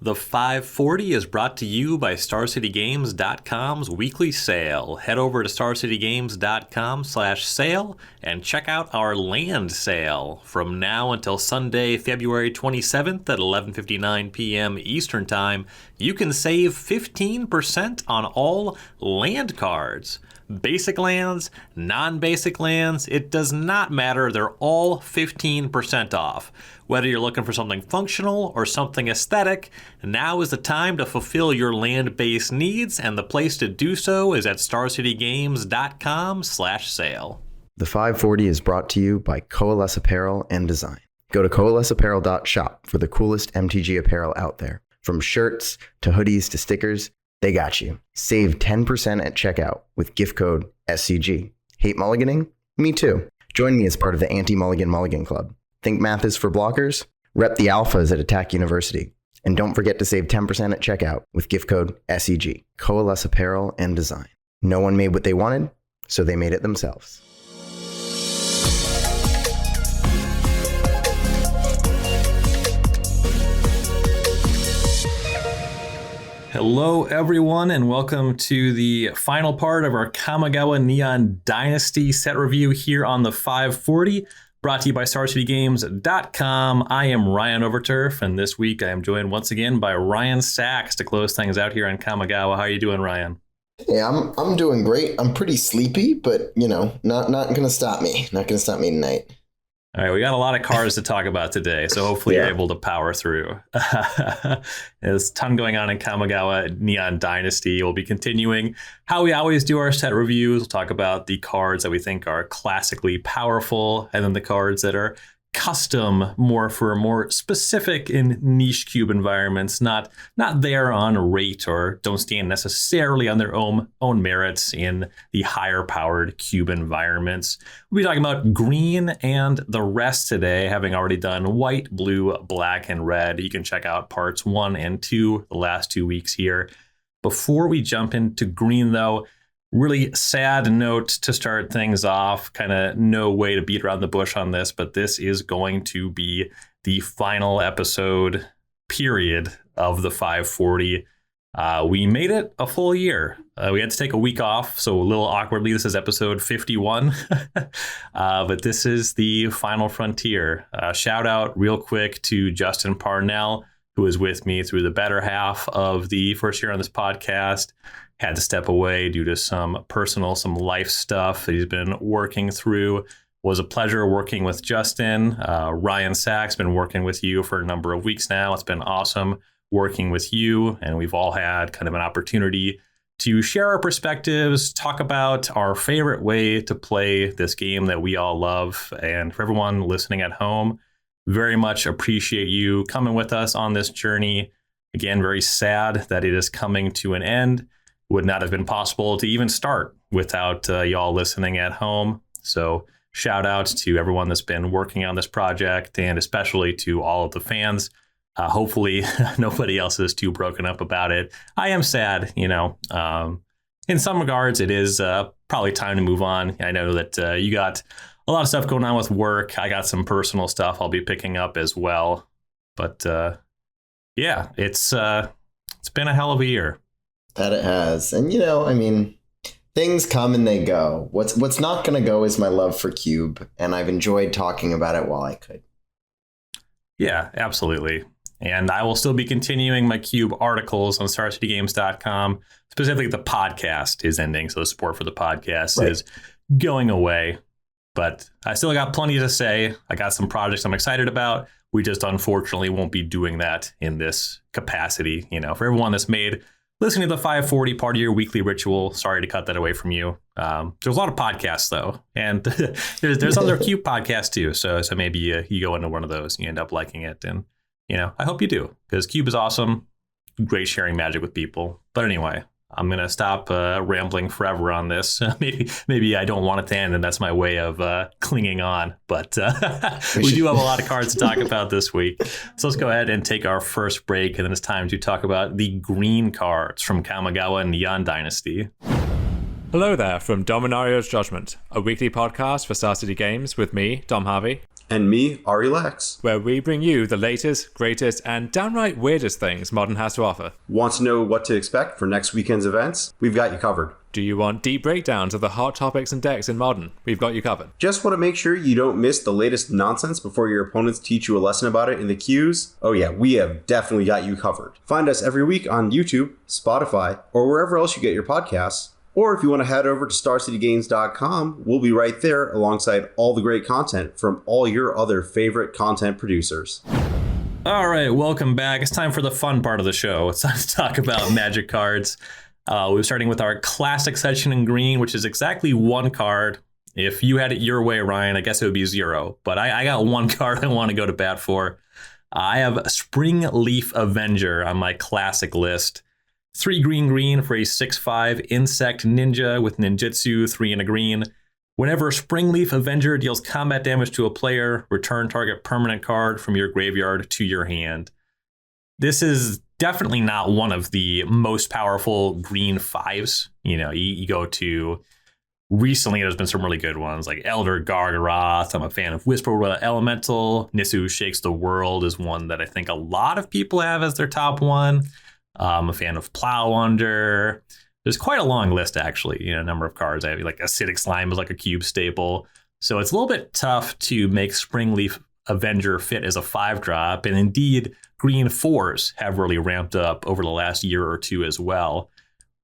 The 540 is brought to you by StarCityGames.com's weekly sale. Head over to StarCityGames.com/sale and check out our land sale. From now until Sunday, February 27th at 11:59 p.m. Eastern Time, you can save 15% on all land cards. Basic lands, non-basic lands, it does not matter. They're all 15% off. Whether you're looking for something functional or something aesthetic, now is the time to fulfill your land-based needs, and the place to do so is at StarCityGames.com/sale. The 540 is brought to you by Coalesce Apparel and Design. Go to coalesceapparel.shop for the coolest MTG apparel out there. From shirts to hoodies to stickers, they got you. Save 10% at checkout with gift code SCG. Hate mulliganing? Me too. Join me as part of the Anti-Mulligan Mulligan Club. Think math is for blockers? Rep the alphas at Attack University. And don't forget to save 10% at checkout with gift code SCG. Coalesce Apparel and Design. No one made what they wanted, so they made it themselves. Hello, everyone, and welcome to the final part of our Kamigawa Neon Dynasty set review here on the 540, brought to you by StarCityGames.com. I am Ryan Overturf, and this week I am joined once again by Ryan Saxe to close things out here on Kamigawa. How are you doing, Ryan? Hey, I'm doing great. I'm pretty sleepy, but not gonna stop me. Not gonna stop me tonight. All right, we got a lot of cards to talk about today, so hopefully you're able to power through. There's a ton going on in Kamigawa Neon Dynasty. We'll be continuing how we always do our set reviews. We'll talk about the cards that we think are classically powerful, and then the cards that are custom, more specific in niche cube environments, not there on rate or don't stand necessarily on their own merits in the higher powered cube environments. We'll be talking about green and the rest today, having already done white, blue, black, and red. You can check out parts 1 and 2 the last 2 weeks here. Before we jump into green, though, really sad note to start things off. Kind of no way to beat around the bush on this, but this is going to be the final episode, period, of the 540. We made it a full year. We had to take a week off, so a little awkwardly, this is episode 51. But this is the final frontier. Shout out real quick to Justin Parnell, who was with me through the better half of the first year on this podcast. Had to step away due to some life stuff that he's been working through. Was a pleasure working with Justin. Ryan Saxe, been working with you for a number of weeks now. It's been awesome working with you, and we've all had kind of an opportunity to share our perspectives, talk about our favorite way to play this game that we all love. And for everyone listening at home, very much appreciate you coming with us on this journey. Again, very sad that it is coming to an end. Would not have been possible to even start without y'all listening at home. So shout out to everyone that's been working on this project, and especially to all of the fans. Hopefully nobody else is too broken up about it. I am sad, in some regards, it is probably time to move on. I know that you got a lot of stuff going on with work. I got some personal stuff I'll be picking up as well. But yeah, it's been a hell of a year. That it has. And, things come and they go. What's not going to go is my love for Cube, and I've enjoyed talking about it while I could. Yeah, absolutely. And I will still be continuing my Cube articles on StarCityGames.com. Specifically, the podcast is ending, so the support for the podcast is going away. But I still got plenty to say. I got some projects I'm excited about. We just unfortunately won't be doing that in this capacity. For everyone that's made listening to the 540 part of your weekly ritual, sorry to cut that away from you. There's a lot of podcasts, though, and there's other Cube podcasts, too. So maybe you go into one of those and you end up liking it. And, I hope you do, because Cube is awesome. Great sharing magic with people. But anyway, I'm going to stop rambling forever on this. Maybe I don't want it to end, and that's my way of clinging on. But we do have a lot of cards to talk about this week. So let's go ahead and take our first break, and then it's time to talk about the green cards from Kamigawa Neon Dynasty. Hello there from Dominario's Judgment, a weekly podcast for Star City Games with me, Dom Harvey. And me, Ari Lex. Where we bring you the latest, greatest, and downright weirdest things Modern has to offer. Want to know what to expect for next weekend's events? We've got you covered. Do you want deep breakdowns of the hot topics and decks in Modern? We've got you covered. Just want to make sure you don't miss the latest nonsense before your opponents teach you a lesson about it in the queues? Oh yeah, we have definitely got you covered. Find us every week on YouTube, Spotify, or wherever else you get your podcasts. Or if you want to head over to StarCityGames.com, we'll be right there alongside all the great content from all your other favorite content producers. All right, welcome back. It's time for the fun part of the show. It's time to talk about Magic cards. We're starting with our classic section in green, which is exactly one card. If you had it your way, Ryan, I guess it would be 0. But I got one card I want to go to bat for. I have Spring Leaf Avenger on my classic list. 3 green for a 6/5 insect ninja with ninjutsu, 3 and a green. Whenever Springleaf Avenger deals combat damage to a player, return target permanent card from your graveyard to your hand. This is definitely not one of the most powerful green 5s. You know, you go to recently, there's been some really good ones like Elder Gargaroth. I'm a fan of Whisper Elemental. Nisu Shakes the World is one that I think a lot of people have as their top one. I'm a fan of Plow Under. There's quite a long list, actually, you know, a number of cards. I have like Acidic Slime is like a cube staple. So it's a little bit tough to make Springleaf Avenger fit as a 5-drop. And indeed, green 4s have really ramped up over the last year or two as well.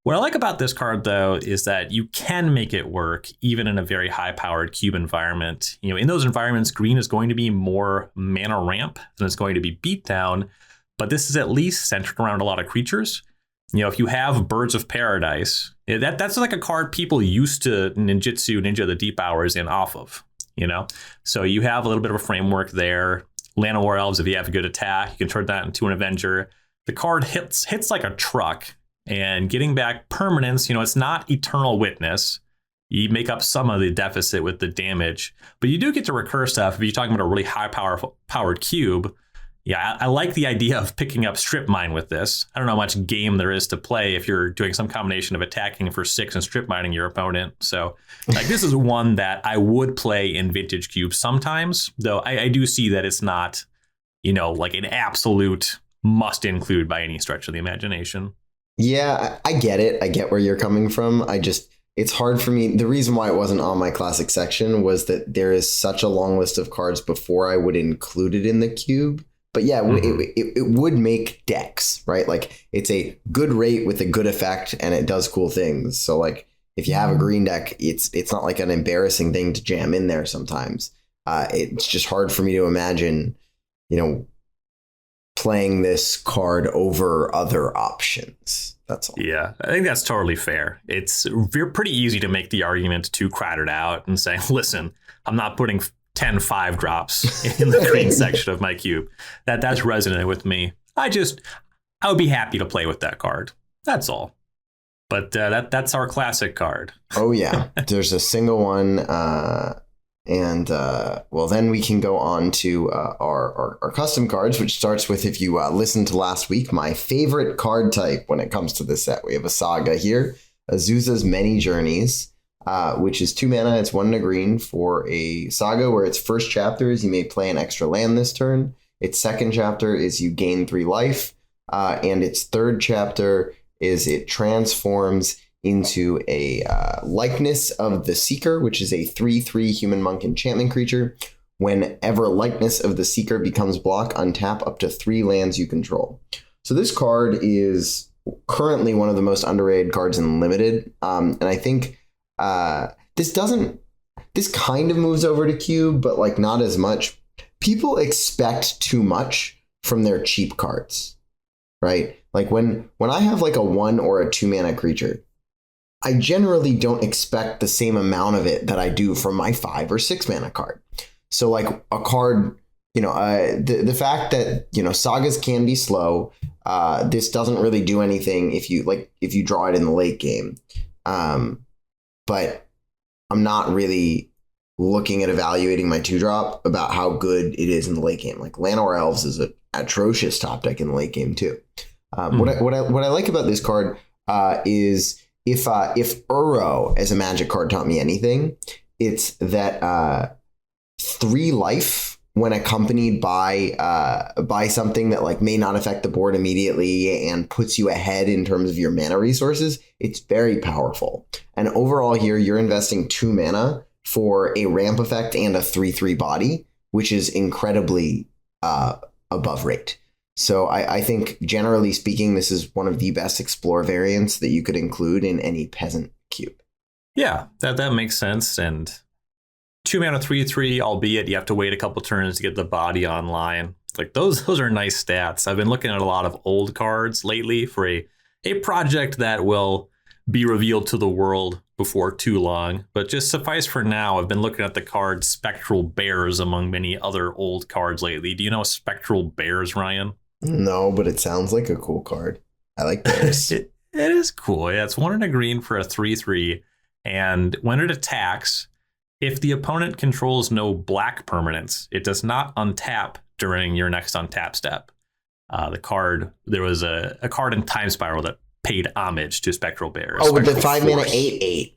What I like about this card, though, is that you can make it work even in a very high-powered cube environment. You know, in those environments, green is going to be more mana ramp than it's going to be beatdown. But this is at least centered around a lot of creatures. You know, if you have Birds of Paradise, that's like a card people used to Ninja the Deep Hours in off of, you know? So you have a little bit of a framework there. Llanowar Elves, if you have a good attack, you can turn that into an Avenger. The card hits like a truck, and getting back permanence, you know, it's not Eternal Witness. You make up some of the deficit with the damage, but you do get to recur stuff if you're talking about a really high-powered cube. Yeah, I like the idea of picking up Strip Mine with this. I don't know how much game there is to play if you're doing some combination of attacking for 6 and strip mining your opponent. So like this is one that I would play in Vintage Cube sometimes, though I do see that it's not, you know, like an absolute must include by any stretch of the imagination. Yeah, I get it. I get where you're coming from. It's hard for me. The reason why it wasn't on my classic section was that there is such a long list of cards before I would include it in the cube. But yeah, it would make decks, right? Like it's a good rate with a good effect and it does cool things. So like if you have a green deck, it's not like an embarrassing thing to jam in there sometimes. It's just hard for me to imagine, you know, playing this card over other options. That's all. Yeah, I think that's totally fair. It's pretty easy to make the argument too crowded out and say, listen, I'm not putting 10 5-drops in the green section of my cube. That's resonant with me. I would be happy to play with that card. That's all. But that's our classic card. Oh yeah, there's a single one, and well, then we can go on to our custom cards, which starts with, if you listened to last week, my favorite card type when it comes to this set. We have a Saga here, Azusa's Many Journeys. Which is 2 mana. It's 1 and a green for a Saga where its first chapter is you may play an extra land this turn. Its second chapter is you gain 3 life. And its third chapter is it transforms into a Likeness of the Seeker, which is a 3/3 human monk enchantment creature. Whenever Likeness of the Seeker becomes block, untap up to 3 lands you control. So this card is currently one of the most underrated cards in Limited. And I think this kind of moves over to cube, but like not as much. People expect too much from their cheap cards, right? Like when I have like a 1 or a 2 mana creature, I generally don't expect the same amount of it that I do from my 5 or 6 mana card. So like a card, you know, the fact that, you know, Sagas can be slow. This doesn't really do anything if you draw it in the late game. But I'm not really looking at evaluating my 2-drop about how good it is in the late game. Like Llanowar Elves is an atrocious top deck in the late game too. What I like about this card is if Uro as a Magic card taught me anything, it's that 3 life when accompanied by something that like may not affect the board immediately and puts you ahead in terms of your mana resources, it's very powerful. And overall here, you're investing 2 mana for a ramp effect and a 3/3 body, which is incredibly above rate. So I think generally speaking, this is one of the best explore variants that you could include in any peasant cube. Yeah, that makes sense. And 2 mana 3/3, albeit you have to wait a couple turns to get the body online. Like those are nice stats. I've been looking at a lot of old cards lately for a project that will be revealed to the world before too long. But just suffice for now, I've been looking at the card Spectral Bears among many other old cards lately. Do you know Spectral Bears, Ryan? No, but it sounds like a cool card. I like bears. It is cool. Yeah, it's 1 and a green for a 3/3. And when it attacks, if the opponent controls no black permanents, it does not untap during your next untap step. There was a card in Time Spiral that paid homage to Spectral Bears. Oh, with the Spectral 5 mana Force. 8/8.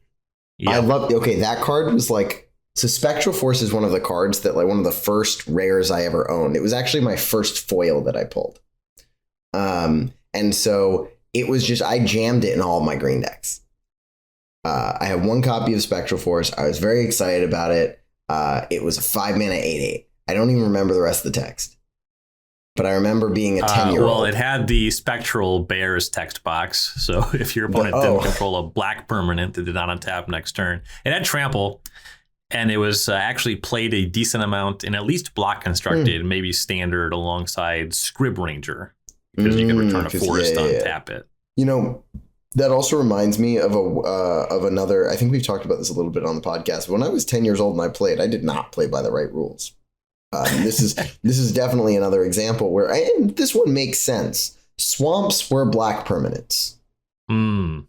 Yep. I love. Okay, that card was like. So Spectral Force is one of the cards that like one of the first rares I ever owned. It was actually my first foil that I pulled. And so it was just I jammed it in all of my green decks. I have 1 copy of Spectral Force. I was very excited about it. It was a 5 mana 8/8. I don't even remember the rest of the text, but I remember being a 10-year-old. Well, it had the Spectral Bears text box. So if your opponent didn't control a black permanent, it did not untap next turn. It had trample, and it was actually played a decent amount in at least block constructed, maybe standard alongside Scrib Ranger, because you can return a forest to untap it. You know, that also reminds me of another. I think we've talked about this a little bit on the podcast. When I was 10 years old and I played, I did not play by the right rules. This is definitely another example where and this one makes sense. Swamps were black permanents. I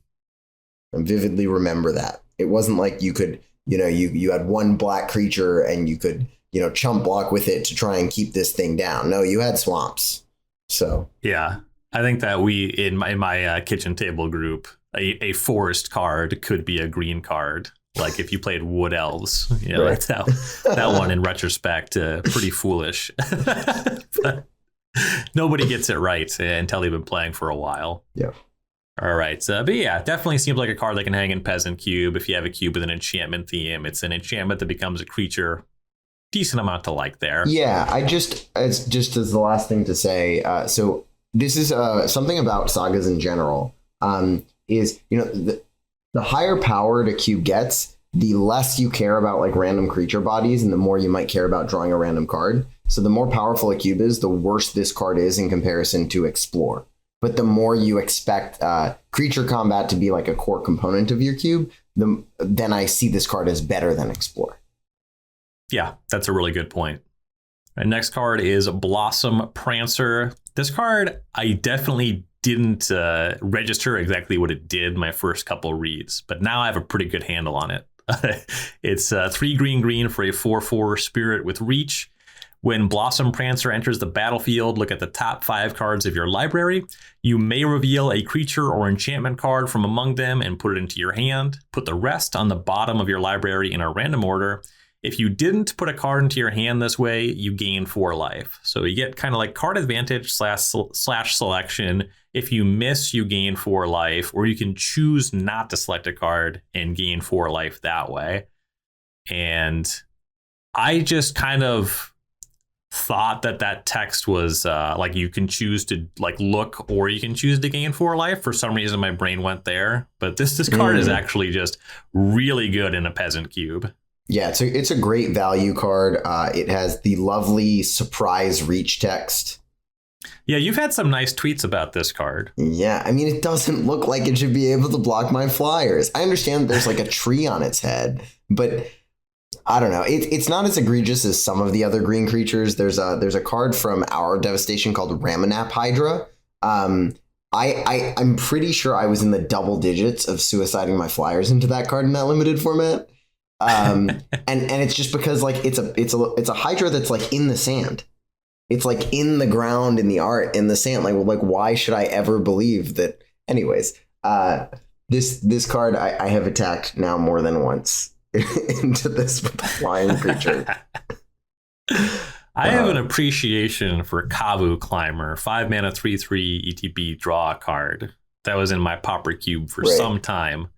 vividly remember that. It wasn't like you could, you had 1 black creature and you could, chump block with it to try and keep this thing down. No, you had swamps. So yeah. I think that in my kitchen table group, a forest card could be a green card. Like if you played Wood Elves, right. that one in retrospect, pretty foolish. But nobody gets it right until they've been playing for a while. Yeah. All right. But yeah, definitely seems like a card that can hang in Peasant Cube. If you have a cube with an enchantment theme, it's an enchantment that becomes a creature. Decent amount to like there. Yeah, it's just as the last thing to say. So this is something about sagas in general. Is the higher power a cube gets, the less you care about like random creature bodies, and the more you might care about drawing a random card. So the more powerful a cube is, the worse this card is in comparison to Explore. But the more you expect creature combat to be like a core component of your cube, then I see this card as better than Explore. Yeah, that's a really good point. My next card is Blossom Prancer. This card, I definitely didn't register exactly what it did my first couple reads, but now I have a pretty good handle on it. It's 3 green for a 4/4 spirit with reach. When Blossom Prancer enters the battlefield, look at the top 5 cards of your library. You may reveal a creature or enchantment card from among them and put it into your hand. Put the rest on the bottom of your library in a random order. If you didn't put a card into your hand this way, you gain 4 life. So you get kind of like card advantage slash selection. If you miss, you gain 4 life, or you can choose not to select a card and gain 4 life that way. And I just kind of thought that text was like you can choose to like look, or you can choose to gain 4 life. For some reason, my brain went there. But this card is actually just really good in a Peasant Cube. Yeah, it's a great value card. It has the lovely surprise reach text. Yeah, you've had some nice tweets about this card. Yeah, I mean, it doesn't look like it should be able to block my flyers. I understand there's like a tree on its head, but I don't know. It's not as egregious as some of the other green creatures. There's a card from Our Devastation called Ramanap Hydra. I'm pretty sure I was in the double digits of suiciding my flyers into that card in that limited format. And it's just because like it's a Hydra that's like in the sand. It's like in the ground, in the art, in the sand. Like why should I ever believe that? Anyways, this card I have attacked now more than once into this flying creature. I have an appreciation for Kavu Climber, 5 mana, 3/3 ETB draw a card. That was in my Pauper Cube for some time.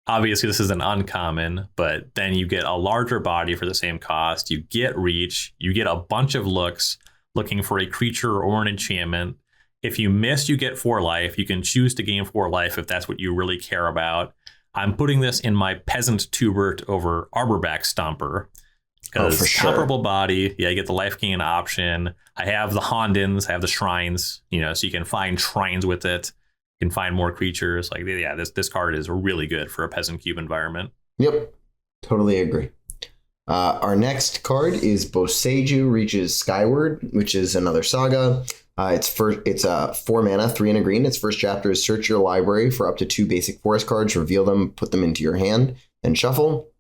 Obviously, this is an uncommon, but then you get a larger body for the same cost. You get reach. You get a bunch of looks looking for a creature or an enchantment. If you miss, you get 4 life. You can choose to gain 4 life if that's what you really care about. I'm putting this in my Peasant Tubert over Arborback Stomper. Because comparable body, you get the life gain option. I have the Hondens, I have the Shrines, so you can find Shrines with it. You can find more creatures. This card is really good for a Peasant Cube environment. Yep, totally agree. Our next card is Boseiju Reaches Skyward, which is another saga. It's 4 mana, 3 and a green. Its first chapter is search your library for up to 2 basic forest cards, reveal them, put them into your hand, then shuffle.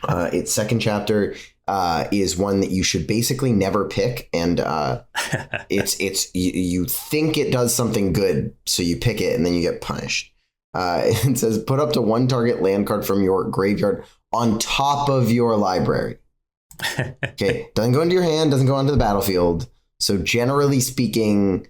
Its second chapter is one that you should basically never pick, and you think it does something good, so you pick it and then you get punished. It says put up to 1 target land card from your graveyard on top of your library. Okay, doesn't go into your hand, doesn't go onto the battlefield. So generally speaking,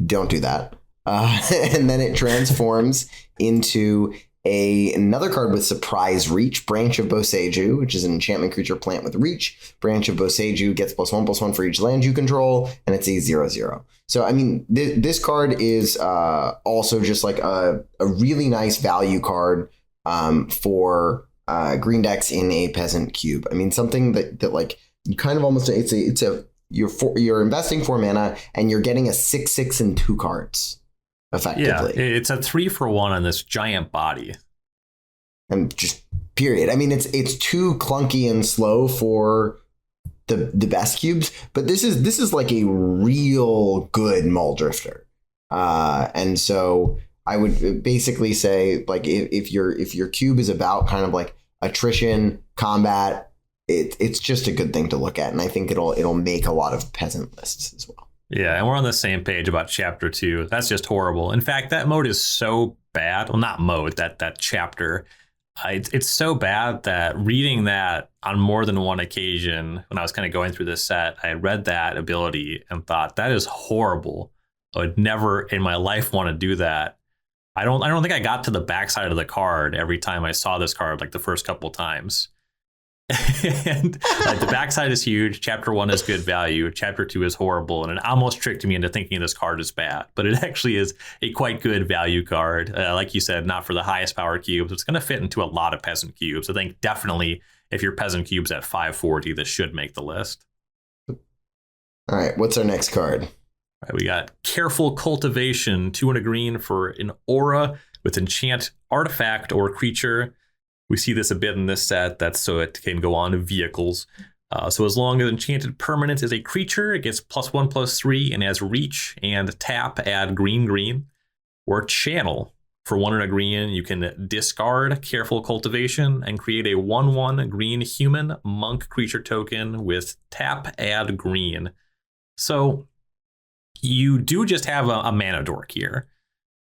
don't do that. And then it transforms into another card with surprise reach, Branch of Boseiju, which is an enchantment creature plant with reach. Branch of Boseiju gets +1/+1 for each land you control, and it's a 0/0. So, I mean, this card is also just like a really nice value card for green decks in a Peasant Cube. I mean, something that like you kind of almost you're investing 4 mana and you're getting a 6/6 and 2 cards. Effectively. Yeah, it's a 3-for-1 on this giant body. And just period. I mean, it's too clunky and slow for the best cubes, but this is like a real good Mull Drifter. And so I would basically say, like, if your cube is about kind of like attrition, combat, it's just a good thing to look at, and I think it'll make a lot of Peasant lists as well. Yeah, and we're on the same page about chapter 2. That's just horrible. In fact, that mode is so bad. Well, not mode, that chapter. It's so bad that reading that on more than one occasion, when I was kind of going through this set, I read that ability and thought, that is horrible. I would never in my life want to do that. I don't think I got to the backside of the card every time I saw this card, like the first couple times. And the backside is huge. Chapter 1 is good value. Chapter 2 is horrible, and it almost tricked me into thinking this card is bad. But it actually is a quite good value card. Like you said, not for the highest power cubes. It's going to fit into a lot of Peasant Cubes. I think definitely if your Peasant Cube's at 540, this should make the list. All right, what's our next card? All right, we got Careful Cultivation, 2 and a green for an aura with enchant artifact or creature. We see this a bit in this set. That's so it can go on to vehicles. So as long as enchanted permanent is a creature, it gets +1/+3 and has reach and tap, add green. Or channel for 1 and a green. You can discard Careful Cultivation and create a 1/1 green human monk creature token with tap, add green. So you do just have a mana dork here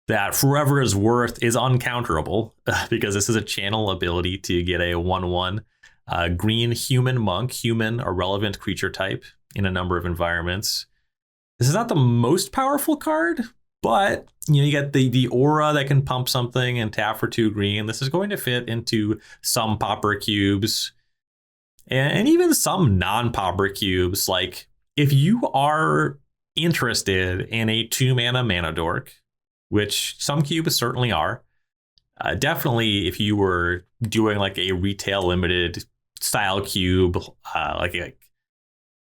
that forever is worth is uncounterable because this is a channel ability to get a 1/1 green human monk, human, a relevant creature type in a number of environments. This is not the most powerful card, but you get the aura that can pump something and tap for 2 green. This is going to fit into some Pauper cubes and even some non-Pauper cubes. Like if you are interested in a 2 mana dork, which some cubes certainly are. Definitely, if you were doing like a retail limited style cube, like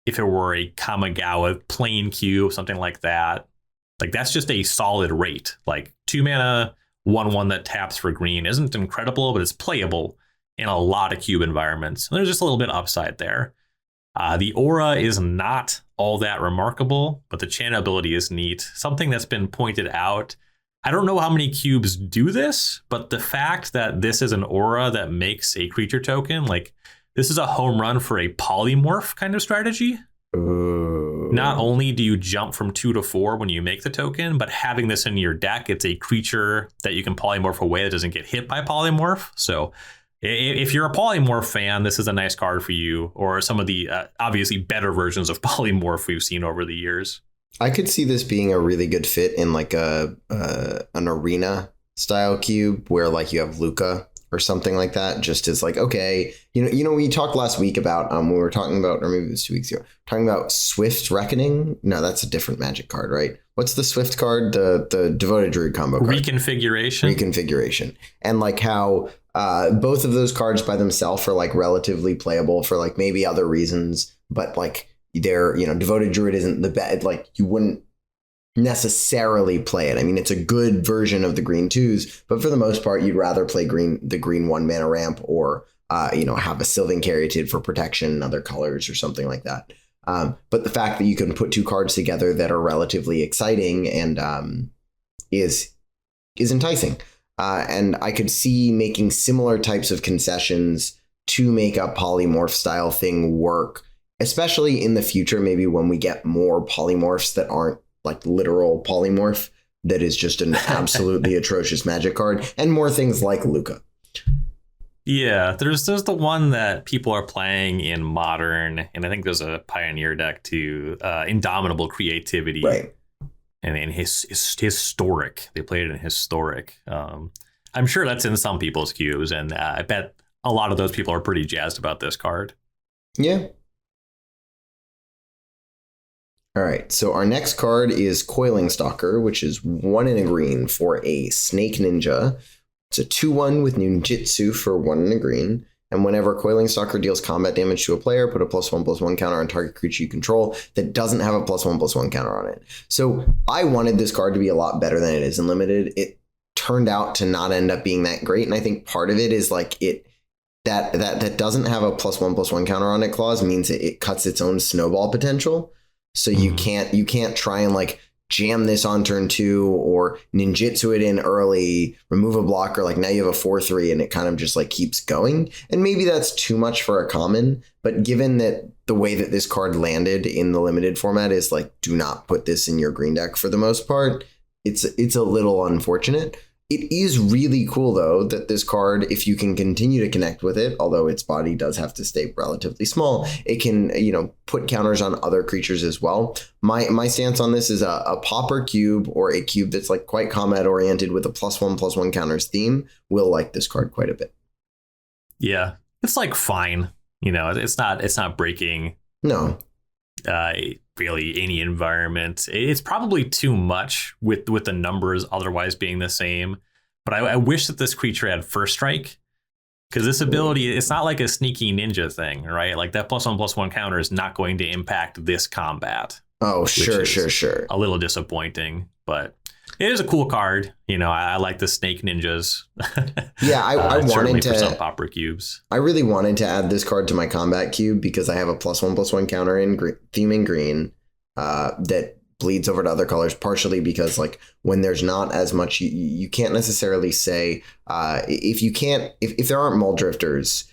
if it were a Kamigawa plain cube, something like that, like that's just a solid rate. Like 2 mana, 1/1 that taps for green isn't incredible, but it's playable in a lot of cube environments. And there's just a little bit upside there. The aura is not all that remarkable, but the channel ability is neat. Something that's been pointed out. I don't know how many cubes do this, but the fact that this is an aura that makes a creature token, like this is a home run for a polymorph kind of strategy. Ooh. Not only do you jump from 2 to 4 when you make the token, but having this in your deck, it's a creature that you can polymorph away that doesn't get hit by polymorph. So if you're a polymorph fan, this is a nice card for you, or some of the obviously better versions of polymorph we've seen over the years. I could see this being a really good fit in like an arena style cube where like you have Luca or something like that, just as like, okay, we talked last week about when we were talking about, or maybe it was 2 weeks ago, talking about Swift Reckoning. No, that's a different Magic card, right? What's the Swift card? The Devoted Druid combo card. Reconfiguration. And like how both of those cards by themselves are like relatively playable for like maybe other reasons, but like they're, Devoted Druid isn't the best, like you wouldn't necessarily play it. I mean, it's a good version of the green 2s, but for the most part, you'd rather play the green 1 mana ramp or, have a Sylvan Caryatid for protection and other colors or something like that. But the fact that you can put 2 cards together that are relatively exciting and is enticing. And I could see making similar types of concessions to make a polymorph style thing work, especially in the future, maybe when we get more polymorphs that aren't like literal polymorph that is just an absolutely atrocious Magic card, and more things like Luca. Yeah, there's the one that people are playing in Modern, and I think there's a Pioneer deck too, Indomitable Creativity. Right. And in Historic. They played it in Historic. I'm sure that's in some people's queues, and I bet a lot of those people are pretty jazzed about this card. Yeah. All right, so our next card is Coiling Stalker, which is 1 and a green for a Snake Ninja. It's a 2/1 with Ninjutsu for 1 and a green. And whenever Coiling Stalker deals combat damage to a player, put a +1/+1 counter on target creature you control that doesn't have a +1/+1 counter on it. So I wanted this card to be a lot better than it is in Limited. It turned out to not end up being that great. And I think part of it is like that doesn't have a +1/+1 counter on it clause means it cuts its own snowball potential. So you can't try and like jam this on turn 2 or ninjutsu it in early, remove a blocker. Like now you have a 4/3 and it kind of just like keeps going. And maybe that's too much for a common, but given that the way that this card landed in the Limited format is like, do not put this in your green deck for the most part. It's a little unfortunate. It is really cool, though, that this card, if you can continue to connect with it, although its body does have to stay relatively small, it can, put counters on other creatures as well. My stance on this is a Pauper cube or a cube that's like quite combat oriented with a +1/+1 counters theme will like this card quite a bit. Yeah, it's like fine. It's not breaking. No. Really any environment. It's probably too much with the numbers otherwise being the same, but I wish that this creature had First Strike, because this ability, it's not like a sneaky ninja thing, right? Like that +1/+1 counter is not going to impact this combat. Oh, sure. A little disappointing, but it is a cool card. I like the snake ninjas. Yeah, I wanted to for some Pauper cubes. I really wanted to add this card to my combat cube because I have a +1/+1 counter in theme in green that bleeds over to other colors, partially because like when there's not as much, you can't necessarily say if there aren't Mull Drifters,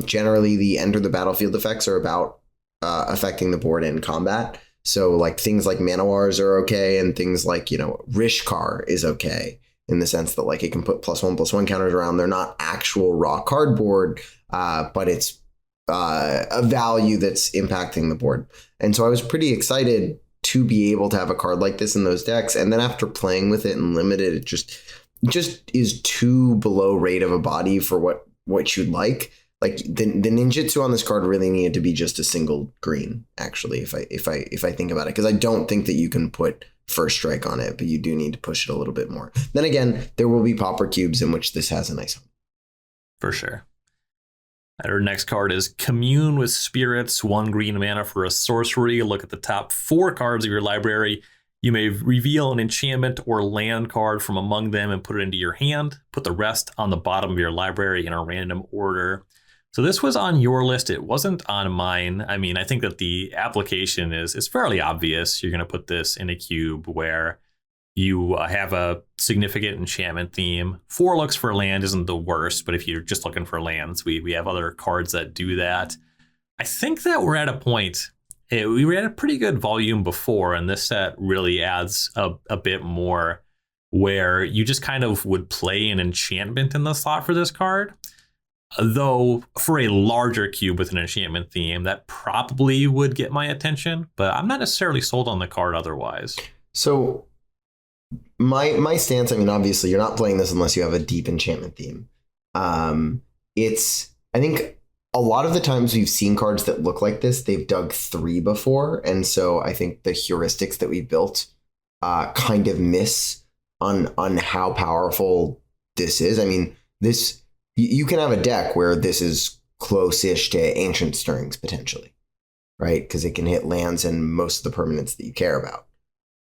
generally the enter the battlefield effects are about affecting the board in combat. So like things like Manowars are okay, and things like, Rishkar is okay in the sense that like it can put +1/+1 counters around. They're not actual raw cardboard, but it's a value that's impacting the board. And so I was pretty excited to be able to have a card like this in those decks. And then after playing with it in Limited, it just is too below rate of a body for what you'd like. Like the ninjutsu on this card really needed to be just a single green, actually, if I think about it, because I don't think that you can put First Strike on it, but you do need to push it a little bit more. Then again, there will be Pauper cubes in which this has a nice home. For sure. Our next card is Commune with Spirits, 1 green mana for a sorcery. Look at the top 4 cards of your library. You may reveal an enchantment or land card from among them and put it into your hand. Put the rest on the bottom of your library in a random order. So this was on your list. It wasn't on mine. I mean, I think that the application is fairly obvious. You're going to put this in a cube where you have a significant enchantment theme. 4 looks for land isn't the worst, but if you're just looking for lands, we have other cards that do that. I think that we're at a point. We were at a pretty good volume before, and this set really adds a bit more where you just kind of would play an enchantment in the slot for this card. Though for a larger cube with an enchantment theme, that probably would get my attention, but I'm not necessarily sold on the card otherwise. So my stance, I mean, obviously you're not playing this unless you have a deep enchantment theme. I think a lot of the times we've seen cards that look like this, they've dug 3 before. And so I think the heuristics that we built kind of miss on how powerful this is. I mean, you can have a deck where this is close-ish to Ancient Stirrings potentially, right? Because it can hit lands and most of the permanents that you care about.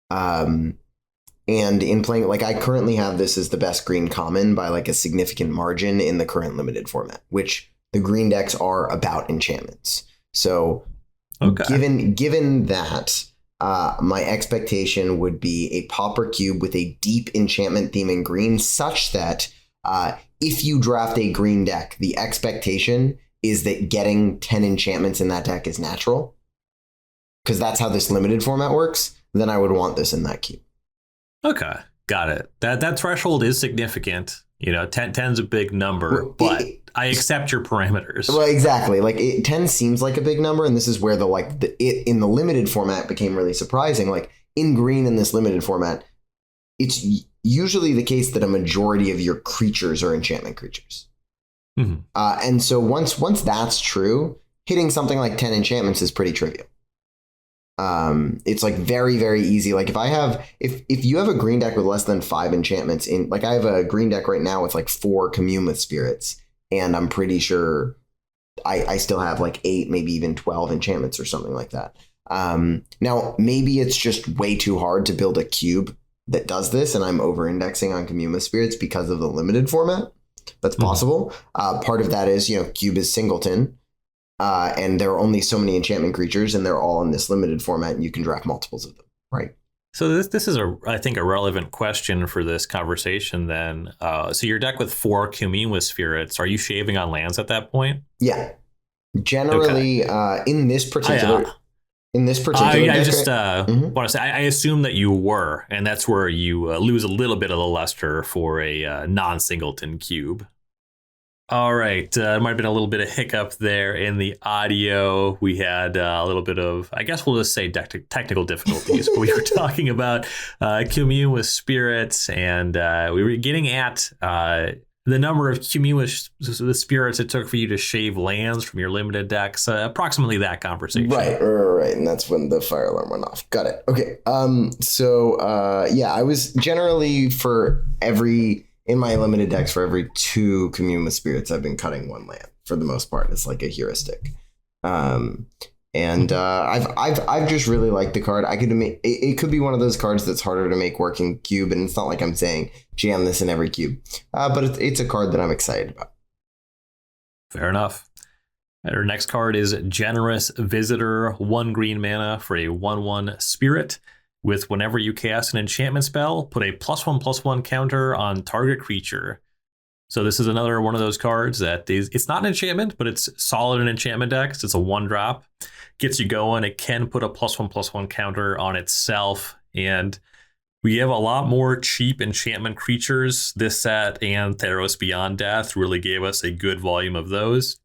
And in playing, like, I currently have this as the best green common by like a significant margin in the current limited format, which the green decks are about enchantments. So given that, my expectation would be a pauper cube with a deep enchantment theme in green, such that if you draft a green deck, the expectation is that getting 10 enchantments in that deck is natural, because that's how this limited format works. Then I would want this in that cube. Okay, got it. That threshold is significant. 10's a big number, but I accept your parameters. Well, exactly. Like 10 seems like a big number, and this is where it in the limited format became really surprising. Like in green in this limited format, it's usually the case that a majority of your creatures are enchantment creatures. Mm-hmm. And so once that's true, hitting something like 10 enchantments is pretty trivial. It's like very, very easy. Like if you have a green deck with less than 5 enchantments in, like I have a green deck right now with like 4 Commune with Spirits, and I'm pretty sure I still have like 8, maybe even 12 enchantments or something like that. Now maybe it's just way too hard to build a cube that does this, and I'm over indexing on Commune with Spirits because of the limited format. That's possible. Part of that is, cube is singleton. And there are only so many enchantment creatures, and they're all in this limited format, and you can draft multiples of them, right? So this is I think a relevant question for this conversation then. So your deck with 4 Commune with Spirits, are you shaving on lands at that point? Yeah. Generally, in this particular... I just want to say, I assume that you were, and that's where you lose a little bit of the luster for a non-singleton cube. All right. There might have been a little bit of hiccup there in the audio. We had a little bit of, I guess we'll just say technical difficulties. But we were talking about Commune with Spirits, and we were getting at the number of Commune with the Spirits it took for you to shave lands from your limited decks. Approximately that conversation. Right. And that's when the fire alarm went off. Got it. Okay. I was generally in my limited decks, for every 2 Commune with Spirits, I've been cutting 1 land for the most part. It's like a heuristic. I've just really liked the card. It could be one of those cards that's harder to make work in cube, and it's not like I'm saying jam this in every cube. But it's a card that I'm excited about. Fair enough. Our next card is Generous Visitor, 1 green mana for a 1/1 spirit. With whenever you cast an enchantment spell, put a +1/+1 counter on target creature. So this is another one of those cards that it's not an enchantment, but it's solid in enchantment decks. It's a 1-drop. Gets you going. It can put a +1/+1 counter on itself. And we have a lot more cheap enchantment creatures. This set and Theros Beyond Death really gave us a good volume of those.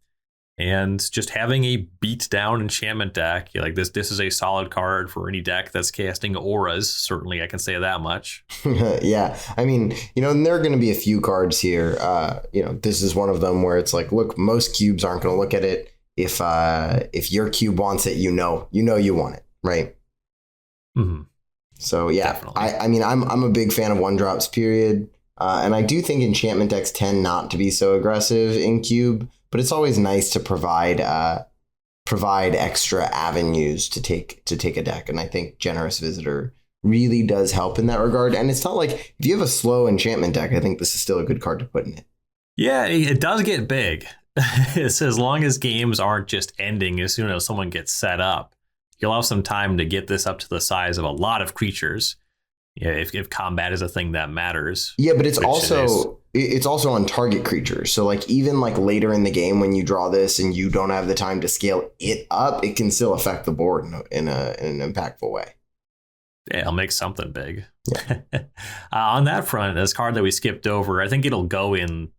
And just having a beat down enchantment deck, like this is a solid card for any deck that's casting auras. Certainly, I can say that much. Yeah. I mean, and there are going to be a few cards here. This is one of them where it's like, look, most cubes aren't going to look at it. If your cube wants it, you want it, right? Mm-hmm. So yeah, definitely. I'm a big fan of 1-drops, period. And I do think enchantment decks tend not to be so aggressive in cube. But it's always nice to provide extra avenues to take a deck, and I think Generous Visitor really does help in that regard. And it's not like if you have a slow enchantment deck, I think this is still a good card to put in it. Yeah, it does get big. It's as long as games aren't just ending as soon as someone gets set up, you'll have some time to get this up to the size of a lot of creatures. Yeah, if combat is a thing that matters. Yeah, but it's also on target creatures. So like even like later in the game when you draw this and you don't have the time to scale it up, it can still affect the board in an impactful way. Yeah, it'll make something big. Yeah. On that front, this card that we skipped over, I think it'll go in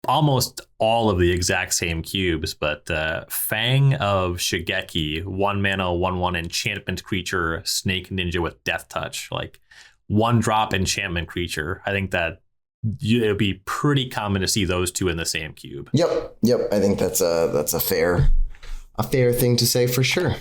almost all of the exact same cubes, but Fang of Shigeki, 1 mana, 1/1 enchantment creature, snake ninja with death touch, like 1-drop enchantment creature. I think that it would be pretty common to see those two in the same cube. Yep. I think that's a fair thing to say for sure.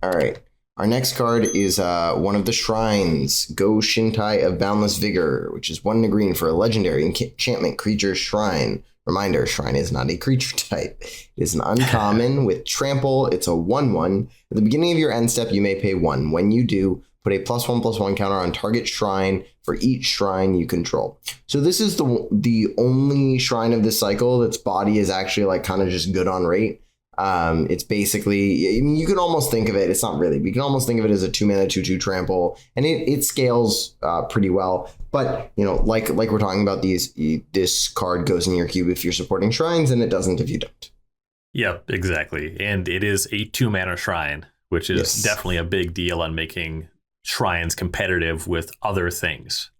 All right. Our next card is one of the shrines, Go Shintai of Boundless Vigor, which is 1 green for a legendary enchantment creature shrine. Reminder, shrine is not a creature type. It is an uncommon with trample. It's a 1/1. At the beginning of your end step, you may pay 1. When you do, put a +1/+1 counter on target shrine for each shrine you control. So this is the only shrine of this cycle that's body is actually like kind of just good on rate. It's basically, I mean, you can almost think of it, it's not really, but you can almost think of it as a 2 mana 2/2 trample, and it scales pretty well. But, you know, like we're talking about, this card goes in your cube if you're supporting shrines, and it doesn't if you don't. Yep, exactly. And it is a 2 mana shrine, which is definitely a big deal on making shrines competitive with other things.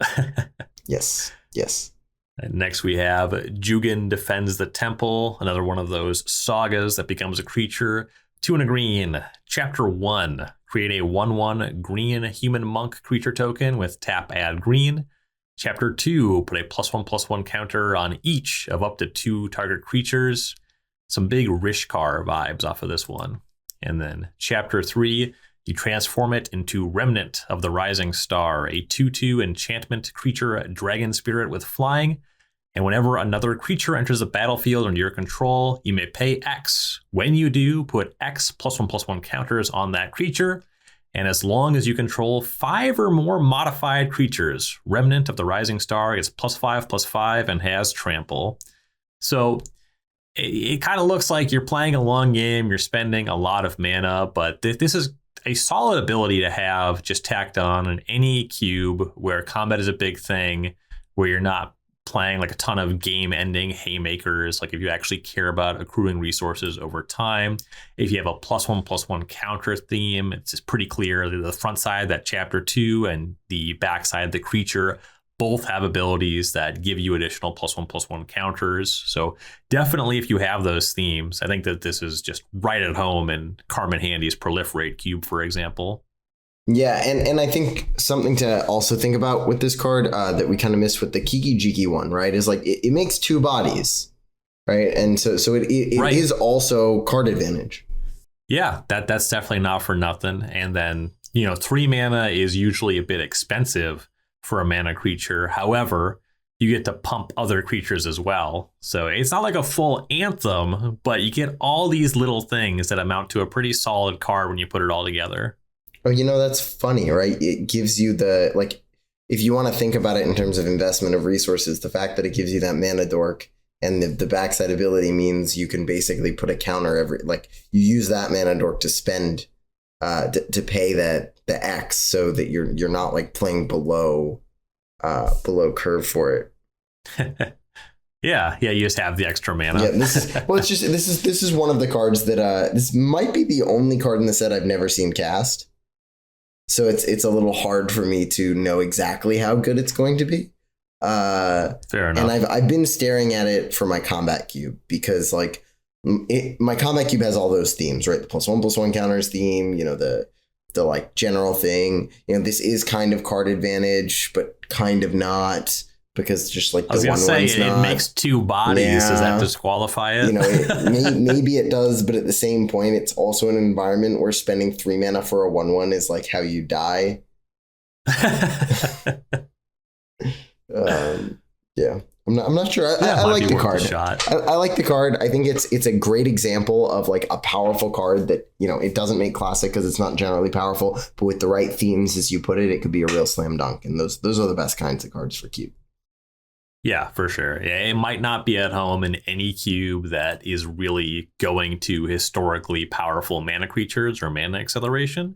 Yes. And next we have Jugen Defends the Temple, another one of those sagas that becomes a creature. 2 and a green. Chapter 1. Create a 1/1 green human monk creature token with tap add green. Chapter 2. Put a +1/+1 counter on each of up to 2 target creatures. Some big Rishkar vibes off of this one. And then Chapter 3. You transform it into Remnant of the Rising Star, a 2/2 enchantment creature dragon spirit with flying. And whenever another creature enters the battlefield under your control, you may pay X. When you do, put X +1/+1 counters on that creature. And as long as you control 5 or more modified creatures, Remnant of the Rising Star gets +5/+5 and has trample. So it kind of looks like you're playing a long game, you're spending a lot of mana, but this is a solid ability to have just tacked on in any cube where combat is a big thing, where you're not playing like a ton of game-ending haymakers. Like if you actually care about accruing resources over time, if you have a +1/+1 counter theme, it's just pretty clear that the front side, that Chapter 2, and the back side, the creature, both have abilities that give you additional +1/+1 counters. So definitely if you have those themes, I think that this is just right at home in Carmen Handy's Proliferate cube, for example. Yeah, and I think something to also think about with this card that we kind of missed with the Kiki Jiki one, right, is like it makes 2 bodies, right? And so it right. is also card advantage. Yeah, that's definitely not for nothing. And then, 3 mana is usually a bit expensive for a mana creature. However, you get to pump other creatures as well. So it's not like a full Anthem, but you get all these little things that amount to a pretty solid card when you put it all together. Oh, that's funny, right? It gives you if you want to think about it in terms of investment of resources, the fact that it gives you that mana dork and the backside ability means you can basically put a counter you use that mana dork to spend to pay the X so that you're not like playing below curve for it. Yeah, you just have the extra mana. Yeah, this is one of the cards that this might be the only card in the set I've never seen cast. So it's a little hard for me to know exactly how good it's going to be. Fair enough. And I've been staring at it for my combat cube because my combat cube has all those themes, right? The +1/+1 counters theme, the like general thing. This is kind of card advantage, but kind of not, because just like the one say it makes 2 bodies. Yeah. Does that disqualify it? Maybe it does, but at the same point, it's also an environment where spending 3 mana for a 1/1 is like how you die. Yeah, I'm not sure. I like the card. I like the card. I think it's a great example of like a powerful card that it doesn't make classic because it's not generally powerful, but with the right themes, as you put it, it could be a real slam dunk. And those are the best kinds of cards for cube. Yeah, for sure. Yeah, it might not be at home in any cube that is really going to historically powerful mana creatures or mana acceleration.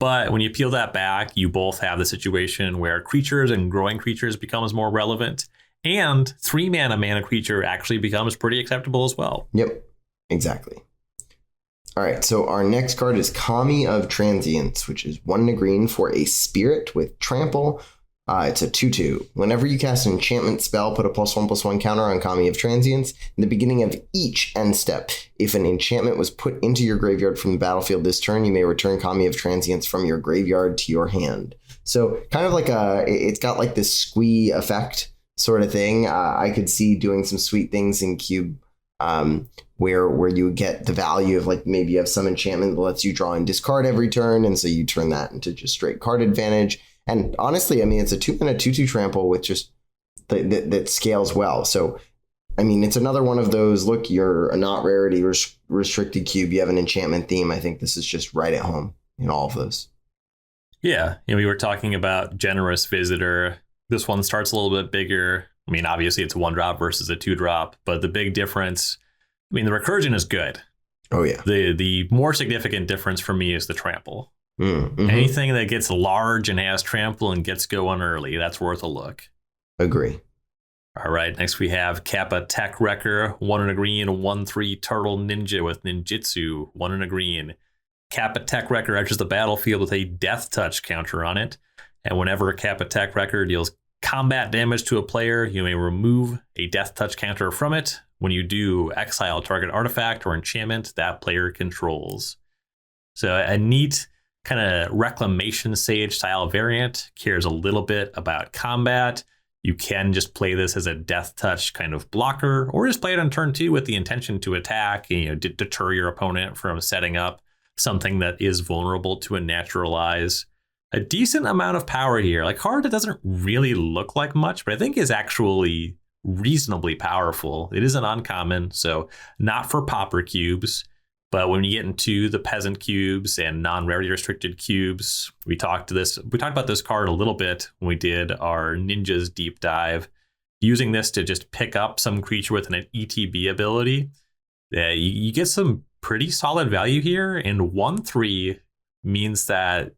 But when you peel that back, you both have the situation where creatures and growing creatures becomes more relevant, and 3 mana creature actually becomes pretty acceptable as well. Yep, exactly. All right, so our next card is Kami of Transience, which is 1 green for a spirit with trample. It's a 2/2. Whenever you cast an enchantment spell, put a +1/+1 counter on Kami of Transience in the beginning of each end step. If an enchantment was put into your graveyard from the battlefield this turn, you may return Kami of Transience from your graveyard to your hand. So kind of like it's got like this squee effect sort of thing. I could see doing some sweet things in Cube where you get the value of like maybe you have some enchantment that lets you draw and discard every turn, and so you turn that into just straight card advantage. And honestly, I mean, it's a 2-mana 2/2 trample with just that scales well. So, I mean, it's another one of those, look, you're a not rarity restricted cube. You have an enchantment theme. I think this is just right at home in all of those. Yeah. We were talking about Generous Visitor. This one starts a little bit bigger. I mean, obviously it's a 1-drop versus a 2-drop, but the big difference, I mean, the recursion is good. Oh, yeah. The more significant difference for me is the trample. Mm-hmm. Anything that gets large and has trample and gets going early, that's worth a look. Agree. All right, next we have Kappa Tech Wrecker, 1 and a green, 1/3 turtle ninja with ninjutsu, 1 and a green. Kappa Tech Wrecker enters the battlefield with a death touch counter on it, and whenever Kappa Tech Wrecker deals combat damage to a player, you may remove a death touch counter from it. When you do, exile target artifact or enchantment that player controls. So a neat kind of Reclamation Sage style variant, cares a little bit about combat. You can just play this as a death touch kind of blocker, or just play it on turn 2 with the intention to attack, deter your opponent from setting up something that is vulnerable to a naturalize. A decent amount of power here, like card that doesn't really look like much, but I think is actually reasonably powerful. It is an uncommon, so not for pauper cubes. But when you get into the peasant cubes and non-rarity restricted cubes, we talked about this card a little bit when we did our Ninjas deep dive. Using this to just pick up some creature with an ETB ability, you get some pretty solid value here. And 1/3 means that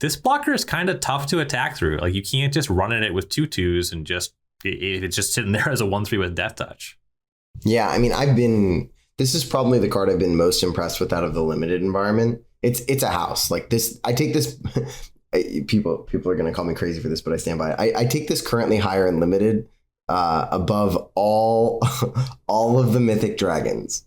this blocker is kind of tough to attack through. Like you can't just run at it with 2/2s and it's just sitting there as a 1/3 with death touch. Yeah, I mean, this is probably the card I've been most impressed with out of the limited environment. It's a house. Like this, I take this, people are going to call me crazy for this, but I stand by it. I take this currently higher in limited above all of the mythic dragons.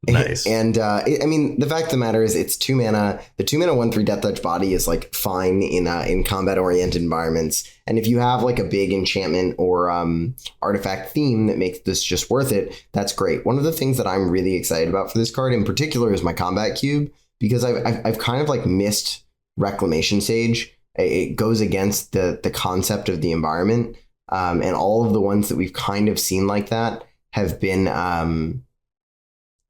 Nice. And I mean, the fact of the matter is it's 2 mana. The 2 mana 1/3 death touch body is like fine in combat oriented environments. And if you have like a big enchantment or artifact theme that makes this just worth it, that's great. One of the things that I'm really excited about for this card in particular is my combat cube, because I've kind of like missed Reclamation Sage. It goes against the concept of the environment, and all of the ones that we've kind of seen like that have been.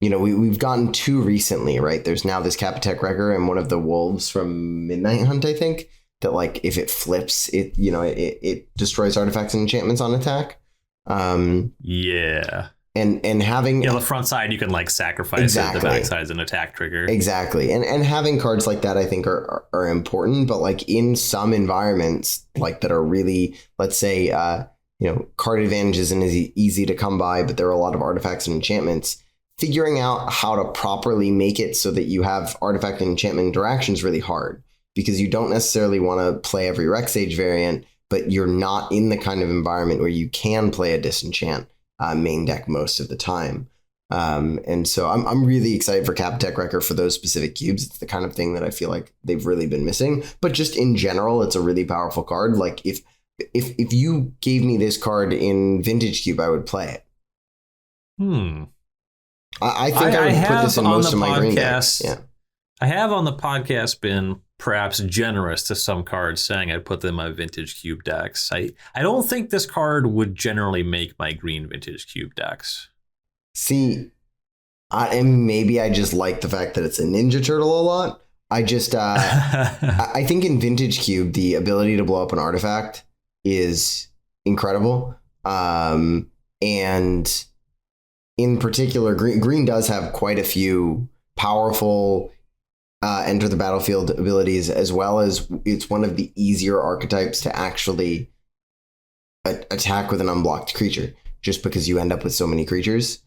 We've gotten 2 recently, right? There's now this Kappa Tech Wrecker and one of the wolves from Midnight Hunt, I think, that like if it flips, it destroys artifacts and enchantments on attack. Yeah. And having the front side you can like sacrifice exactly. it, the back side is an attack trigger. Exactly. And having cards like that I think are important, but like in some environments like that are really, let's say card advantage isn't as easy to come by, but there are a lot of artifacts and enchantments. Figuring out how to properly make it so that you have artifact and enchantment interaction is really hard, because you don't necessarily want to play every Rec Sage variant, but you're not in the kind of environment where you can play a disenchant main deck most of the time. And so I'm really excited for Kappa Tech Wrecker for those specific cubes. It's the kind of thing that I feel like they've really been missing. But just in general, it's a really powerful card. Like if you gave me this card in Vintage Cube, I would play it. I think I would put this in most of my green decks. Yeah. I have on the podcast been perhaps generous to some cards, saying I'd put them in my Vintage Cube decks. I don't think this card would generally make my green Vintage Cube decks. See, maybe I just like the fact that it's a Ninja Turtle a lot. I just, I think in Vintage Cube, the ability to blow up an artifact is incredible. And in particular, green does have quite a few powerful enter the battlefield abilities, as well as it's one of the easier archetypes to actually attack with an unblocked creature, just because you end up with so many creatures.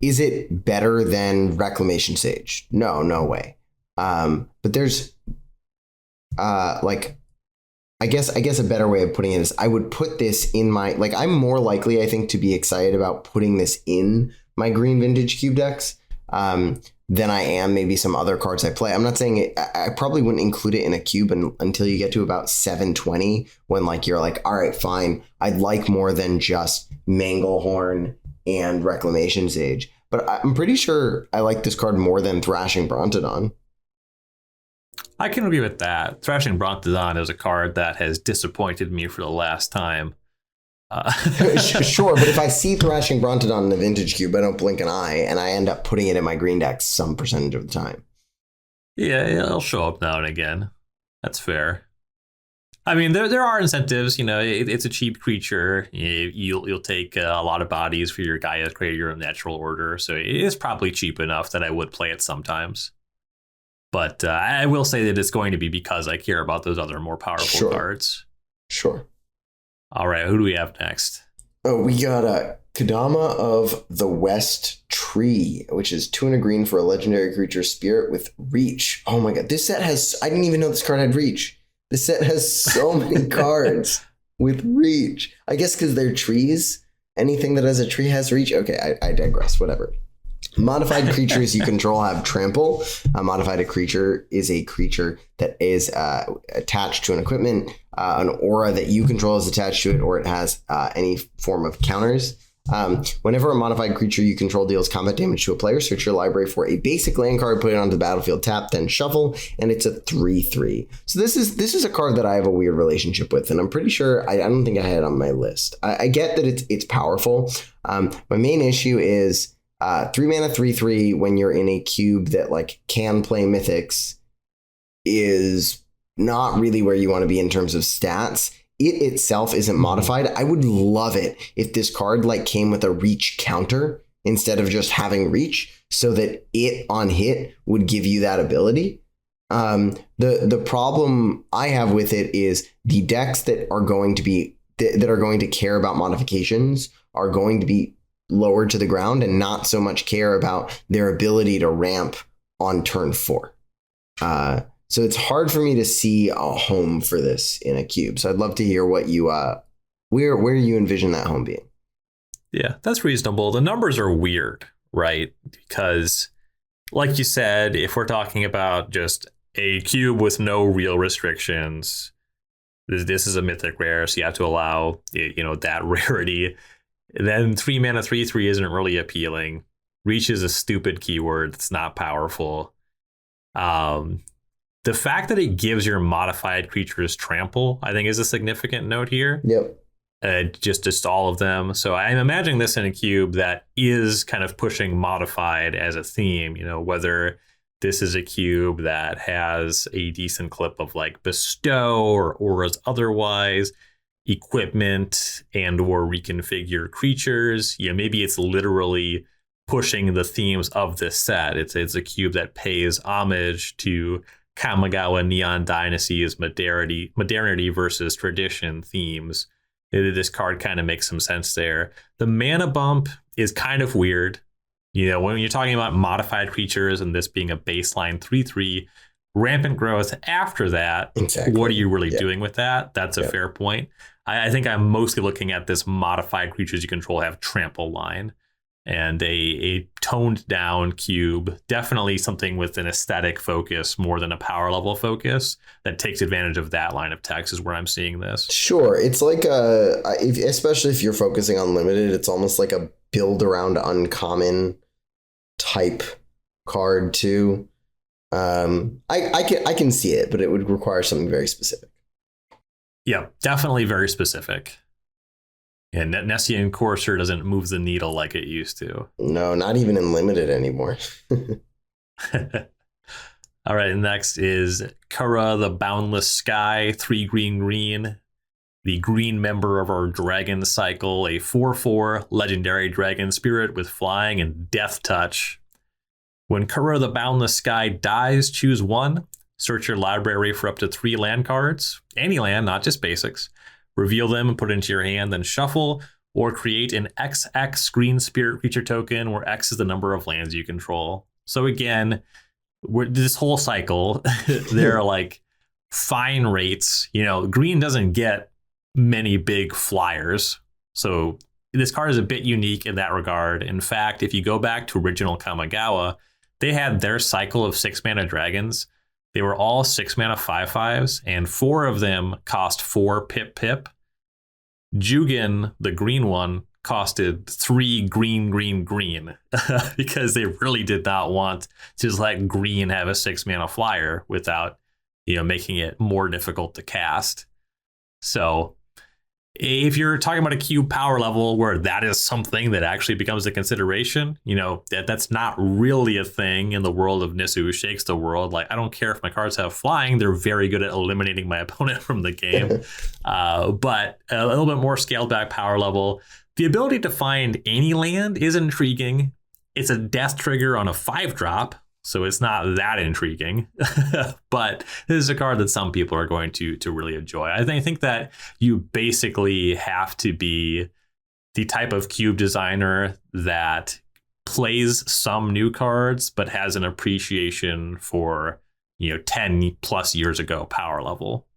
Is it better than Reclamation Sage? No way. But there's like I guess a better way of putting it is I would put this in my, like, I'm more likely, I think, to be excited about putting this in my green vintage cube decks than I am maybe some other cards I play. I'm not saying I probably wouldn't include it in a cube until you get to about 720, when like you're like, all right, fine, I'd like more than just Manglehorn and Reclamation Sage. But I'm pretty sure I like this card more than Thrashing Brontodon. I can agree with that. Thrashing Brontodon is a card that has disappointed me for the last time. Sure, but if I see Thrashing Brontodon in the vintage cube, I don't blink an eye, and I end up putting it in my green deck some percentage of the time. Yeah, it'll show up now and again. That's fair. I mean, there are incentives. You know, it's a cheap creature. You'll take a lot of bodies for your Gaia create your own natural order, so it is probably cheap enough that I would play it sometimes. But I will say that it's going to be because I care about those other more powerful cards. Sure. All right, who do we have next? Oh, we got a Kadama of the West Tree, which is 2 and a green for a legendary creature spirit with reach. Oh my god, this set has, I didn't even know this card had reach. This set has so many cards with reach. I guess because they're trees. Anything that has a tree has reach. Okay, I digress, whatever. Modified creatures you control have trample. A modified creature is a creature that is attached to an equipment. An aura that you control is attached to it, or it has any form of counters. Whenever a modified creature you control deals combat damage to a player, search your library for a basic land card, put it onto the battlefield, tap, then shuffle, and it's a 3/3. So this is a card that I have a weird relationship with, and I'm pretty sure I don't think I had it on my list. I get that it's powerful. My main issue is 3 mana 3/3 when you're in a cube that like can play mythics is not really where you want to be in terms of stats. It itself isn't modified. I would love it if this card like came with a reach counter instead of just having reach, so that it on hit would give you that ability. The problem I have with it is the decks that are going to care about modifications are going to be lower to the ground and not so much care about their ability to ramp on turn 4. So it's hard for me to see a home for this in a cube. So I'd love to hear what you where you envision that home being. Yeah, that's reasonable. The numbers are weird, right? Because like you said, if we're talking about just a cube with no real restrictions, this is a mythic rare, so you have to allow, that rarity. Then 3 mana 3/3 isn't really appealing. Reach is a stupid keyword. It's not powerful. The fact that it gives your modified creatures trample, I think, is a significant note here. Yep. Just all of them. So I'm imagining this in a cube that is kind of pushing modified as a theme, whether this is a cube that has a decent clip of like bestow or auras otherwise, equipment and or reconfigure creatures. Maybe it's literally pushing the themes of this set. It's a cube that pays homage to Kamigawa Neon Dynasty's modernity versus tradition themes. This card kind of makes some sense there. The mana bump is kind of weird. When you're talking about modified creatures and this being a baseline 3/3, rampant growth after that, exactly. What are you really doing with that? That's a fair point. I think I'm mostly looking at this modified creatures you control have trample line. And a toned down cube, definitely something with an aesthetic focus more than a power level focus that takes advantage of that line of text is where I'm seeing this. Sure. It's like especially if you're focusing on limited, it's almost like a build around uncommon type card too. I can see it, but it would require something very specific. Yeah, definitely very specific. And Nessian Courser doesn't move the needle like it used to. No, not even in limited anymore. All right, next is Kara the Boundless Sky, 3 green, the green member of our dragon cycle, a 4/4 legendary dragon spirit with flying and death touch. When Kara the Boundless Sky dies, choose 1. Search your library for up to 3 land cards. Any land, not just basics. Reveal them and put it into your hand, then shuffle, or create an XX green spirit creature token where X is the number of lands you control. So again, this whole cycle, there are like fine rates. Green doesn't get many big flyers. So this card is a bit unique in that regard. In fact, if you go back to original Kamigawa, they had their cycle of 6-mana dragons. They were all 6-mana 5/5s, and 4 of them cost 4 pip. Jugen, the green one, costed 3 green because they really did not want to just let green have a 6-mana flyer without, making it more difficult to cast. So if you're talking about a cube power level where that is something that actually becomes a consideration, that's not really a thing in the world of Nisu Shakes the World. Like, I don't care if my cards have flying, they're very good at eliminating my opponent from the game. But a little bit more scaled back power level. The ability to find any land is intriguing. It's a death trigger on a 5-drop, so it's not that intriguing. But this is a card that some people are going to really enjoy. I think that you basically have to be the type of cube designer that plays some new cards, but has an appreciation for, 10 plus years ago power level.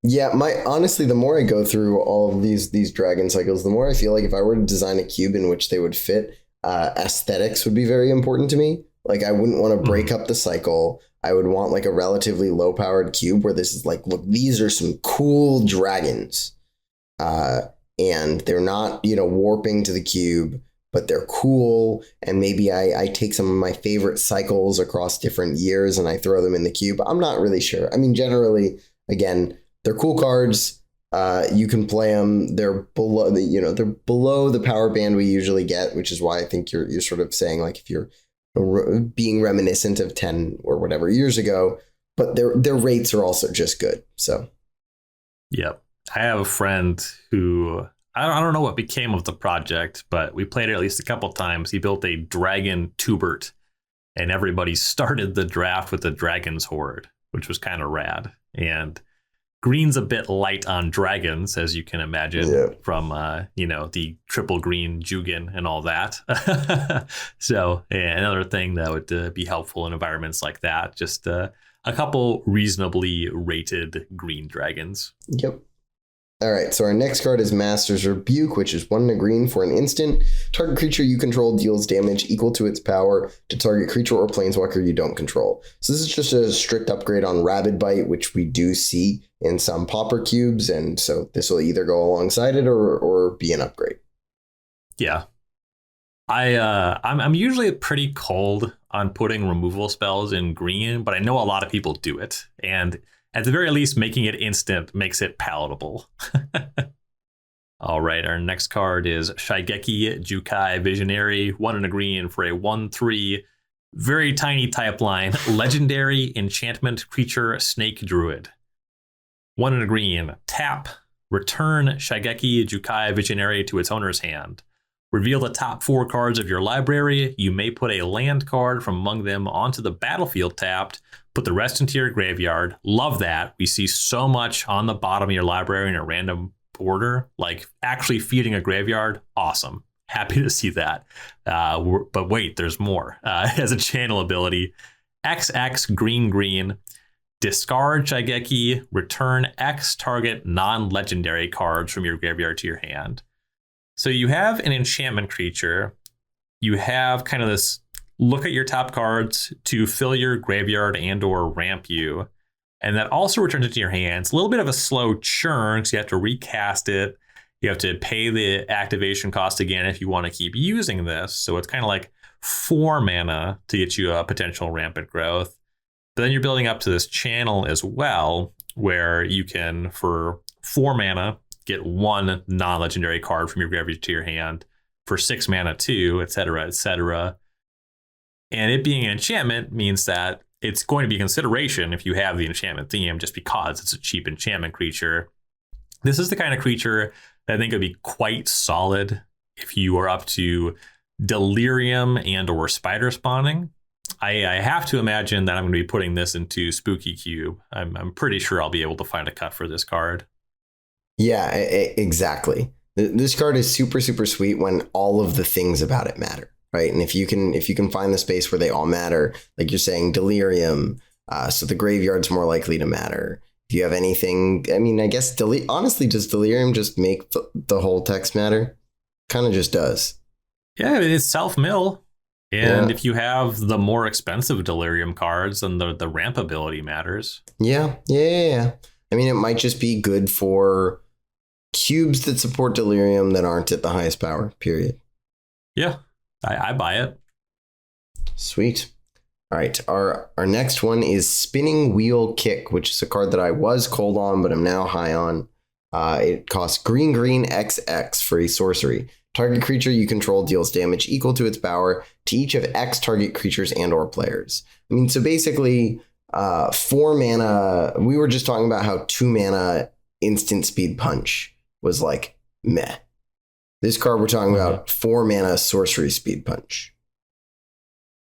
Yeah, honestly, the more I go through all of these dragon cycles, the more I feel like if I were to design a cube in which they would fit, aesthetics would be very important to me. Like, I wouldn't want to break up the cycle. I would want like a relatively low powered cube where this is like, look, these are some cool dragons. And they're not, warping to the cube, but they're cool. And maybe I take some of my favorite cycles across different years and I throw them in the cube. I'm not really sure. I mean, generally, again, they're cool cards. You can play them. They're below the power band we usually get, which is why I think you're sort of saying, like, if you're being reminiscent of 10 or whatever years ago, but their rates are also just good. So, yep. I have a friend who I don't know what became of the project, but we played it at least a couple times. He built a dragon Tubert, and everybody started the draft with the Dragon's Horde, which was kind of rad. And green's a bit light on dragons, as you can imagine, from the triple green Jugen and all that. So another thing that would be helpful in environments like that, just a couple reasonably rated green dragons. Yep. All right, so our next card is Master's Rebuke, which is 1 green for an instant. Target creature you control deals damage equal to its power to target creature or planeswalker you don't control. So this is just a strict upgrade on Rabid Bite, which we do see in some Pauper cubes, and so this will either go alongside it or be an upgrade. Yeah. I'm usually pretty cold on putting removal spells in green, but I know a lot of people do it, and at the very least, making it instant makes it palatable. All right, our next card is Shigeki Jukai Visionary, 1 green for a 1/3, very tiny type line, legendary enchantment creature Snake Druid. 1 green, tap, return Shigeki Jukai Visionary to its owner's hand. Reveal the top 4 cards of your library. You may put a land card from among them onto the battlefield tapped. Put the rest into your graveyard. Love that. We see so much on the bottom of your library in a random order, like actually feeding a graveyard. Awesome. Happy to see that. But wait, there's more. As a channel ability, XX green, discard Shigeki, return X target non-legendary cards from your graveyard to your hand. So you have an enchantment creature. You have kind of this look at your top cards to fill your graveyard and or ramp you. And that also returns into your hands. A little bit of a slow churn because you have to recast it. You have to pay the activation cost again if you want to keep using this. So it's kind of like 4 mana to get you a potential rampant growth. But then you're building up to this channel as well, where you can, for 4 mana, get 1 non-legendary card from your graveyard to your hand. For 6 mana, 2, etc., etc. And it being an enchantment means that it's going to be a consideration if you have the enchantment theme, just because it's a cheap enchantment creature. This is the kind of creature that I think would be quite solid if you are up to Delirium and or Spider Spawning. I have to imagine that I'm going to be putting this into Spooky Cube. I'm pretty sure I'll be able to find a cut for this card. Yeah, exactly. This card is super, super sweet when all of the things about it matter. Right. And if you can find the space where they all matter, like you're saying, Delirium, so the graveyard's more likely to matter. Do you have anything? I mean, I guess honestly, does Delirium just make the whole text matter? Kind of just does. Yeah, it's self-mill. And if you have the more expensive Delirium cards, then the ramp ability matters. Yeah. I mean, it might just be good for cubes that support Delirium that aren't at the highest power, period. Yeah, I buy it. Sweet. All right, our next one is Spinning Wheel Kick, which is a card that I was cold on, but I'm now high on. It costs green XX for a sorcery. Target creature you control deals damage equal to its power to each of X target creatures and or players. I mean, so basically, 4 mana. We were just talking about how 2 mana instant speed punch was like meh. This card we're talking about 4 mana sorcery speed punch.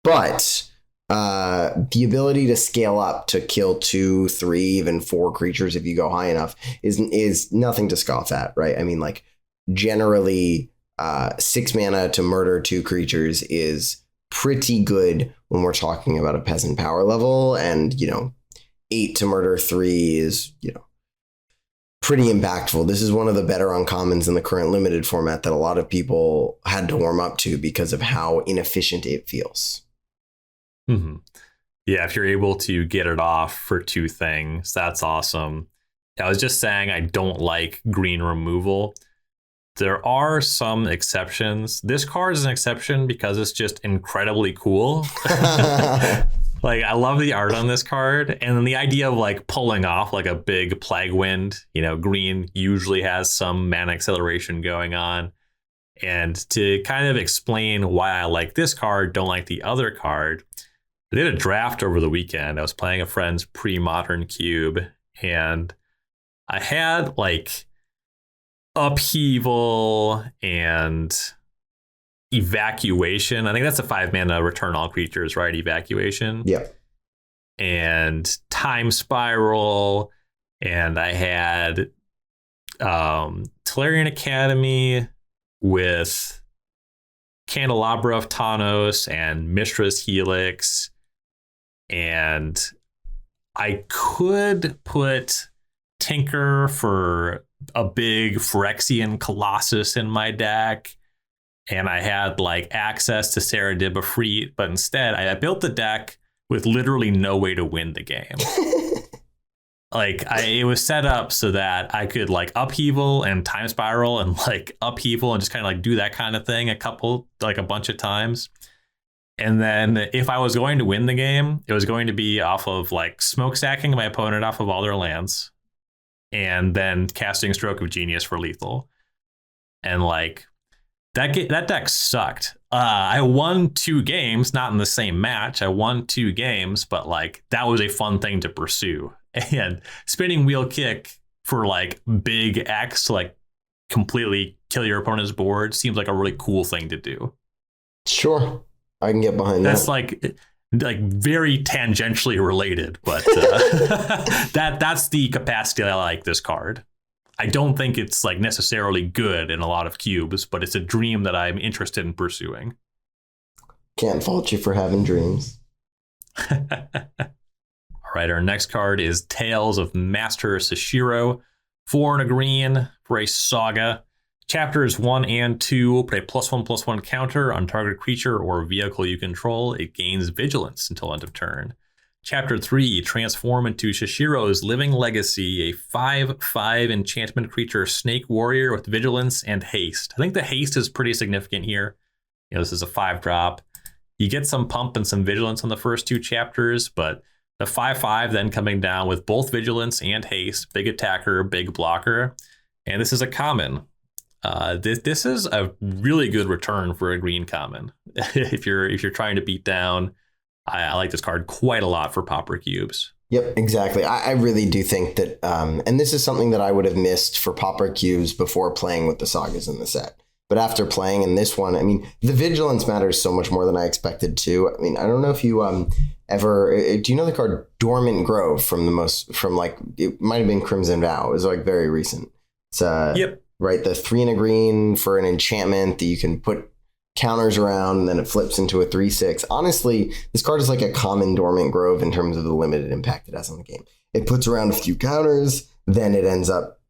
But the ability to scale up to kill 2, 3, even 4 creatures if you go high enough is nothing to scoff at, right? I mean, like generally 6 mana to murder 2 creatures is pretty good when we're talking about a peasant power level, and 8 to murder 3 is pretty impactful. This is one of the better uncommons in the current limited format that a lot of people had to warm up to because of how inefficient it feels. Mm-hmm. Yeah, if you're able to get it off for 2 things, that's awesome. I was just saying I don't like green removal. There are some exceptions. This card is an exception because it's just incredibly cool. Like, I love the art on this card. And then the idea of like pulling off like a big Plague Wind, green usually has some mana acceleration going on. And to kind of explain why I like this card, don't like the other card, I did a draft over the weekend. I was playing a friend's pre-modern cube, and I had like Upheaval and Evacuation. I think that's a 5 mana return all creatures, right? Evacuation. Yeah. And Time Spiral. And I had Tolarian Academy with Candelabra of Tanos and Mistra's Helix. And I could put Tinker for a big Phyrexian Colossus in my deck. And I had like access to Saradib Efreet, but instead I built the deck with literally no way to win the game. It was set up so that I could like Upheaval and Time Spiral and like Upheaval and just kind of like do that kind of thing a bunch of times. And then if I was going to win the game, it was going to be off of like smokestacking my opponent off of all their lands and then casting Stroke of Genius for lethal. And like that deck sucked. I won 2 games, not in the same match. I won 2 games, but like that was a fun thing to pursue. And Spinning Wheel Kick for like big X to like completely kill your opponent's board seems like a really cool thing to do. Sure, I can get behind that. That's like very tangentially related, but that's the capacity I like this card. I don't think it's like necessarily good in a lot of cubes, but it's a dream that I'm interested in pursuing. Can't fault you for having dreams. All right, our next card is Tales of Master Sashiro. 4 and a green for a saga. Chapters 1 and 2 put a +1/+1 counter on target creature or vehicle you control. It gains vigilance until end of turn. Chapter 3, transform into Shishiro's Living Legacy, a 5/5 enchantment creature snake warrior with vigilance and haste. I think the haste is pretty significant here. This is a 5-drop. You get some pump and some vigilance on the first 2 chapters, but the 5/5 then coming down with both vigilance and haste, big attacker, big blocker. And this is a common. This is a really good return for a green common. if you're trying to beat down, I like this card quite a lot for Pauper cubes. Yep, exactly. I really do think that, and this is something that I would have missed for Pauper cubes before playing with the sagas in the set. But after playing in this one, I mean, the vigilance matters so much more than I expected to. I mean, I don't know if you ever, do you know the card Dormant Grove it might have been Crimson Vow. It was like very recent. It's yep. Right, the 3 and a green for an enchantment that you can put counters around, and then it flips into a 3/6. Honestly, this card is like a common Dormant Grove in terms of the limited impact it has on the game. it puts around a few counters, then it ends up,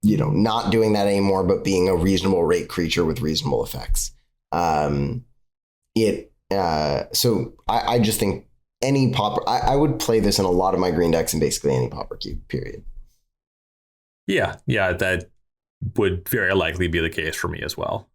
not doing that anymore, but being a reasonable rate creature with reasonable effects. So I just think any popper, I would play this in a lot of my green decks in basically any popper cube, period. Yeah, that would very likely be the case for me as well.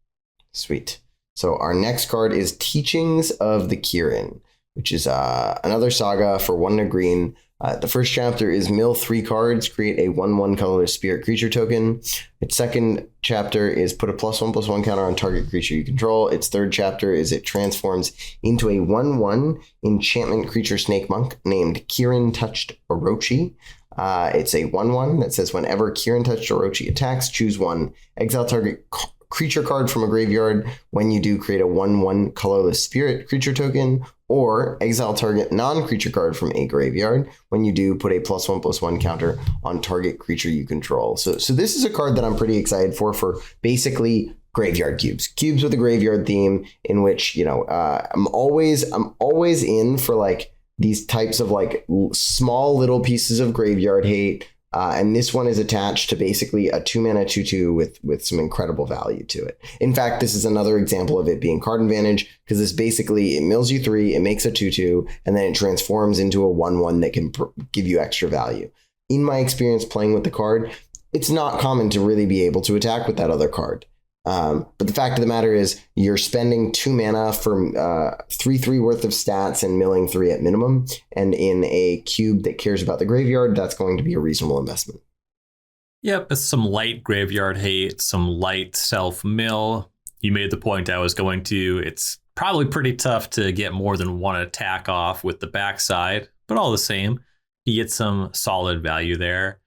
Sweet. So our next card is Teachings of the Kirin, which is another saga for 1 and a green. The first chapter is mill 3 cards, create a 1/1 colorless spirit creature token. Its second chapter is put a +1/+1 counter on target creature you control. Its third chapter is it transforms into a 1/1 enchantment creature snake monk named Kirin Touched Orochi. It's a 1/1 that says whenever Kirin Touched Orochi attacks, choose 1. Exile target creature card from a graveyard. When you do, create a 1/1 colorless spirit creature token, or exile target non-creature card from a graveyard. When you do, put a +1/+1 counter on target creature you control. So this is a card that I'm pretty excited for basically graveyard cubes with a graveyard theme, in which I'm always in for like these types of like small little pieces of graveyard hate. And this one is attached to basically a 2-mana 2/2 with some incredible value to it. In fact, this is another example of it being card advantage, because this basically, it mills you 3, it makes a 2/2, and then it transforms into a 1/1 that can give you extra value. In my experience playing with the card, it's not common to really be able to attack with that other card. But the fact of the matter is, you're spending 2 mana for 3/3 worth of stats and milling 3 at minimum. And in a cube that cares about the graveyard, that's going to be a reasonable investment. Yep, it's some light graveyard hate, some light self-mill. You made the point I was going to. It's probably pretty tough to get more than 1 attack off with the backside, but all the same, you get some solid value there.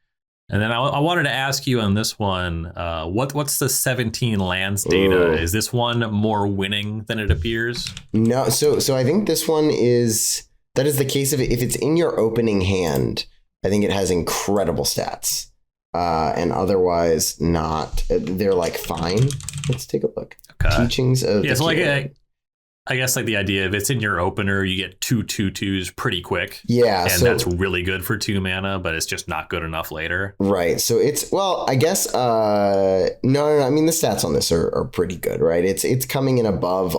And then I wanted to ask you on this one, what's the 17 lands data? Is this one more winning than it appears? No, so I think this one that is the case of it. If it's in your opening hand, I think it has incredible stats. And otherwise not. They're like fine. Let's take a look. Okay. Teachings of so like I guess like the idea, if it's in your opener, you get 2 2/2s pretty quick. Yeah. And that's really good for 2 mana, but it's just not good enough later. Right. So I guess, no. I mean, the stats on this are pretty good, right? It's coming in above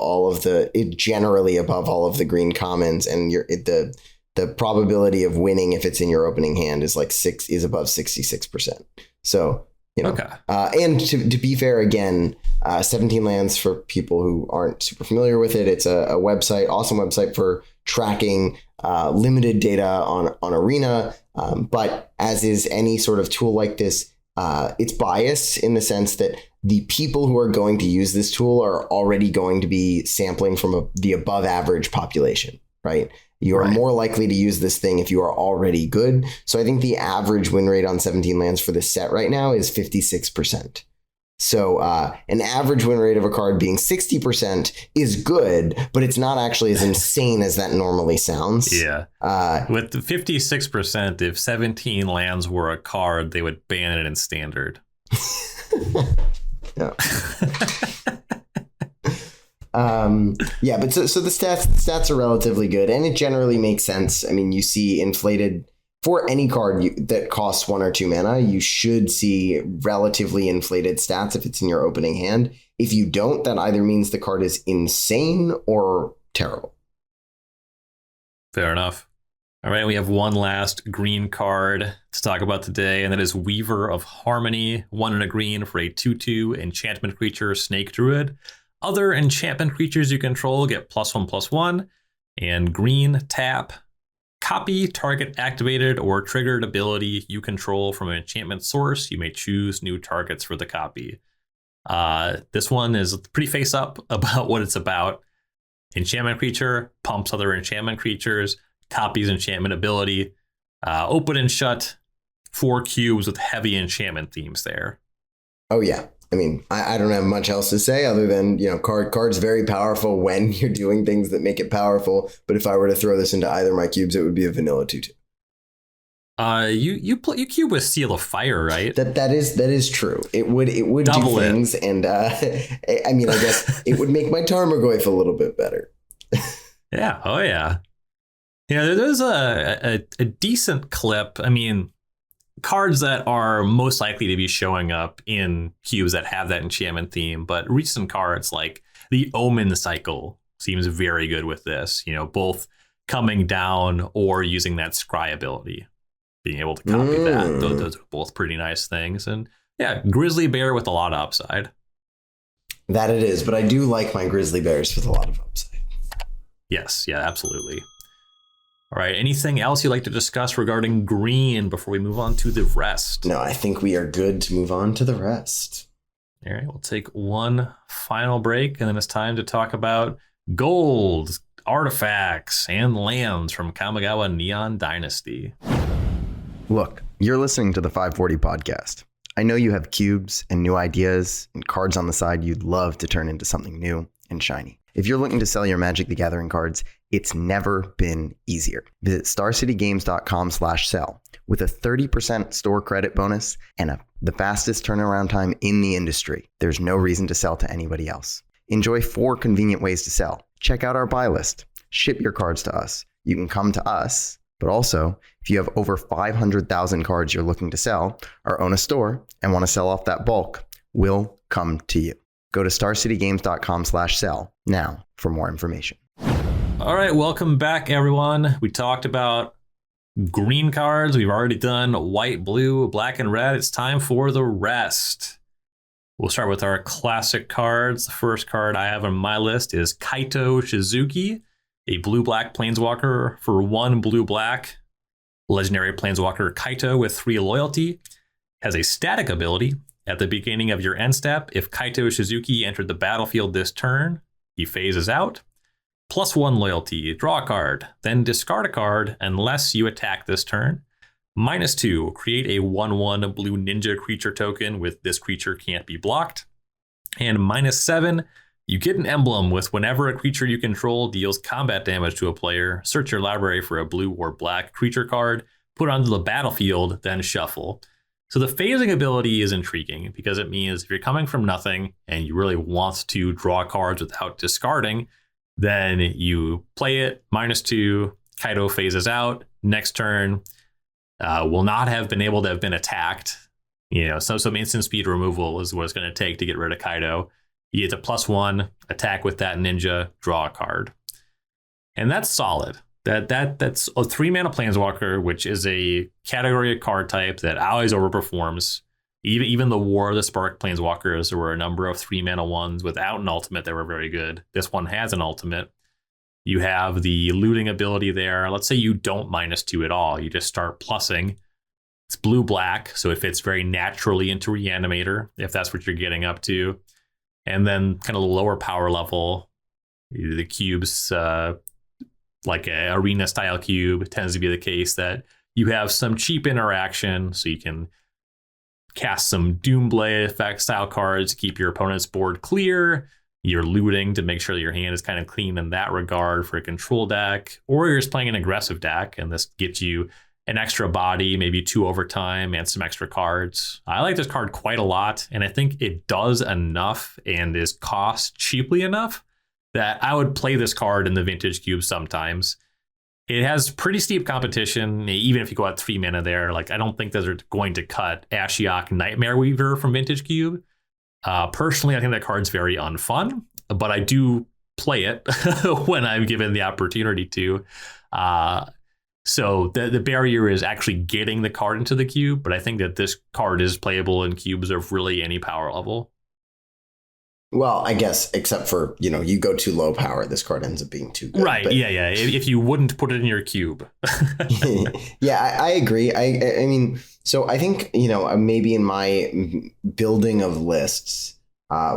generally above all of the green commons, and the probability of winning if it's in your opening hand is above 66%. So, Okay. And to be fair, again, 17 lands for people who aren't super familiar with it. It's a website, awesome website for tracking limited data on Arena. But as is any sort of tool like this, it's biased in the sense that the people who are going to use this tool are already going to be sampling from the above average population, right? You are more likely to use this thing if you are already good. So I think the average win rate on 17 lands for this set right now is 56%. So an average win rate of a card being 60% is good, but it's not actually as insane as that normally sounds. Yeah. With the 56%, if 17 lands were a card, they would ban it in standard. Yeah. But so the stats are relatively good, and it generally makes sense. I mean, you see inflated for any card that costs 1 or 2 mana, you should see relatively inflated stats if it's in your opening hand. If you don't, that either means the card is insane or terrible. Fair enough. All right, we have one last green card to talk about today, and that is Weaver of Harmony, 1 and a green for a 2/2 enchantment creature, Snake Druid. Other enchantment creatures you control get +1/+1, and green tap. Copy target activated or triggered ability you control from an enchantment source. You may choose new targets for the copy. This one is pretty face up about what it's about. Enchantment creature pumps other enchantment creatures, copies enchantment ability, open and shut, 4 cubes with heavy enchantment themes there. Oh yeah. I mean, I don't have much else to say other than, card's very powerful when you're doing things that make it powerful. But if I were to throw this into either of my cubes, it would be a vanilla 2/2. You cube with Seal of Fire, right? That is true. It would Double do things, and I mean, I guess it would make my Tarmogoyf a little bit better. Yeah. Oh yeah. Yeah, there's a decent clip. I mean, cards that are most likely to be showing up in cubes that have that enchantment theme, but recent cards like the Omen Cycle seems very good with this, both coming down or using that scry ability, being able to copy that. Those are both pretty nice things. And yeah, Grizzly Bear with a lot of upside. That it is, but I do like my Grizzly Bears with a lot of upside. Yes, yeah, absolutely. All right, anything else you'd like to discuss regarding green before we move on to the rest? No, I think we are good to move on to the rest. All right, we'll take one final break, and then it's time to talk about gold, artifacts, and lands from Kamigawa Neon Dynasty. Look, you're listening to the 540 podcast. I know you have cubes and new ideas and cards on the side you'd love to turn into something new and shiny. If you're looking to sell your Magic the Gathering cards, it's never been easier. Visit starcitygames.com/sell with a 30% store credit bonus and the fastest turnaround time in the industry. There's no reason to sell to anybody else. Enjoy 4 convenient ways to sell. Check out our buy list. Ship your cards to us. You can come to us, but also if you have over 500,000 cards you're looking to sell or own a store and want to sell off that bulk, we'll come to you. Go to starcitygames.com/sell now for more information. All right, welcome back, everyone. We talked about green cards. We've already done white, blue, black, and red. It's time for the rest. We'll start with our classic cards. The first card I have on my list is Kaito Suzuki, a blue-black planeswalker for 1 blue-black. Legendary planeswalker Kaito with 3 loyalty. Has a static ability. At the beginning of your end step, if Kaito Suzuki entered the battlefield this turn, he phases out. +1 loyalty, draw a card, then discard a card unless you attack this turn. -2, create a 1/1 blue ninja creature token with this creature can't be blocked. And -7, you get an emblem with whenever a creature you control deals combat damage to a player, search your library for a blue or black creature card, put it onto the battlefield, then shuffle. So the phasing ability is intriguing because it means if you're coming from nothing and you really want to draw cards without discarding, then you play it, -2, Kaito phases out, next turn will not have been able to have been attacked. Some instant speed removal is what it's going to take to get rid of Kaito. You get to +1, attack with that ninja, draw a card. And that's solid. That's a 3-mana planeswalker, which is a category of card type that always overperforms. Even the War of the Spark planeswalkers, there were a number of 3-mana ones without an ultimate that were very good. This one has an ultimate. You have the looting ability there. Let's say you don't -2 at all. You just start plussing. It's blue-black, so it fits very naturally into Reanimator, if that's what you're getting up to. And then kind of lower power level, the cubes, like an arena-style cube, tends to be the case that you have some cheap interaction, so you can cast some Doomblade effect style cards to keep your opponent's board clear. You're looting to make sure that your hand is kind of clean in that regard for a control deck, or you're just playing an aggressive deck, and this gets you an extra body, maybe 2 overtime, and some extra cards. I like this card quite a lot, and I think it does enough and is cost cheaply enough that I would play this card in the Vintage Cube sometimes. It has pretty steep competition, even if you go out 3 mana there. Like, I don't think those are going to cut Ashiok Nightmare Weaver from Vintage Cube. Personally, I think that card's very unfun, but I do play it when I'm given the opportunity to. So the barrier is actually getting the card into the cube, but I think that this card is playable in cubes of really any power level. Well, I guess, except for, you go too low power, this card ends up being too good. Right, yeah. If you wouldn't put it in your cube. Yeah, I agree. I mean, so I think, maybe in my building of lists,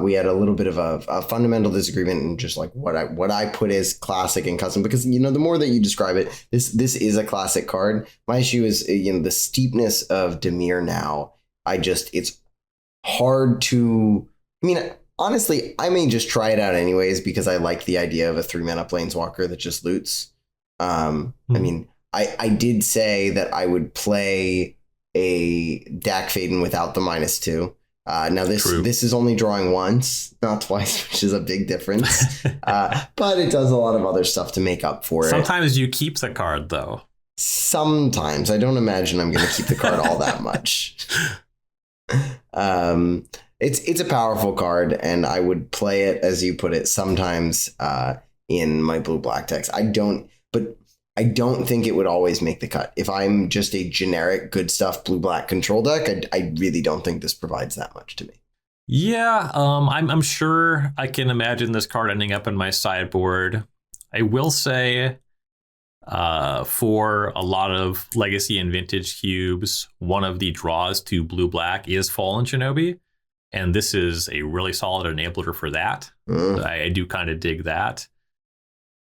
we had a little bit of a fundamental disagreement in just like what I put as classic and custom, because, the more that you describe it, this is a classic card. My issue is, the steepness of Dimir now. It's hard to, honestly, I may just try it out anyways because I like the idea of a 3-mana planeswalker that just loots. I did say that I would play a Dak Faden without the -2. Now this is only drawing once, not twice, which is a big difference. But it does a lot of other stuff to make up for it. Sometimes you keep the card, though. Sometimes. I don't imagine I'm going to keep the card all that much. It's a powerful card, and I would play it, as you put it, sometimes in my blue-black decks. I don't think it would always make the cut. If I'm just a generic good stuff blue-black control deck, I really don't think this provides that much to me. Yeah, I'm sure I can imagine this card ending up in my sideboard. I will say, for a lot of Legacy and Vintage cubes, one of the draws to blue-black is Fallen Shinobi, and this is a really solid enabler for that. I do kind of dig that.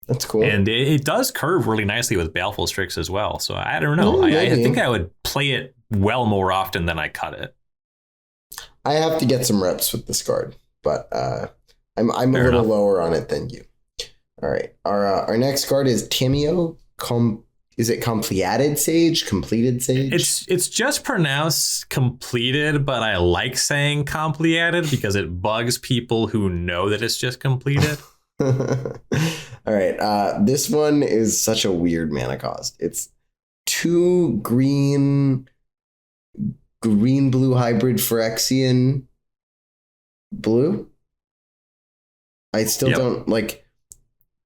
That's cool. And it does curve really nicely with Baleful Strix as well. So I don't know. I think I would play it well more often than I cut it. I have to get some reps with this card, but I'm a little lower on it than you. All right. Our next card is Tamio. Is it Completed Sage? Completed Sage? It's just pronounced completed, but I like saying completed because it bugs people who know that it's just completed. All right. This one is such a weird mana cost. It's 2 green blue hybrid Phyrexian blue. I still don't like.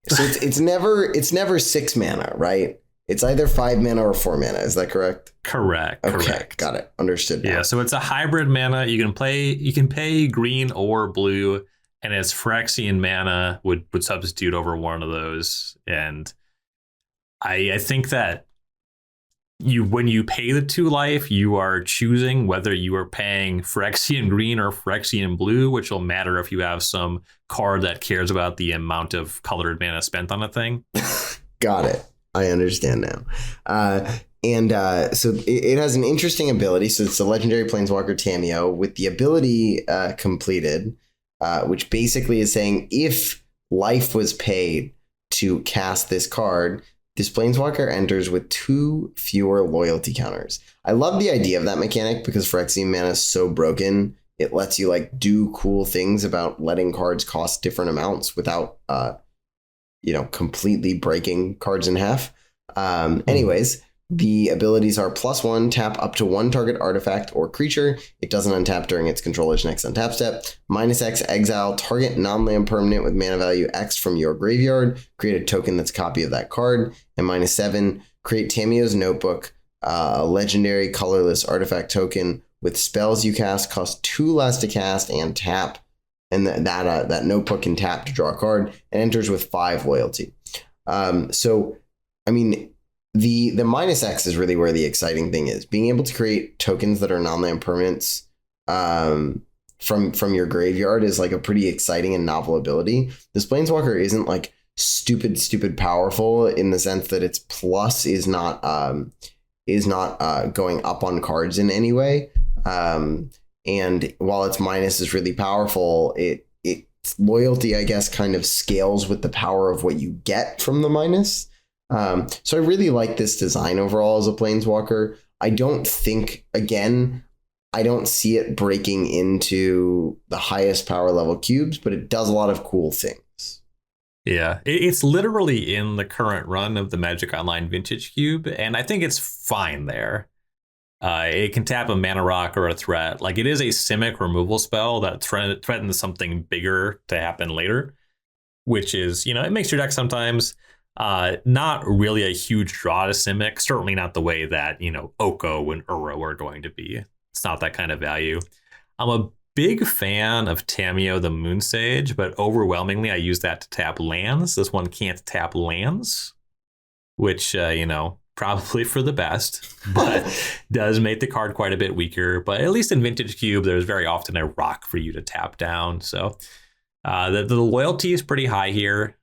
So it's never 6 mana, right? It's either 5 mana or 4 mana. Is that correct? Correct. Okay, correct. Got it. Understood. Yeah. So it's a hybrid mana. You can pay green or blue. And its Phyrexian mana would substitute over one of those. And I think that when you pay the 2 life, you are choosing whether you are paying Phyrexian green or Phyrexian blue, which will matter if you have some card that cares about the amount of colored mana spent on a thing. Got it. I understand now. So it has an interesting ability. So it's a legendary Planeswalker Tamio with the ability completed. Which basically is saying if life was paid to cast this card, this Planeswalker enters with 2 fewer loyalty counters. I love the idea of that mechanic because Phyrexian mana is so broken. It lets you do cool things about letting cards cost different amounts without, completely breaking cards in half. Anyways, the abilities are +1, tap up to 1 target artifact or creature. It doesn't untap during its controller's next untap step. -X, exile target non-land permanent with mana value X from your graveyard. Create a token that's a copy of that card. And -7, create Tamio's Notebook, a legendary colorless artifact token with spells you cast cost 2 less to cast and tap. And that notebook can tap to draw a card and enters with 5 loyalty. The -X is really where the exciting thing is. Being able to create tokens that are non-land permanents from your graveyard is a pretty exciting and novel ability. This Planeswalker isn't stupid powerful in the sense that its plus is not going up on cards in any way. And while its minus is really powerful, its loyalty, I guess, kind of scales with the power of what you get from the minus. So I really like this design overall as a Planeswalker. I don't see it breaking into the highest power level cubes, but it does a lot of cool things. Yeah, it's literally in the current run of the Magic Online Vintage Cube, and I think it's fine there. It can tap a mana rock or a threat. It is a Simic removal spell that threatens something bigger to happen later, which is, it makes your deck sometimes not really a huge draw to Simic, certainly not the way that, Oko and Uro are going to be. It's not that kind of value. I'm a big fan of Tamio the Moon Sage, but overwhelmingly I use that to tap lands. This one can't tap lands, which, probably for the best, but does make the card quite a bit weaker. But at least in Vintage Cube, there's very often a rock for you to tap down. So the loyalty is pretty high here.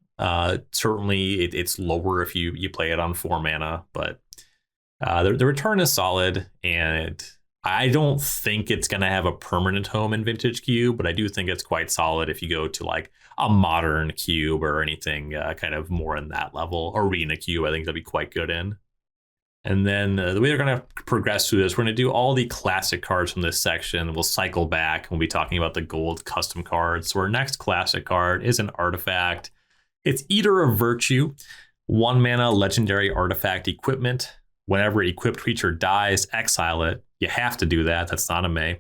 Certainly it's lower if you play it on 4 mana, but the return is solid, and I don't think it's going to have a permanent home in Vintage Cube, but I do think it's quite solid if you go to a modern cube or anything kind of more in that level. Arena Cube, I think that'd be quite good in. And then the way they're going to progress through this, we're going to do all the classic cards from this section. We'll cycle back. We'll be talking about the gold custom cards. So our next classic card is an artifact. It's Eater of Virtue, 1 mana legendary artifact equipment. Whenever equipped creature dies, exile it. You have to do that. That's not a may.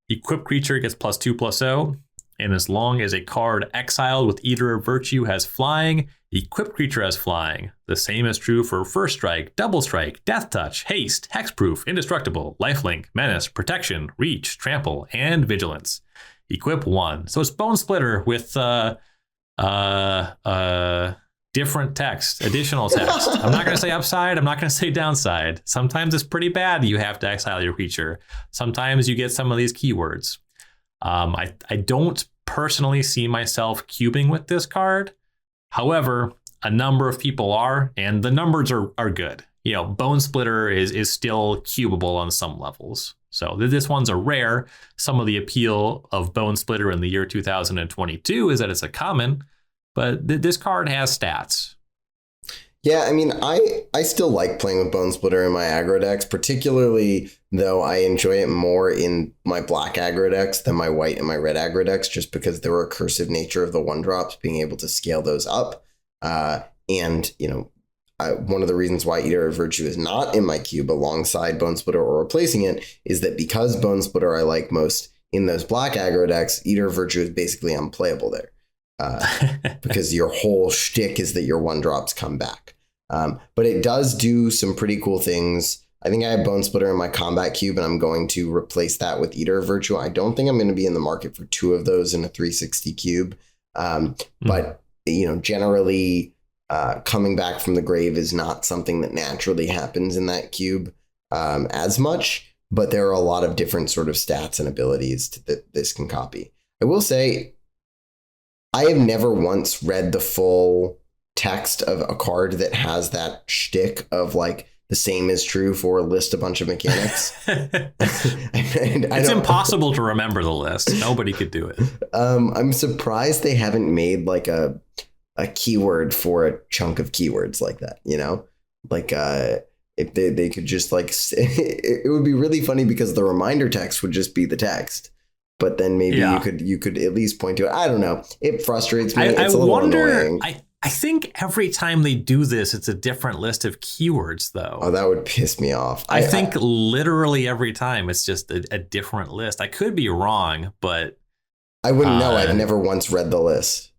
Equipped creature gets +2/+0. And as long as a card exiled with Eater of Virtue has flying, equipped creature has flying. The same is true for First Strike, Double Strike, Death Touch, Haste, Hexproof, Indestructible, Lifelink, Menace, Protection, Reach, Trample, and Vigilance. Equip 1. So it's Bone Splitter with different text, additional text. I'm not going to say upside. I'm not going to say downside. Sometimes it's pretty bad. You have to exile your creature. Sometimes you get some of these keywords. I don't personally see myself cubing with this card. However, a number of people are, and the numbers are good. You know, Bone Splitter is still cubable on some levels. So this one's a rare. Some of the appeal of Bone Splitter in the year 2022 is that it's a common, but this card has stats. Yeah, I mean, I still like playing with Bone Splitter in my aggro decks, particularly though I enjoy it more in my black aggro decks than my white and my red aggro decks, just because the recursive nature of the 1-drops, being able to scale those up. And, you know, one of the reasons why Eater of Virtue is not in my cube alongside Bone Splitter or replacing it is that because Bone Splitter I like most in those black aggro decks, Eater of Virtue is basically unplayable there. Because your whole shtick is that your 1-drops come back. But it does do some pretty cool things. I think I have Bone Splitter in my combat cube, and I'm going to replace that with Eater of Virtue. I don't think I'm going to be in the market for 2 of those in a 360 cube. But, you know, generally coming back from the grave is not something that naturally happens in that cube as much. But there are a lot of different sort of stats and abilities that this can copy. I will say, I have never once read the full text of a card that has that shtick of like the same is true for list a bunch of mechanics. It's impossible to remember the list. Nobody could do it. I'm surprised they haven't made like a keyword for a chunk of keywords like that, you know, like if they could just like it would be really funny because the reminder text would just be the text. But then maybe you could at least point to it. I don't know. It frustrates me. It's a little annoying. I think every time they do this, it's a different list of keywords, though. Oh, that would piss me off. I think literally every time it's just a different list. I could be wrong, but I wouldn't know. I've never once read the list.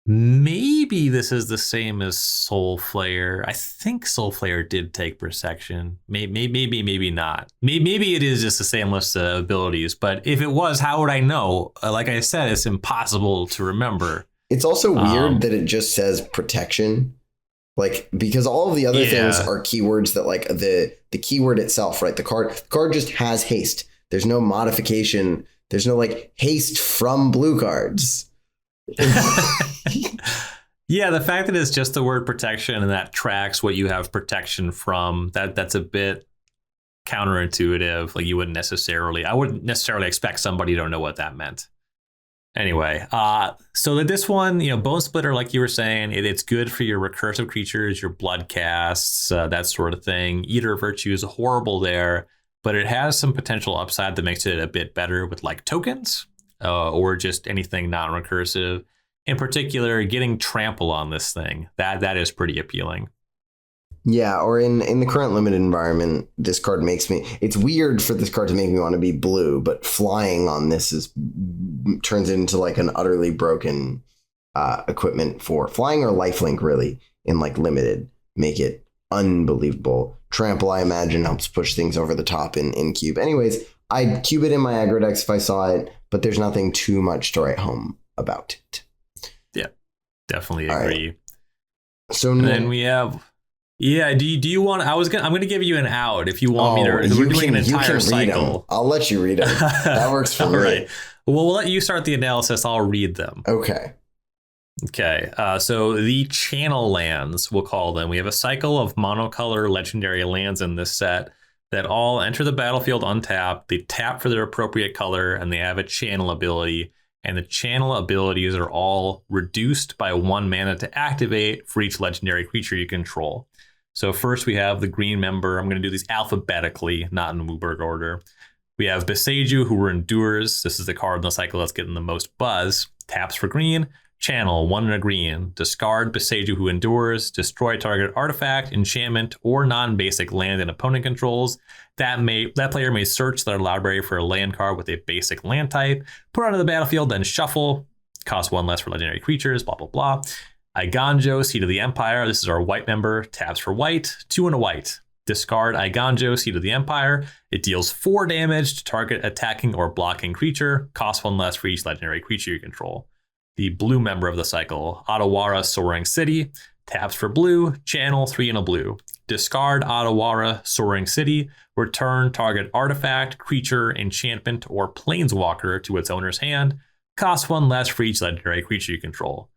Maybe this is the same as Soul Flayer. I think Soul Flayer did take Persection. Maybe not. Maybe it is just the same list of abilities. But if it was, how would I know? Like I said, it's impossible to remember. It's also weird that it just says protection. Like, because all of the other things are keywords that like the keyword itself, right? The card just has haste. There's no modification. There's no like haste from blue cards. Yeah, the fact that it's just the word protection and that tracks what you have protection from, that's a bit counterintuitive. Like I wouldn't necessarily expect somebody to know what that meant. Anyway, so that this one, you know, Bone Splitter, like you were saying, it's good for your recursive creatures, your blood casts, that sort of thing. Eater of Virtue is horrible there, but it has some potential upside that makes it a bit better with like tokens. Or just anything non-recursive. In particular, getting trample on this thing, that is pretty appealing. Yeah, or in the current limited environment, this card it's weird for this card to make me want to be blue, but flying on this turns it into like an utterly broken equipment for flying or lifelink, really, in like limited. Make it unbelievable. Trample, I imagine, helps push things over the top in cube. Anyways, I'd cube it in my aggro decks if I saw it, but there's nothing too much to write home about it. Yeah, definitely agree. Right. So then we have, do you want? I'm going to give you an out if you want me to. We're doing an entire cycle. I'll let you read them. That works for me. All right. Well, we'll let you start the analysis. I'll read them. Okay. So the channel lands, we'll call them. We have a cycle of monocolor legendary lands in this set that all enter the battlefield untapped. They tap for their appropriate color, and they have a channel ability. And the channel abilities are all reduced by 1 mana to activate for each legendary creature you control. So first we have the green member. I'm going to do these alphabetically, not in Wooburg order. We have Boseiju, who endures. This is the card in the cycle that's getting the most buzz. Taps for green. Channel 1 and a green. Discard Boseiju, who endures. Destroy target artifact, enchantment, or non-basic land and opponent controls. That player may search their library for a land card with a basic land type. Put it onto the battlefield, then shuffle. Cost 1 less for legendary creatures. Blah blah blah. Aiganjo, Seed of the Empire. This is our white member. Taps for white. 2 and a white. Discard Aiganjo, Seed of the Empire. It deals 4 damage to target attacking or blocking creature. Cost 1 less for each legendary creature you control. The blue member of the cycle, Otawara, Soaring City. Taps for blue. Channel 3 and a blue. Discard Otawara, Soaring City. Return target artifact, creature, enchantment, or planeswalker to its owner's hand. Cost 1 less for each legendary creature you control.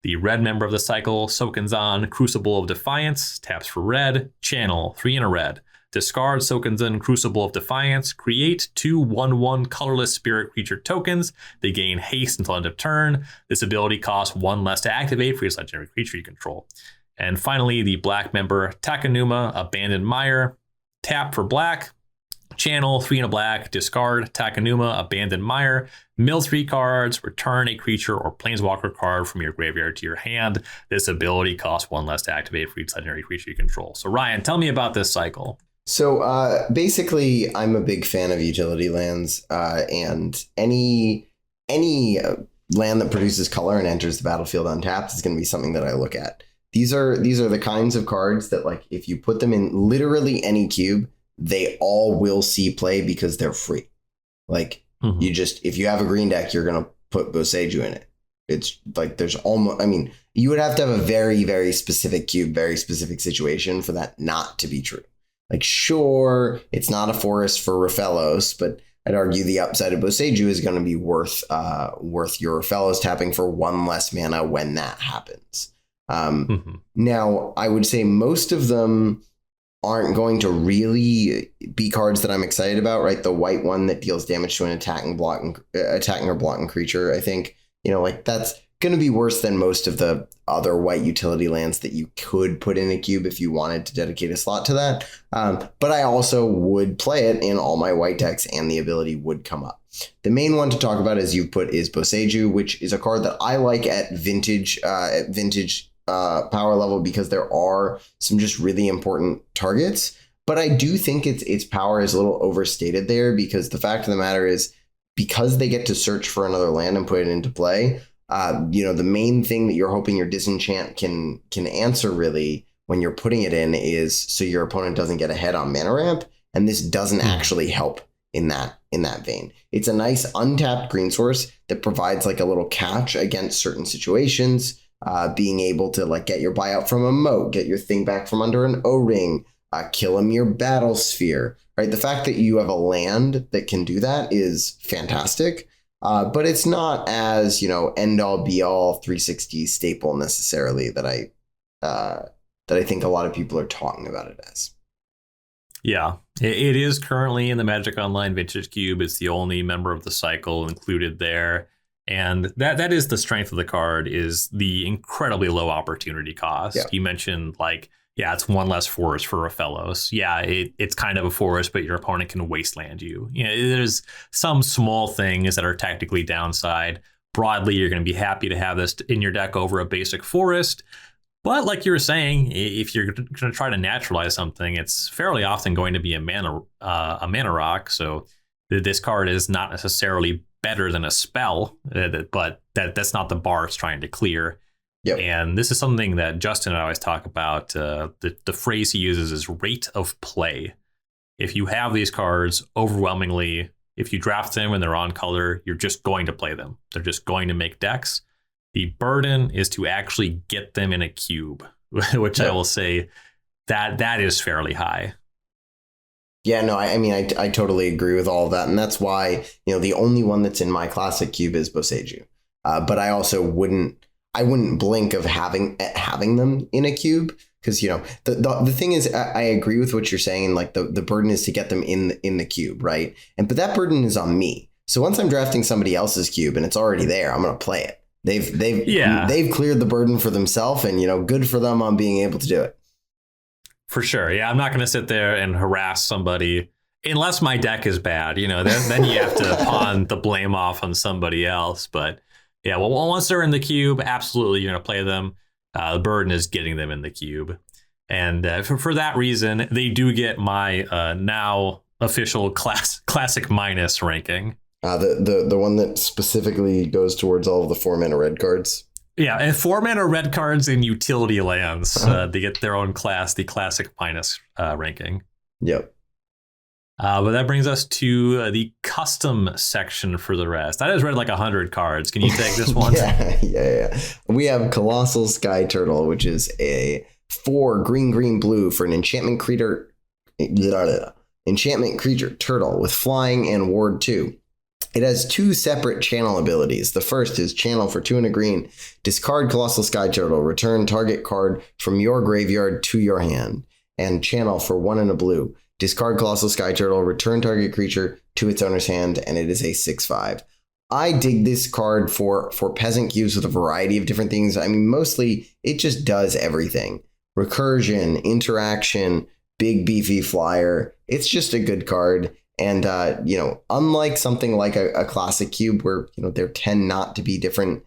The red member of the cycle, Sokenzan, Crucible of Defiance, taps for red, channel 3 and a red. Discard Sokenzan, Crucible of Defiance, create 2 1/1 colorless spirit creature tokens. They gain haste until end of turn. This ability costs 1 less to activate for each legendary creature you control. And finally, the black member, Takanuma, Abandoned Mire, tap for black, channel 3 and a black, discard Takanuma, Abandoned Mire, mill 3 cards, return a creature or planeswalker card from your graveyard to your hand. This ability costs 1 less to activate for each legendary creature you control. So Ryan, tell me about this cycle. So basically, I'm a big fan of utility lands, and any land that produces color and enters the battlefield untapped is going to be something that I look at. These are the kinds of cards that, like, if you put them in literally any cube, they all will see play because they're free. Like, if you have a green deck, you're going to put Boseiju in it. It's like there's almost, I mean, you would have to have a very, very specific cube, very specific situation for that not to be true. Like, sure, it's not a forest for Rafellos, but I'd argue the upside of Boseiju is going to be worth your Rafellos tapping for 1 less mana when that happens. Now, I would say most of them aren't going to really be cards that I'm excited about, right? The white one that deals damage to an attacking or blocking creature, I think, like, that's going to be worse than most of the other white utility lands that you could put in a cube if you wanted to dedicate a slot to that. But I also would play it in all my white decks, and the ability would come up. The main one to talk about, as you put, is Boseiju, which is a card that I like at vintage power level because there are some just really important targets. But I do think its power is a little overstated there, because the fact of the matter is, because they get to search for another land and put it into play, the main thing that you're hoping your disenchant can answer really when you're putting it in is so your opponent doesn't get ahead on mana ramp, and this doesn't actually help in that vein. It's a nice untapped green source that provides like a little catch against certain situations, being able to like get your buyout from a moat, get your thing back from under an O-ring, kill him your battle sphere, right? The fact that you have a land that can do that is fantastic. But it's not as, end all be all 360 staple necessarily that I think a lot of people are talking about it as. Yeah, it is currently in the Magic Online Vintage Cube. It's the only member of the cycle included there. And that is the strength of the card, is the incredibly low opportunity cost. Yeah. You mentioned it's 1 less forest for Rafellos. Yeah, it's kind of a forest, but your opponent can wasteland you. There's some small things that are tactically downside. Broadly, you're going to be happy to have this in your deck over a basic forest. But like you were saying, if you're going to try to naturalize something, it's fairly often going to be a mana rock. So this card is not necessarily better than a spell, but that's not the bar it's trying to clear. Yep. And this is something that Justin and I always talk about. The phrase he uses is rate of play. If you have these cards, overwhelmingly, if you draft them and they're on color, you're just going to play them. They're just going to make decks. The burden is to actually get them in a cube, which I will say that is fairly high. Yeah, no, I totally agree with all of that. And that's why, the only one that's in my classic cube is Boseiju. But I also wouldn't blink of having them in a cube, because, the thing is, I agree with what you're saying. Like the burden is to get them in the cube. Right. But that burden is on me. So once I'm drafting somebody else's cube and it's already there, I'm going to play it. They've cleared the burden for themselves, and, good for them on being able to do it. For sure. Yeah, I'm not going to sit there and harass somebody unless my deck is bad. Then you have to pawn the blame off on somebody else. But yeah, well, once they're in the cube, absolutely you're going to play them. The burden is getting them in the cube. And for that reason, they do get my now official classic minus ranking. The one that specifically goes towards all of the 4-mana red cards. Yeah, and 4-mana red cards in utility lands. They get their own class, the classic minus ranking. Yep. But that brings us to the custom section for the rest. I just read like 100 cards. Can you take this one? Yeah. We have Colossal Sky Turtle, which is a 4 green blue for an enchantment creature turtle with flying and ward 2. It has 2 separate channel abilities. The first is channel for 2 and a green. Discard Colossal Sky Turtle. Return target card from your graveyard to your hand. And channel for 1 and a blue. Discard Colossal Sky Turtle. Return target creature to its owner's hand. And it is a 6/5. I dig this card for peasant cubes with a variety of different things. I mean, mostly it just does everything. Recursion, interaction, big beefy flyer. It's just a good card. And, unlike something like a classic cube where, there tend not to be different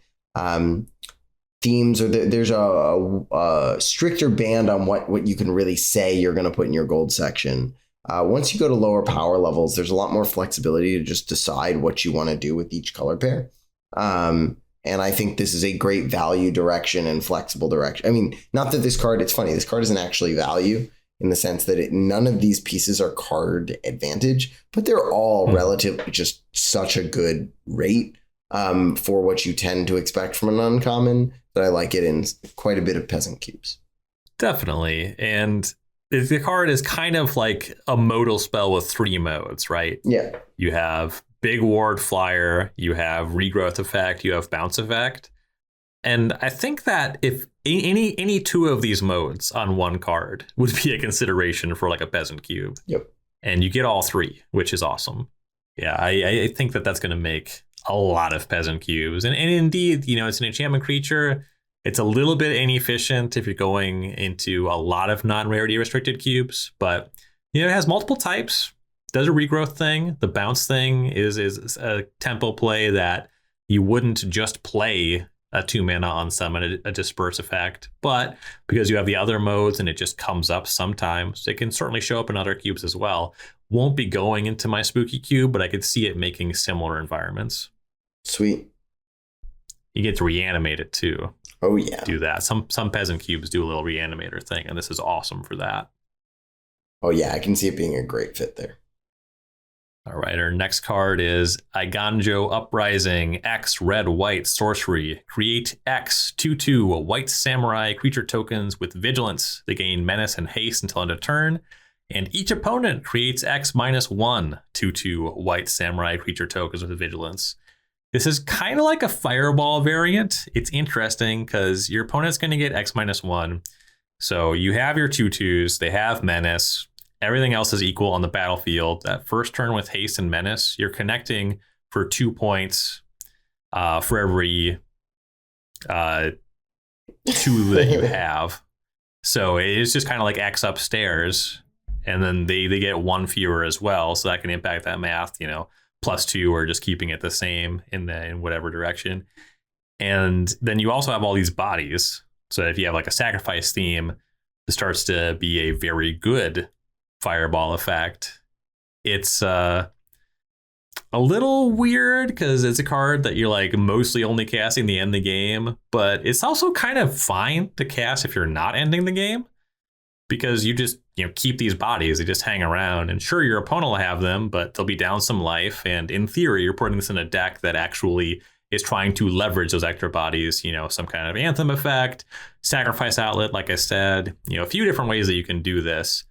themes, or there's a stricter band on what you can really say you're going to put in your gold section. Once you go to lower power levels, there's a lot more flexibility to just decide what you want to do with each color pair. And I think this is a great value direction and flexible direction. I mean, not that this card, it's funny, this card isn't actually value, in the sense that none of these pieces are card advantage, but they're all relative, just such a good rate for what you tend to expect from an uncommon, that I like it in quite a bit of peasant cubes. Definitely. And the card is kind of like a modal spell with 3 modes, right? Yeah. You have big ward flyer, you have regrowth effect, you have bounce effect. And I think that if any 2 of these modes on one card would be a consideration for like a peasant cube. Yep. And you get all 3, which is awesome. Yeah, I think that's going to make a lot of peasant cubes. And indeed, it's an enchantment creature. It's a little bit inefficient if you're going into a lot of non-rarity restricted cubes. But, it has multiple types. Does a regrowth thing. The bounce thing is a tempo play that you wouldn't just play a 2-mana on summon, a disperse effect, but because you have the other modes and it just comes up sometimes, it can certainly show up in other cubes as well. Won't be going into my spooky cube, but I could see it making similar environments. Sweet. You get to reanimate it too. Oh yeah. Do that. Some peasant cubes do a little reanimator thing, and this is awesome for that. Oh yeah, I can see it being a great fit there. All right, our next card is Aiganjo Uprising, X red white sorcery. Create X 2/2 white samurai creature tokens with vigilance. They gain menace and haste until end of turn. And each opponent creates X -1 2/2 white samurai creature tokens with vigilance. This is kind of like a fireball variant. It's interesting because your opponent's going to get X -1. So you have your 2/2s, they have menace. Everything else is equal on the battlefield. That first turn with haste and menace, you're connecting for 2 points for every 2 that you have. So it's just kind of like X upstairs. And then they get 1 fewer as well. So that can impact that math, +2 or just keeping it the same in whatever direction. And then you also have all these bodies. So if you have like a sacrifice theme, it starts to be a very good fireball effect. It's a little weird because it's a card that you're like mostly only casting the end of the game, but it's also kind of fine to cast if you're not ending the game, because you just keep these bodies, they just hang around, and sure, your opponent will have them, but they'll be down some life, and in theory you're putting this in a deck that actually is trying to leverage those extra bodies, some kind of anthem effect, sacrifice outlet, like I said, a few different ways that you can do this.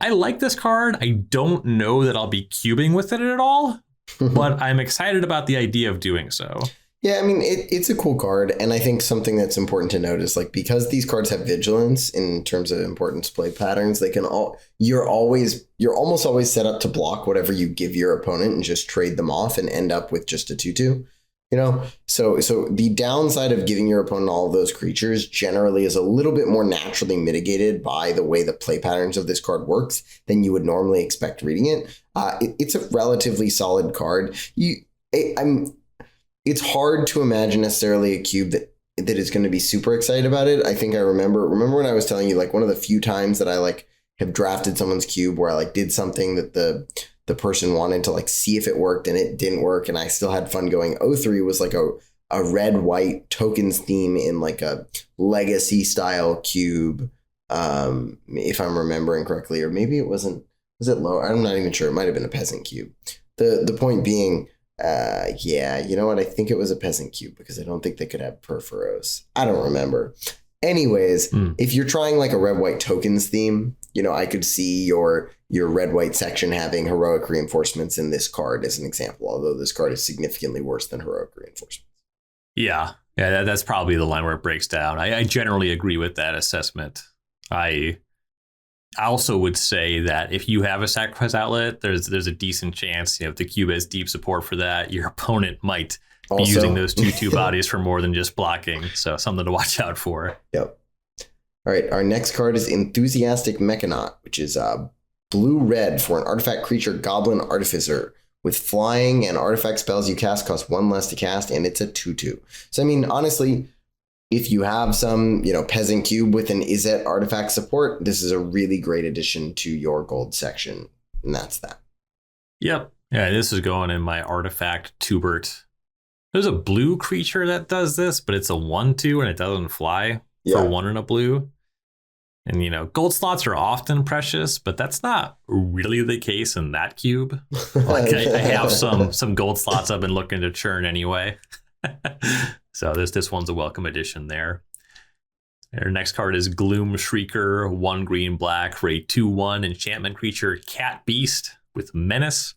I like this card. I don't know that I'll be cubing with it at all, but I'm excited about the idea of doing so. Yeah, I mean, it's a cool card. And I think something that's important to note is because these cards have vigilance in terms of importance play patterns, you're almost always set up to block whatever you give your opponent and just trade them off and end up with just a 2/2. You know, so the downside of giving your opponent all of those creatures generally is a little bit more naturally mitigated by the way the play patterns of this card works than you would normally expect reading it. It's a relatively solid card. It's hard to imagine necessarily a cube that is going to be super excited about it. I think I remember when I was telling you, like, one of the few times that I like have drafted someone's cube where I like did something that the person wanted to like see if it worked and it didn't work, and I still had fun going. O3 was like a red white tokens theme in like a legacy style cube, if I'm remembering correctly, or maybe it wasn't. Was it low? I'm not even sure. It might have been a peasant cube. The point being, yeah, you know what? I think it was a peasant cube because I don't think they could have Perforos. I don't remember. Anyways, if you're trying like a red white tokens theme, you know, I could see your red white section having heroic reinforcements in this card as an example, although this card is significantly worse than heroic reinforcements. Yeah, that's probably the line where it breaks down. I generally agree with that assessment. I also would say that if you have a sacrifice outlet, there's a decent chance, you know, if the cube has deep support for that, your opponent might be using those 2/2 bodies for more than just blocking. So something to watch out for. Yep. All right, our next card is Enthusiastic Mechanaut, which is blue-red for an artifact creature Goblin Artificer. With flying and artifact spells you cast cost 1 less to cast, and it's a 2/2. So, I mean, honestly, if you have some, you know, peasant cube with an Izzet artifact support, this is a really great addition to your gold section, and that's that. Yep. Yeah, this is going in my artifact Tubert. There's a blue creature that does this, but it's a 1/2 and it doesn't fly for 1 and a blue. And, you know, gold slots are often precious, but that's not really the case in that cube. Like I have some gold slots I've been looking to churn anyway. So this one's a welcome addition there. Our next card is Gloom Shrieker, 1 green black for a 2/1 enchantment creature Cat Beast with Menace.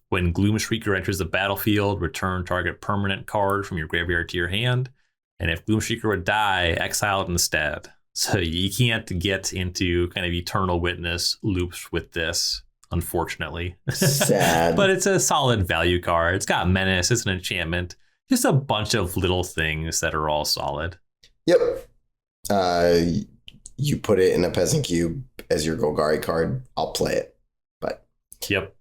When Gloom Shrieker enters the battlefield, return target permanent card from your graveyard to your hand. And if Gloom Shrieker would die, exile it instead. So you can't get into kind of eternal witness loops with this, unfortunately. Sad. But it's a solid value card. It's got Menace, it's an enchantment. Just a bunch of little things that are all solid. Yep. You put it in a peasant cube as your Golgari card, I'll play it. But yep.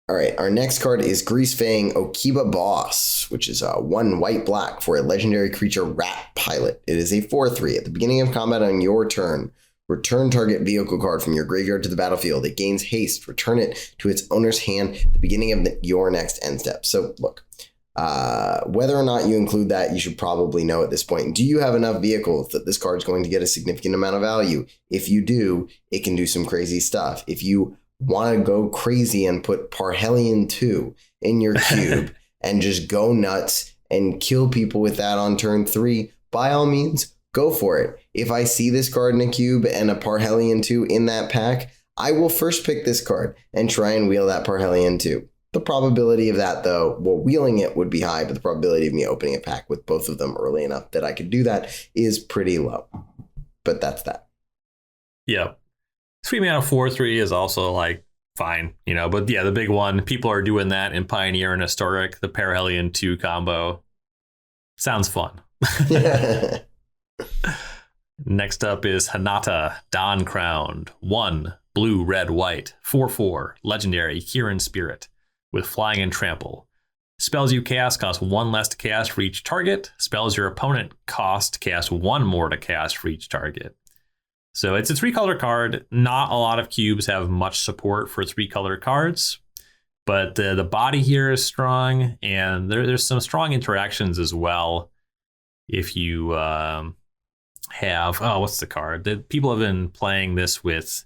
All right, our next card is Greasefang Okiba Boss, which is 1 white black for a legendary creature Rat Pilot. It is a 4/3. At the beginning of combat on your turn, return target vehicle card from your graveyard to the battlefield. It gains haste. Return it to its owner's hand at the beginning of your next end step. So look, whether or not you include that, you should probably know at this point. Do you have enough vehicles that this card is going to get a significant amount of value? If you do, it can do some crazy stuff. If you want to go crazy and put Parhelion 2 in your cube and just go nuts and kill people with that on turn 3, by all means, go for it. If I see this card in a cube and a Parhelion 2 in that pack, I will first pick this card and try and wheel that Parhelion 2. The probability of that, though, well, wheeling it would be high, but the probability of me opening a pack with both of them early enough that I could do that is pretty low. But that's that. Yeah. 3 mana 4/3 is also like fine, you know, but yeah, the big one, people are doing that in Pioneer and Historic, the Parhelion 2 combo. Sounds fun. Next up is Hinata, Dawn Crowned, 1 blue, red, white, 4/4, legendary Kieran Spirit with flying and trample. Spells you cast cost 1 less to cast for each target. Spells your opponent cost cast 1 more to cast for each target. So it's a 3-color card. Not a lot of cubes have much support for 3-color cards, but the body here is strong, and there's some strong interactions as well. If you have, what's the card? People have been playing this with,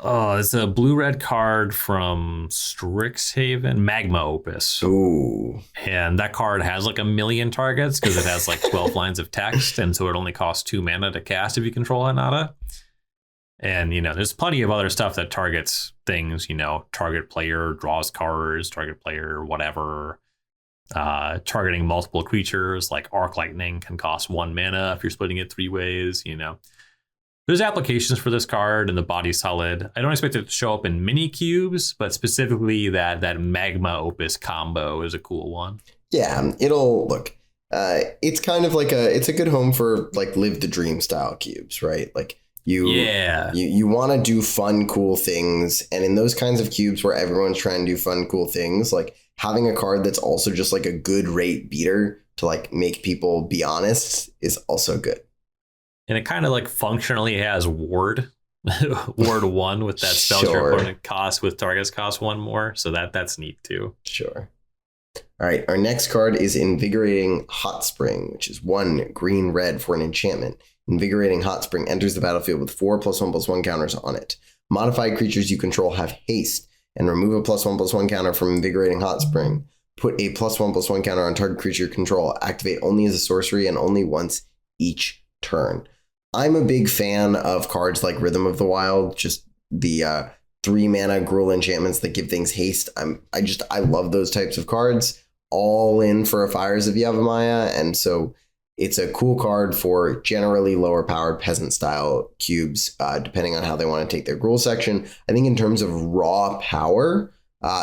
it's a blue-red card from Strixhaven, Magma Opus. Ooh. And that card has like 1 million targets because it has like 12 lines of text, and so it only costs 2 mana to cast if you control Hinata. And, you know, there's plenty of other stuff that targets things, you know, target player draws cards, target player whatever. Targeting multiple creatures like Arc Lightning can cost 1 mana if you're splitting it 3 ways, you know. There's applications for this card, and the body's solid. I don't expect it to show up in mini cubes, but specifically that Magma Opus combo is a cool one. Yeah, it'll look. It's kind of like it's a good home for like live the dream style cubes, right? Like you want to do fun, cool things, and in those kinds of cubes where everyone's trying to do fun, cool things, like having a card that's also just like a good rate beater to like make people be honest is also good. And it kind of like functionally has ward. Ward 1 with that spell Sure. opponent cost with targets cost 1 more. So that's neat too. Sure. All right. Our next card is Invigorating Hot Spring, which is 1 green-red for an enchantment. Invigorating Hot Spring enters the battlefield with 4+1/+1 counters on it. Modified creatures you control have haste and remove a +1/+1 counter from Invigorating Hot Spring. Put a +1/+1 counter on target creature you control. Activate only as a sorcery and only once each turn. I'm a big fan of cards like Rhythm of the Wild, just the 3 mana Gruul enchantments that give things haste. I love those types of cards. All in for a Fires of Yavimaya, and so it's a cool card for generally lower powered peasant style cubes, depending on how they want to take their Gruul section. I think in terms of raw power,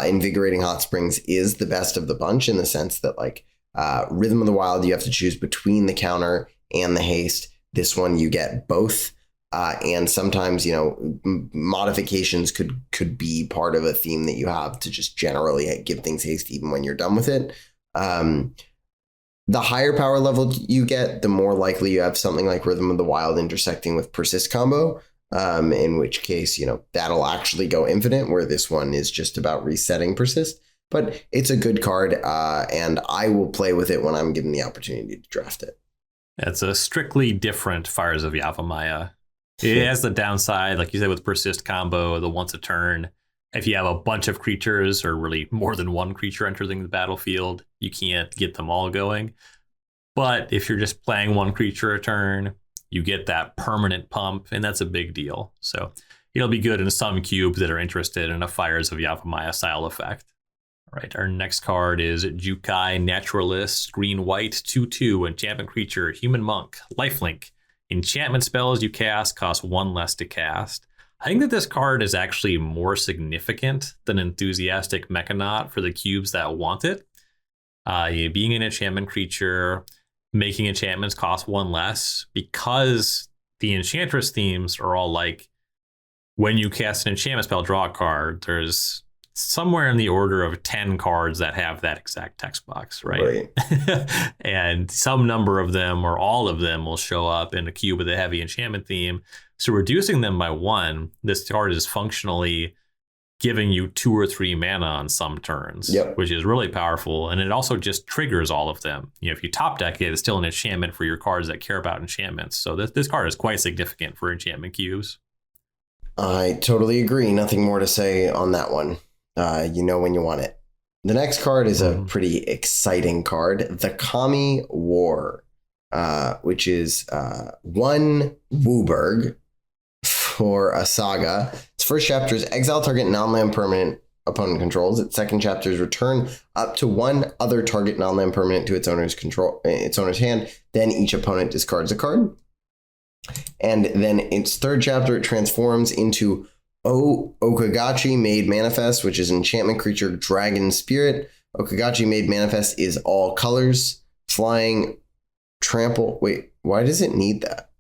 Invigorating Hot Springs is the best of the bunch in the sense that like Rhythm of the Wild, you have to choose between the counter and the haste. This one you get both. And sometimes, modifications could be part of a theme that you have to just generally give things haste even when you're done with it. The higher power level you get, the more likely you have something like Rhythm of the Wild intersecting with Persist combo, in which case, that'll actually go infinite, where this one is just about resetting Persist. But it's a good card, and I will play with it when I'm given the opportunity to draft it. It's a strictly different Fires of Yavimaya. It has the downside, like you said, with Persist combo, the once a turn. If you have a bunch of creatures, or really more than one creature entering the battlefield, you can't get them all going. But if you're just playing one creature a turn, you get that permanent pump, and that's a big deal. So it'll be good in some cubes that are interested in a Fires of Yavimaya style effect. All right, our next card is Jukai Naturalist, green-white, 2/2, enchantment creature, human monk, lifelink. Enchantment spells you cast cost 1 less to cast. I think that this card is actually more significant than Enthusiastic Mechanaut for the cubes that want it. Being an enchantment creature, making enchantments cost 1 less, because the Enchantress themes are all like, when you cast an enchantment spell, draw a card. There's somewhere in the order of 10 cards that have that exact text box, right? And some number of them or all of them will show up in a cube with a heavy enchantment theme. So reducing them by 1, this card is functionally giving you 2 or 3 mana on some turns, which is really powerful. And it also just triggers all of them. If you top deck it, it's still an enchantment for your cards that care about enchantments. So this card is quite significant for enchantment cubes. I totally agree. Nothing more to say on that one. You know when you want it. The next card is a pretty exciting card, the Kami War, which is 1 Wooburg for a saga. Its first chapter is exile target non-land permanent opponent controls. Its second chapter is return up to 1 other target non-land permanent to its owner's hand. Then each opponent discards a card. And then its third chapter, it transforms into Okagachi Made Manifest, which is enchantment creature Dragon Spirit. Okagachi Made Manifest is all colors, flying, trample. Wait, why does it need that?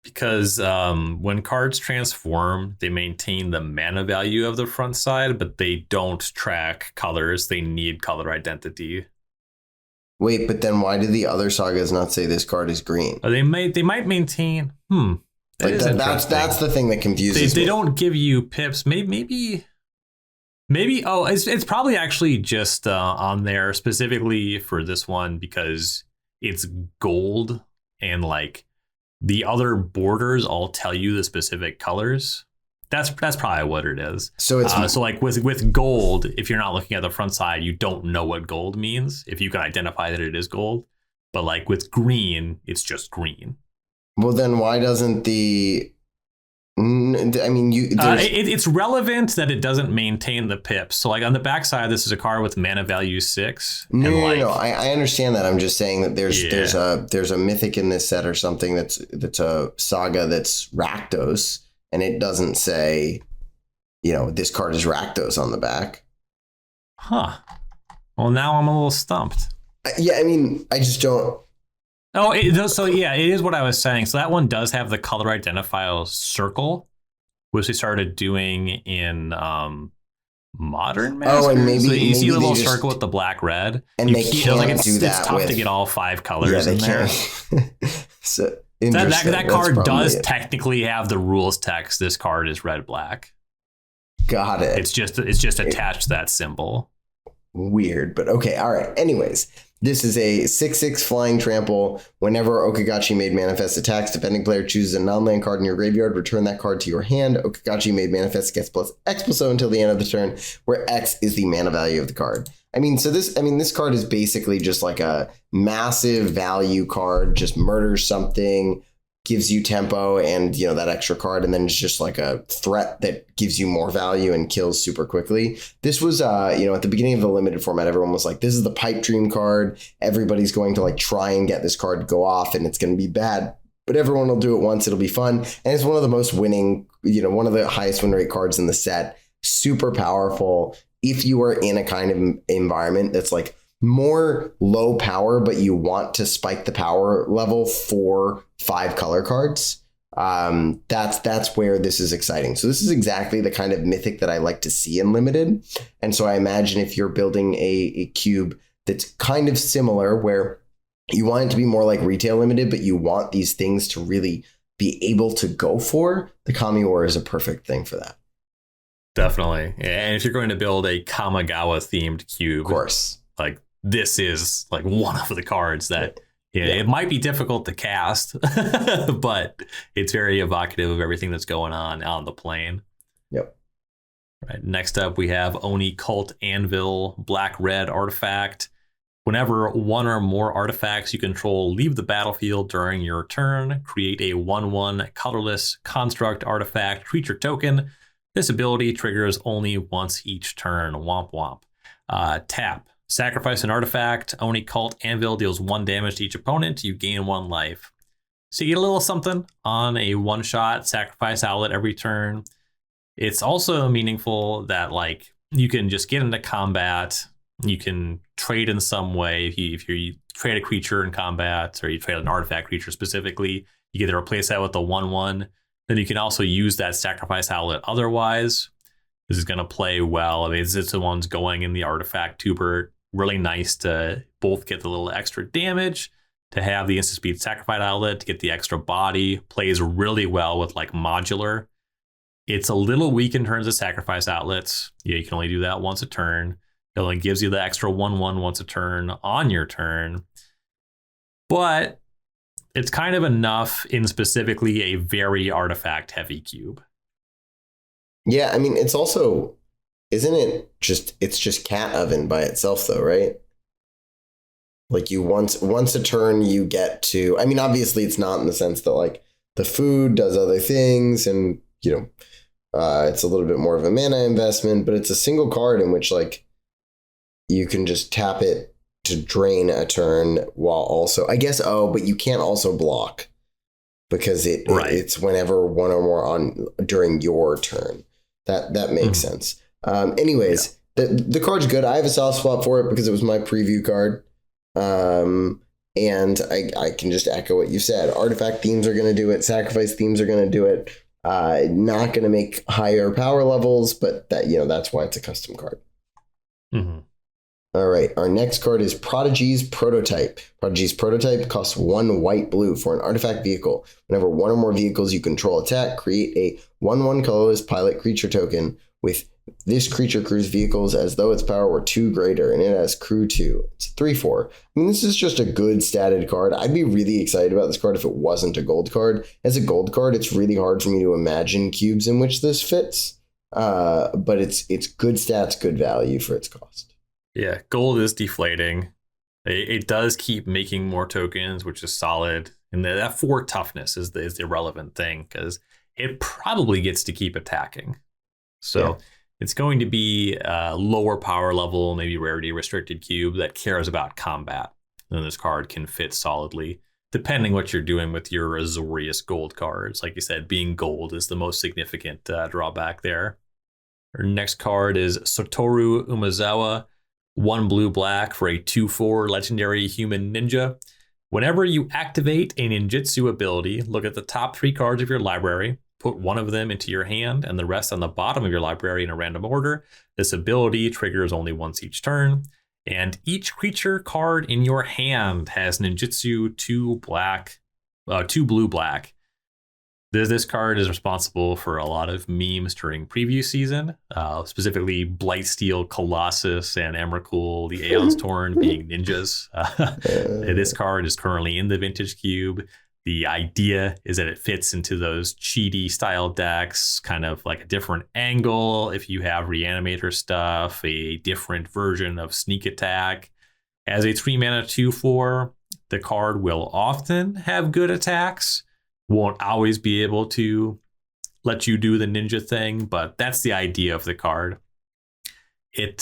Because when cards transform, they maintain the mana value of the front side, but they don't track colors. They need color identity. Wait, but then why did the other sagas not say this card is green? They might maintain. That's the thing that confuses me. They don't give you pips. Maybe. Oh, it's probably actually just on there specifically for this one because it's gold and like the other borders all tell you the specific colors. That's probably what it is. So it's so like with gold, if you're not looking at the front side, you don't know what gold means if you can identify that it is gold. But like with green, it's just green. Well, then why doesn't the? I mean, it's relevant that it doesn't maintain the pips. So like on the backside, this is a card with mana value 6. No. I understand that. I'm just saying that there's a mythic in this set or something that's a saga that's Rakdos. And it doesn't say, this card is Rakdos on the back. Huh. Well, now I'm a little stumped. Yeah, I mean, I just don't. Oh, so yeah, it is what I was saying. So that one does have the color identifier circle, which they started doing in Modern Masters. Oh, and maybe so you see the little just, circle with the black red, and they can't do that. It's tough to get all 5 colors in there. So that card does technically have the rules text. This card is red black. Got it. It's just attached to that symbol. Weird, but okay. All right. Anyways, this is a 6/6 flying trample. Whenever Okagachi Made Manifest attacks, defending player chooses a non-land card in your graveyard, return that card to your hand. Okagachi Made Manifest gets plus X+0 until the end of the turn, where X is the mana value of the card. This card is basically just like a massive value card, just murders something, gives you tempo and, that extra card. And then it's just like a threat that gives you more value and kills super quickly. This was, at the beginning of the limited format, everyone was like, this is the pipe dream card. Everybody's going to like try and get this card to go off and it's going to be bad, but everyone will do it once. It'll be fun. And it's one of the most winning, one of the highest win rate cards in the set. Super powerful. If you are in a kind of environment that's like more low power, but you want to spike the power level for 5 color cards, that's where this is exciting. So this is exactly the kind of mythic that I like to see in limited. And so I imagine if you're building a cube that's kind of similar, where you want it to be more like retail limited, but you want these things to really be able to go for, the Kamigawa is a perfect thing for that. Definitely. And if you're going to build a Kamigawa themed cube, of course, like this is like one of the cards that it might be difficult to cast, but it's very evocative of everything that's going on the plane. Yep. Right. Next up, we have Oni Cult Anvil, black-red artifact. Whenever one or more artifacts you control leave the battlefield during your turn, create a 1/1 colorless construct artifact creature token. This ability triggers only once each turn. Womp womp. Tap. Sacrifice an artifact. Oni Cult Anvil deals 1 damage to each opponent. You gain 1 life. So you get a little something on a one-shot sacrifice outlet every turn. It's also meaningful that like you can just get into combat. You can trade in some way. If you trade a creature in combat, or you trade an artifact creature specifically, you get to replace that with a 1/1. Then you can also use that sacrifice outlet otherwise. This is going to play well. I mean, it's the ones going in the artifact tuber. Really nice to both get the little extra damage, to have the instant speed sacrifice outlet, to get the extra body. Plays really well with like modular. It's a little weak in terms of sacrifice outlets. You can only do that once a turn. It only gives you the extra 1/1 once a turn on your turn. But it's kind of enough in specifically a very artifact heavy cube. Yeah, I mean, it's also, it's just cat oven by itself though, right? Like you once a turn you get to, I mean, obviously it's not in the sense that like the food does other things and, it's a little bit more of a mana investment, but it's a single card in which like you can just tap it to drain a turn while also, I guess, but you can't also block because it's whenever one or more on during your turn. That makes sense. Anyways, the card's good. I have a soft spot for it because it was my preview card. And I can just echo what you said. Artifact themes are going to do it. Sacrifice themes are going to do it. Not going to make higher power levels, but that's why it's a custom card. Mm-hmm. All right, our next card is Prodigies Prototype. Prodigies Prototype costs 1 white-blue for an artifact vehicle. Whenever one or more vehicles you control attack, create a 1/1 colorless pilot creature token with this creature crew's vehicles as though its power were 2 greater, and it has crew 2. It's 3/4. I mean, this is just a good statted card. I'd be really excited about this card if it wasn't a gold card. As a gold card, it's really hard for me to imagine cubes in which this fits, but it's good stats, good value for its cost. Yeah, gold is deflating. It does keep making more tokens, which is solid. And that 4 toughness is the relevant thing because it probably gets to keep attacking. So it's going to be a lower power level, maybe rarity restricted cube that cares about combat. And this card can fit solidly, depending what you're doing with your Azorius gold cards. Like you said, being gold is the most significant drawback there. Our next card is Satoru Umezawa. 1 blue black for a 2/4 legendary human ninja. Whenever you activate a ninjutsu ability, look at the top 3 cards of your library, put one of them into your hand and the rest on the bottom of your library in a random order. This ability triggers only once each turn, and each creature card in your hand has ninjutsu 2 blue black. This card is responsible for a lot of memes during preview season, specifically Blightsteel, Colossus, and Emrakul, the Aeon's Torn being ninjas. This card is currently in the Vintage Cube. The idea is that it fits into those cheaty style decks, kind of like a different angle if you have Reanimator stuff, a different version of Sneak Attack. As a 3 mana 2/4, the card will often have good attacks. Won't always be able to let you do the ninja thing, but that's the idea of the card. It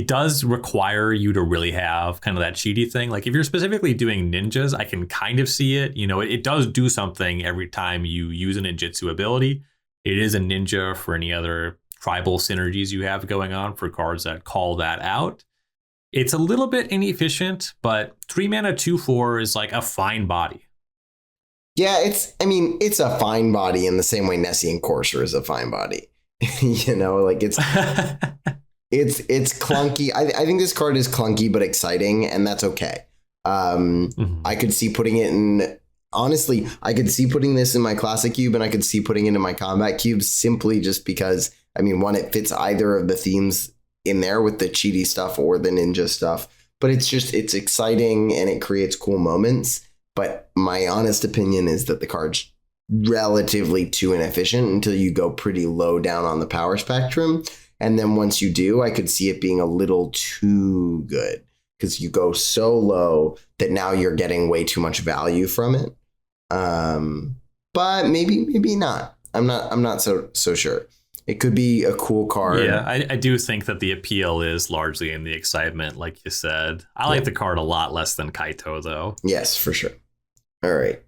does require you to really have kind of that cheaty thing. Like if you're specifically doing ninjas, I can kind of see it. You know, it does do something every time you use a ninjutsu ability. It is a ninja for any other tribal synergies you have going on for cards that call that out. It's a little bit inefficient, but 3 mana 2/4 is like a fine body. Yeah, it's a fine body in the same way Nessian Courser is a fine body. You know, like it's clunky. I think this card is clunky but exciting, and that's okay. I could see putting it in. Honestly, I could see putting this in my classic cube, and I could see putting it in my combat cube simply just because. I mean, one, it fits either of the themes in there with the cheaty stuff or the ninja stuff. But it's exciting and it creates cool moments. But my honest opinion is that the card's relatively too inefficient until you go pretty low down on the power spectrum. And then once you do, I could see it being a little too good because you go so low that now you're getting way too much value from it. But maybe not. I'm not so sure. It could be a cool card. Yeah, I do think that the appeal is largely in the excitement, like you said. I like the card a lot less than Kaito, though. Yes, for sure. All right.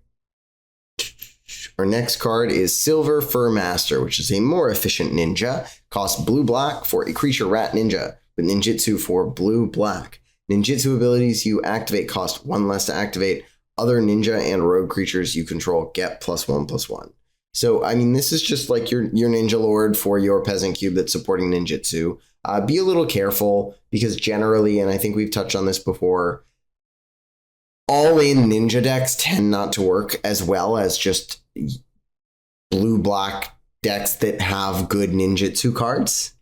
Our next card is Silver Fur Master, which is a more efficient ninja. Costs blue black for a creature rat ninja with ninjutsu for blue black. Ninjutsu abilities you activate cost 1 less to activate. Other ninja and rogue creatures you control get +1/+1. So, I mean, this is just like your ninja lord for your peasant cube that's supporting ninjutsu. Be a little careful because generally, and I think we've touched on this before, all-in ninja decks tend not to work as well as just blue-black decks that have good ninjutsu cards.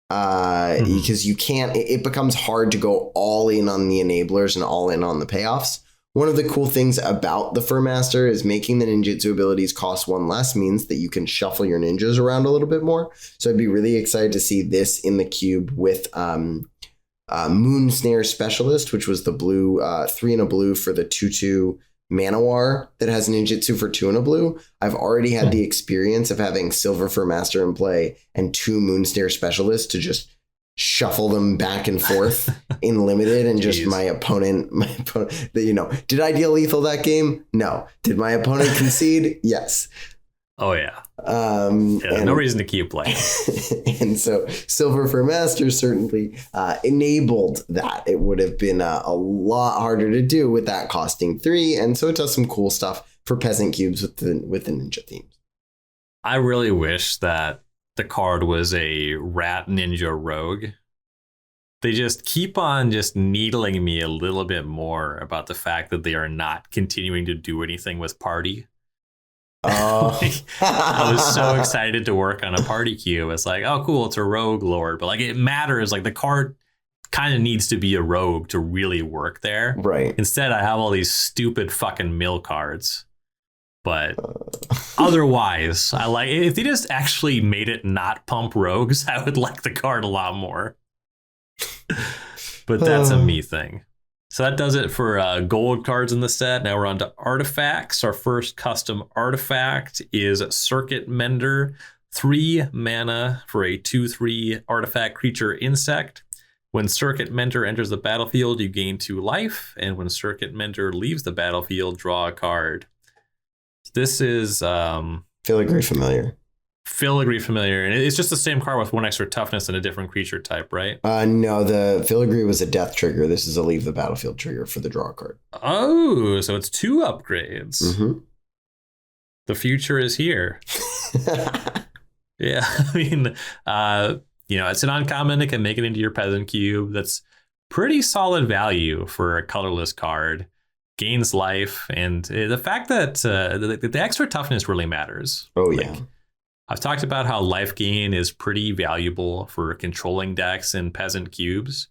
Because you can't, it becomes hard to go all in on the enablers and all in on the payoffs. One of the cool things about the Fur Master is making the ninjutsu abilities cost 1 less means that you can shuffle your ninjas around a little bit more. So I'd be really excited to see this in the cube with Moon Snare Specialist, which was the blue 3 and a blue for the 2/2 Manowar that has ninjutsu for 2 and a blue. I've already had the experience of having Silver Fur Master in play and 2 Moon Snare Specialists to just shuffle them back and forth in limited, and just my opponent, you know, did I deal lethal that game? No. Did my opponent concede? Yes. Oh yeah. No reason to keep playing. And so Silver Fur Master certainly enabled that. It would have been a lot harder to do with that costing 3, and so it does some cool stuff for peasant cubes with the ninja themes. I really wish that the card was a rat ninja rogue. They just keep on just needling me a little bit more about the fact that they are not continuing to do anything with party. I was so excited to work on a party cube. It's like, oh cool, it's a rogue lord, but like it matters, like the card kind of needs to be a rogue to really work there. Right. Instead I have all these stupid fucking mill cards. But otherwise, I like if they just actually made it not pump rogues, I would like the card a lot more. But that's a me thing. So that does it for gold cards in the set. Now we're on to artifacts. Our first custom artifact is Circuit Mender, 3 mana for a 2/3 artifact creature insect. When Circuit Mender enters the battlefield, you gain 2 life, and when Circuit Mender leaves the battlefield, draw a card. This is feel like very familiar. Filigree Familiar, and it's just the same card with 1 extra toughness and a different creature type, right? No, the Filigree was a death trigger. This is a leave the battlefield trigger for the draw card. Oh, so it's 2 upgrades. Mm-hmm. The future is here. Yeah, I mean, it's an uncommon that can make it into your Peasant Cube. That's pretty solid value for a colorless card. Gains life, and the fact that the extra toughness really matters. Oh, yeah. I've talked about how life gain is pretty valuable for controlling decks in Peasant Cubes.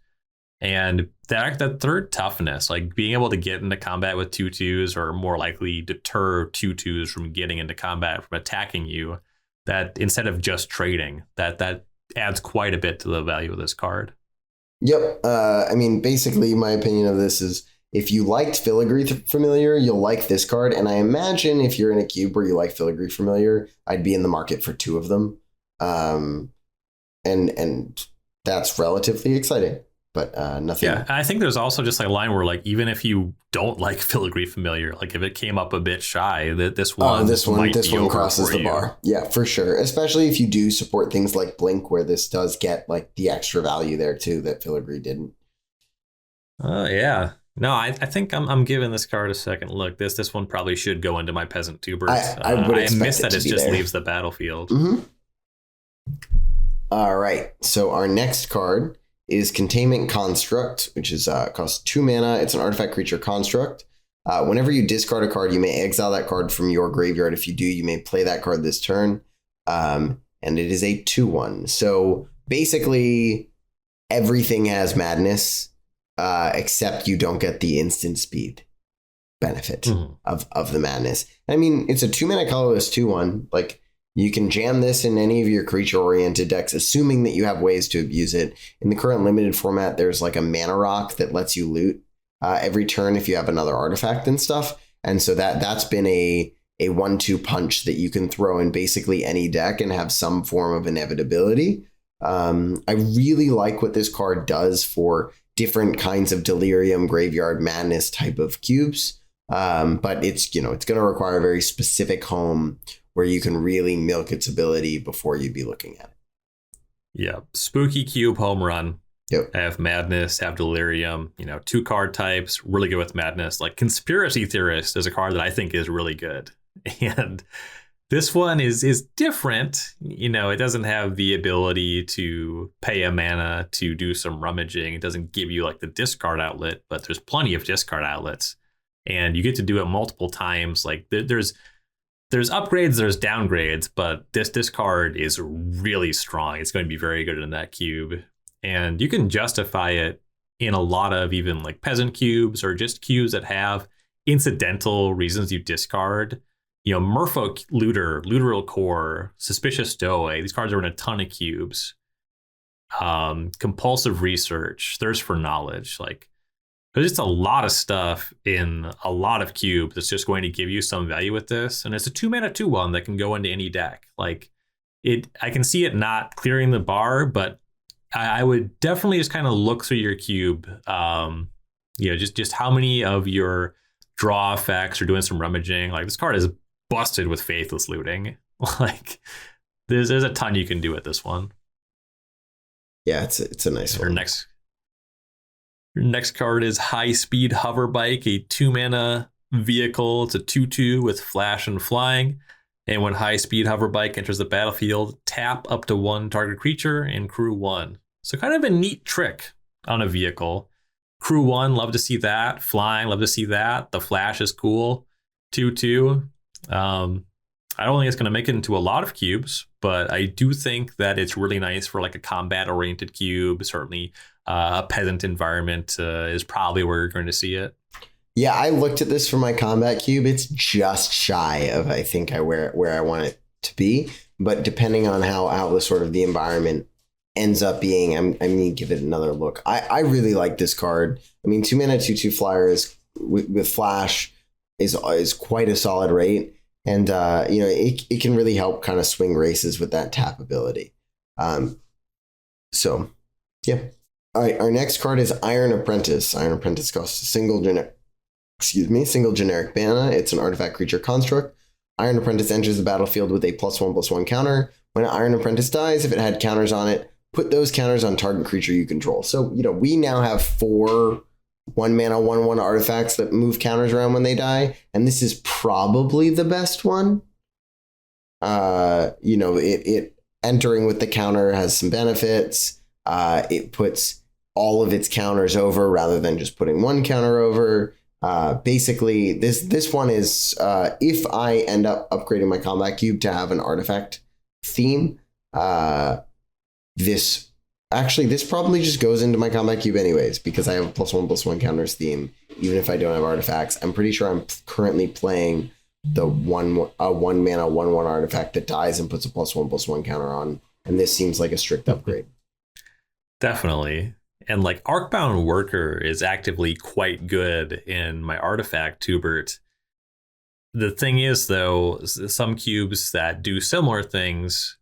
And that 3rd toughness, like being able to get into combat with 2/2s or more likely deter 2/2s from getting into combat, from attacking you, that instead of just trading, that adds quite a bit to the value of this card. Yep. Basically, my opinion of this is if you liked Filigree Familiar, you'll like this card. And I imagine if you're in a cube where you like Filigree Familiar, I'd be in the market for 2 of them. And that's relatively exciting, but nothing. Yeah, I think there's also just like a line where like even if you don't like Filigree Familiar, like if it came up a bit shy, that this one crosses the bar. Yeah, for sure. Especially if you do support things like Blink, where this does get like the extra value there too that Filigree didn't. Yeah. No, I think I'm giving this card a second look. This one probably should go into my Peasant Tubers. I would expect miss that it just there. leaves the battlefield. Mm-hmm. All right. So our next card is Containment Construct, which is costs 2 mana. It's an artifact creature construct. Whenever you discard a card, you may exile that card from your graveyard. If you do, you may play that card this turn. And it is a 2/1. So basically, everything has madness. Except you don't get the instant speed benefit of the madness. I mean, it's a 2 mana colorless 2/1. Like you can jam this in any of your creature oriented decks, assuming that you have ways to abuse it. In the current limited format, there's like a mana rock that lets you loot every turn if you have another artifact and stuff. And so that's been a 1-2 punch that you can throw in basically any deck and have some form of inevitability. I really like what this card does for different kinds of delirium, graveyard madness type of cubes. But it's going to require a very specific home where you can really milk its ability before you'd be looking at it. Yeah. Spooky cube home run. Yep. Have madness, have delirium, 2 card types, really good with madness. Like Conspiracy Theorist is a card that I think is really good. And this one is different. It doesn't have the ability to pay a mana to do some rummaging. It doesn't give you like the discard outlet, but there's plenty of discard outlets. And you get to do it multiple times. Like there's upgrades, there's downgrades, but this card is really strong. It's going to be very good in that cube. And you can justify it in a lot of even like Peasant cubes or just cubes that have incidental reasons you discard. Merfolk Looter, Looteral Core, Suspicious Stowaway. These cards are in a ton of cubes. Compulsive Research, Thirst for Knowledge. Like, there's just a lot of stuff in a lot of cubes that's just going to give you some value with this. And it's a 2 mana 2/1 that can go into any deck. Like, I can see it not clearing the bar, but I would definitely just kind of look through your cube. Just how many of your draw effects are doing some rummaging. Like, this card is busted with Faithless Looting. Like, there's a ton you can do with this one. Yeah, it's a nice one. Your next card is High Speed Hoverbike, a 2 mana vehicle. It's a 2/2 with flash and flying. And when High Speed Hoverbike enters the battlefield, tap up to 1 target creature and crew 1. So kind of a neat trick on a vehicle. Crew 1, love to see that. Flying, love to see that. The flash is cool. 2/2. I don't think it's going to make it into a lot of cubes, but I do think that it's really nice for like a combat-oriented cube. Certainly a peasant environment is probably where you're going to see it. Yeah, I looked at this for my combat cube. It's just shy of, I think, where I want it to be. But depending on how the sort of the environment ends up being, I'm going to give it another look. I really like this card. I mean, 2 mana 2/2 flyer is with flash is quite a solid rate. And, it can really help kind of swing races with that tap ability. So, yeah. All right, our next card is Iron Apprentice. Iron Apprentice costs single generic mana. It's an artifact creature construct. Iron Apprentice enters the battlefield with a +1/+1 counter. When an Iron Apprentice dies, if it had counters on it, put those counters on target creature you control. So, we now have 4 1-mana 1/1 artifacts that move counters around when they die, and this is probably the best one. It entering with the counter has some benefits. It puts all of its counters over rather than just putting one counter over. Basically, this one is if I end up upgrading my combat cube to have an artifact theme, this probably just goes into my combat cube anyways, because I have a +1/+1 counters theme, even if I don't have artifacts. I'm pretty sure I'm currently playing the 1-mana 1/1 artifact that dies and puts a +1/+1 counter on, and this seems like a strict upgrade. Definitely. And like Arcbound Worker is actively quite good in my artifact Tubert. The thing is, though, some cubes that do similar things,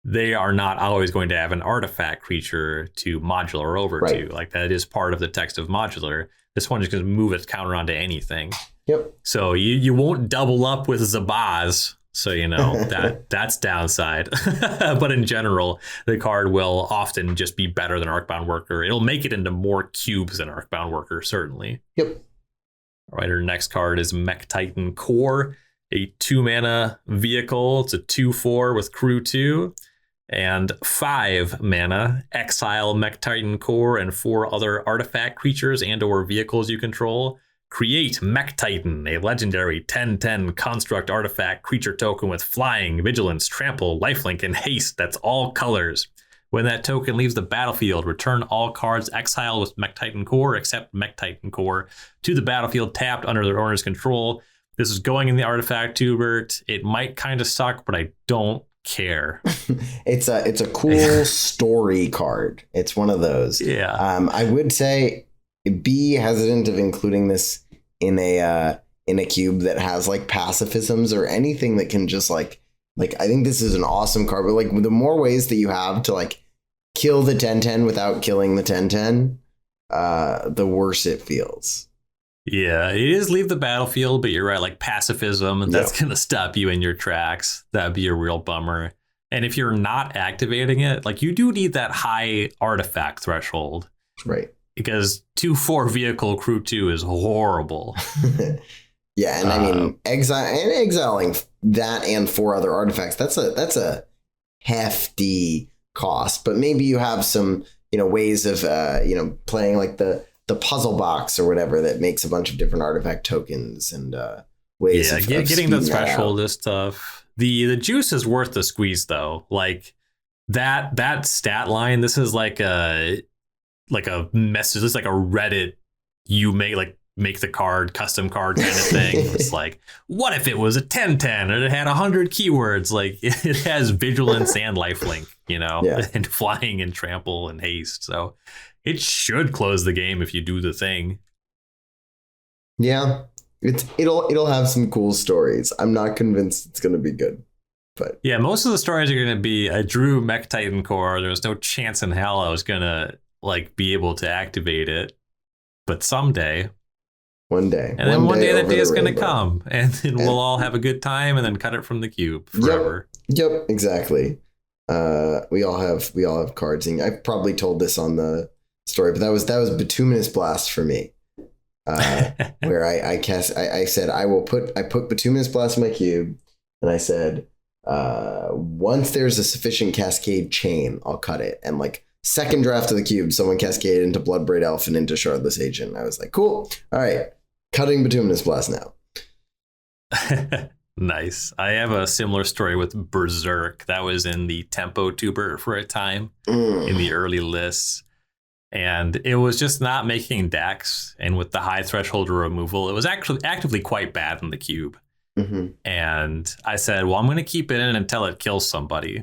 they are not always going to have an artifact creature to modular over to. Like, that is part of the text of modular. This one is going to move its counter onto anything. Yep. So you won't double up with Zabaz. So, that's downside. But in general, the card will often just be better than Arcbound Worker. It'll make it into more cubes than Arcbound Worker, certainly. Yep. All right, our next card is Mech Titan Core, a 2-mana vehicle. It's a 2/4 with Crew 2. And 5 mana, exile Mech Titan Core and 4 other artifact creatures and or vehicles you control. Create Mech Titan, a legendary 10/10 construct artifact creature token with flying, vigilance, trample, lifelink, and haste that's all colors. When that token leaves the battlefield, return all cards exiled with Mech Titan Core except Mech Titan Core to the battlefield tapped under their owner's control. This is going in the artifact Tubert. It might kind of suck, but I don't care. It's a cool story card. It's one of those. Yeah. I would say be hesitant of including this in a cube that has like pacifisms or anything that can just like I think this is an awesome card, but like the more ways that you have to like kill the 10/10 without killing the 10/10, the worse it feels. Yeah, it is leave the battlefield, but you're right, like pacifism, and that's going to stop you in your tracks. That'd be a real bummer. And if you're not activating it, like you do need that high artifact threshold. Right. Because 2/4 vehicle Crew 2 is horrible. Yeah, and I mean exiling that and 4 other artifacts, that's a hefty cost. But maybe you have some, ways of playing like the puzzle box or whatever that makes a bunch of different artifact tokens and ways of getting the threshold out. is tough. The juice is worth the squeeze though. Like that stat line, this is like a message. It's like a Reddit make the card, custom card kind of thing. It's like, what if it was a 10/10 and it had 100 keywords? Like it has vigilance and lifelink, and flying and trample and haste. So it should close the game if you do the thing. Yeah, it'll have some cool stories. I'm not convinced it's going to be good, but yeah, most of the stories are going to be I drew Mech Titan Core. There was no chance in hell I was going to be able to activate it, but someday. One day. And then one day that day is going to come, and then we'll all have a good time and then cut it from the cube forever. Yep, exactly. We all have cards. And I probably told this on the story, but that was Bituminous Blast for me. Where I said I put Bituminous Blast in my cube, and I said once there's a sufficient cascade chain, I'll cut it. And second draft of the cube, someone cascaded into Bloodbraid Elf and into Shardless Agent. I was like, cool. All right. Cutting Bituminous Blast now. Nice. I have a similar story with Berserk. That was in the Tempo Tuber for a time in the early lists. And it was just not making decks. And with the high threshold removal, it was actually actively quite bad in the cube. Mm-hmm. And I said, well, I'm going to keep it in until it kills somebody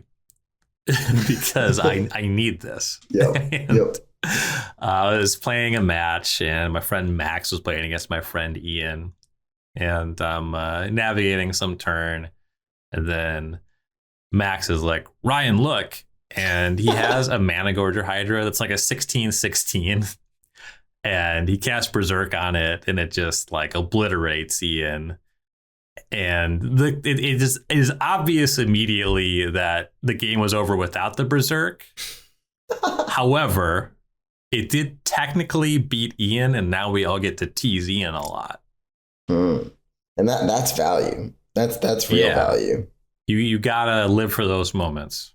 because I need this. Yep. I was playing a match and my friend Max was playing against my friend Ian, and I'm navigating some turn, and then Max is like, Ryan, look, and he has a Mana Gorger Hydra that's like a 16/16, and he casts Berserk on it, and it just obliterates Ian. And it is obvious immediately that the game was over without the Berserk. However, it did technically beat Ian, and now we all get to tease Ian a lot. And that's value. That's real value. You gotta live for those moments.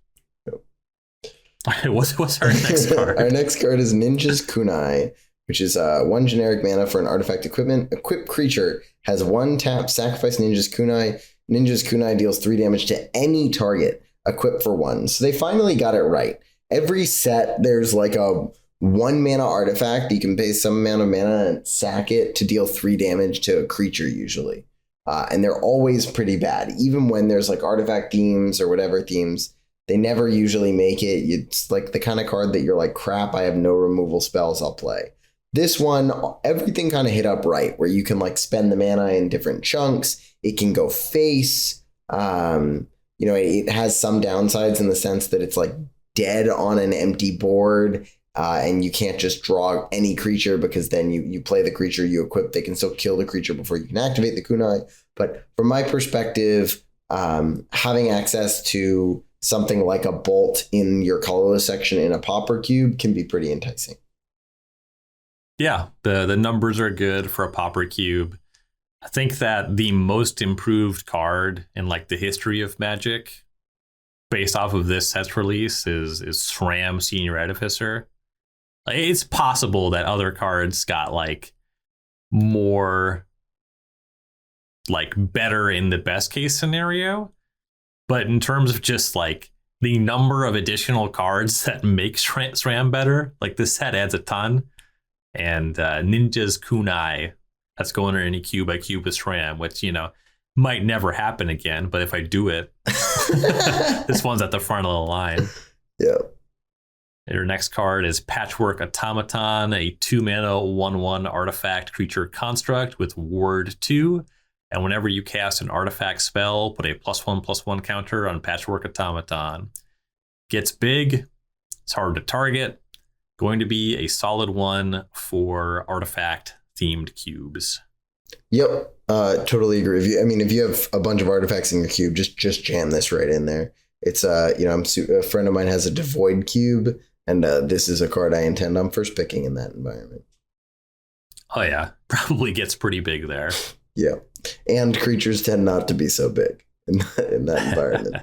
What's our next card? Our next card is Ninja's Kunai, which is 1 generic mana for an artifact equipment. Equipped creature has 1 tap, sacrifice Ninja's Kunai. Ninja's Kunai deals 3 damage to any target equipped for 1. So they finally got it right. Every set, there's like a 1 mana artifact. You can pay some amount of mana and sack it to deal 3 damage to a creature usually. And they're always pretty bad. Even when there's like artifact themes or whatever themes, they never usually make it. It's like the kind of card that you're like, crap, I have no removal spells, I'll play. This one, everything kind of hit up right, where you can like spend the mana in different chunks. It can go face. It has some downsides in the sense that it's like dead on an empty board. And you can't just draw any creature, because then you play the creature you equip. They can still kill the creature before you can activate the kunai. But from my perspective, having access to something like a bolt in your colorless section in a pauper cube can be pretty enticing. Yeah, the numbers are good for a pauper cube. I think that the most improved card in like the history of Magic, based off of this set's release, is SRAM Senior Artificer. It's possible that other cards got like more like better in the best case scenario, but in terms of just like the number of additional cards that make SRAM better, like this set adds a ton. And Ninja's Kunai, that's going in any cube by cube with SRAM, which might never happen again, but if I do it, this one's at the front of the line. Yeah. Your next card is Patchwork Automaton, a 2-mana 1/1 artifact creature construct with Ward 2. And whenever you cast an artifact spell, put a +1/+1 counter on Patchwork Automaton. Gets big. It's hard to target. Going to be a solid one for artifact themed cubes. Yep. Totally agree. If you have a bunch of artifacts in your cube, just jam this right in there. It's a friend of mine has a Devoid cube, and this is a card I intend on first picking in that environment. Oh yeah, probably gets pretty big there. Yeah, and creatures tend not to be so big in that environment.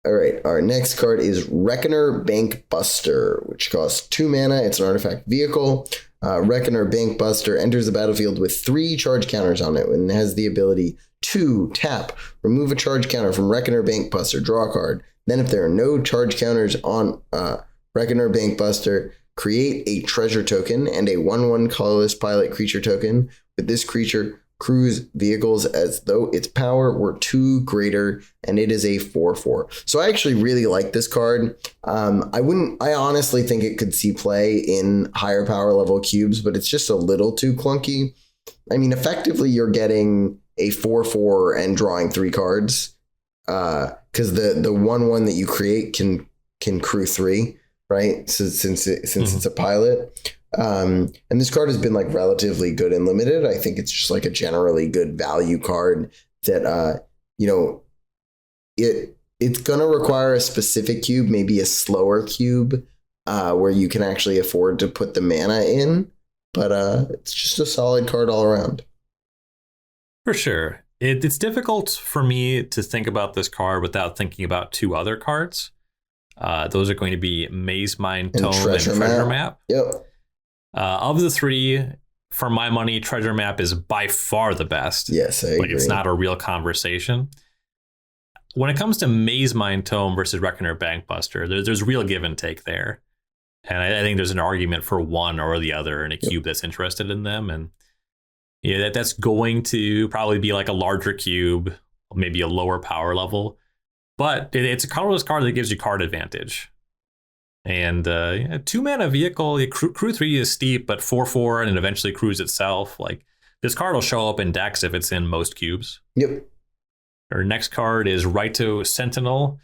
All right, our next card is Reckoner Bank Buster, which costs 2 mana. It's an artifact vehicle. Reckoner Bank Buster enters the battlefield with 3 charge counters on it and has the ability to tap, remove a charge counter from Reckoner Bank Buster, draw a card. Then if there are no charge counters on Reckoner Bank Buster, create a treasure token and a 1/1 colorless pilot creature token. With this creature, cruise vehicles as though its power were 2 greater, and it is a 4/4. So I actually really like this card. I honestly think it could see play in higher power level cubes, but it's just a little too clunky. Effectively you're getting a 4/4 and drawing 3 cards, because the 1/1 that you create can crew 3, right? So since it's a pilot. And this card has been like relatively good and limited. I think it's just like a generally good value card that it's gonna require a specific cube, maybe a slower cube, where you can actually afford to put the mana in. But it's just a solid card all around. For sure. It's difficult for me to think about this card without thinking about 2 other cards. Those are going to be Maze Mind Tome and Treasure Map. Yep. Of the 3, for my money, Treasure Map is by far the best. Yes, I agree. It's not a real conversation. When it comes to Maze Mind Tome versus Reckoner Bank Buster, there's real give and take there. And I think there's an argument for one or the other in a cube that's interested in them. And that's going to probably be like a larger cube, maybe a lower power level. But it's a colorless card that gives you card advantage. And 2-mana vehicle, crew 3 is steep, but 4/4 and it eventually crews itself. Like, this card will show up in decks if it's in most cubes. Yep. Our next card is Raito Sentinel,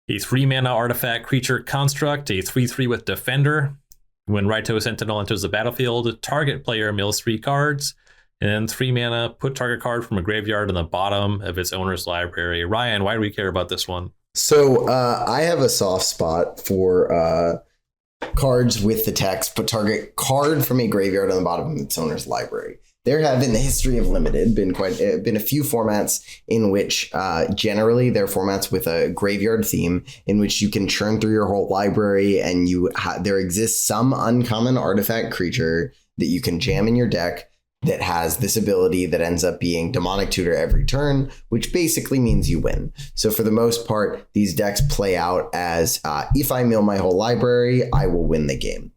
a 3-mana artifact creature construct, a 3/3 with Defender. When Raito Sentinel enters the battlefield, target player mills 3 cards. And then 3 mana, put target card from a graveyard in the bottom of its owner's library. Ryan, why do we care about this one? So I have a soft spot for cards with the text, put target card from a graveyard on the bottom of its owner's library. There have, in the history of Limited, been a few formats in which generally they're formats with a graveyard theme in which you can churn through your whole library, and there exists some uncommon artifact creature that you can jam in your deck that has this ability that ends up being Demonic Tutor every turn, which basically means you win. So for the most part, these decks play out as if I mill my whole library, I will win the game.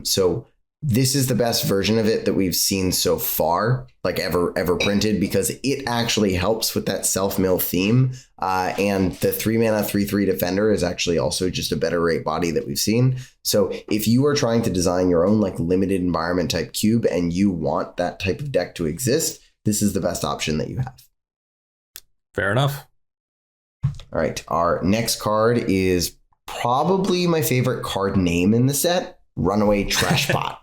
So this is the best version of it that we've seen so far, like ever printed, because it actually helps with that self-mill theme. And the 3 mana 3/3 defender is actually also just a better rate body that we've seen. So if you are trying to design your own like limited environment type cube and you want that type of deck to exist, this is the best option that you have. Fair enough. All right. Our next card is probably my favorite card name in the set, Runaway Trashbot.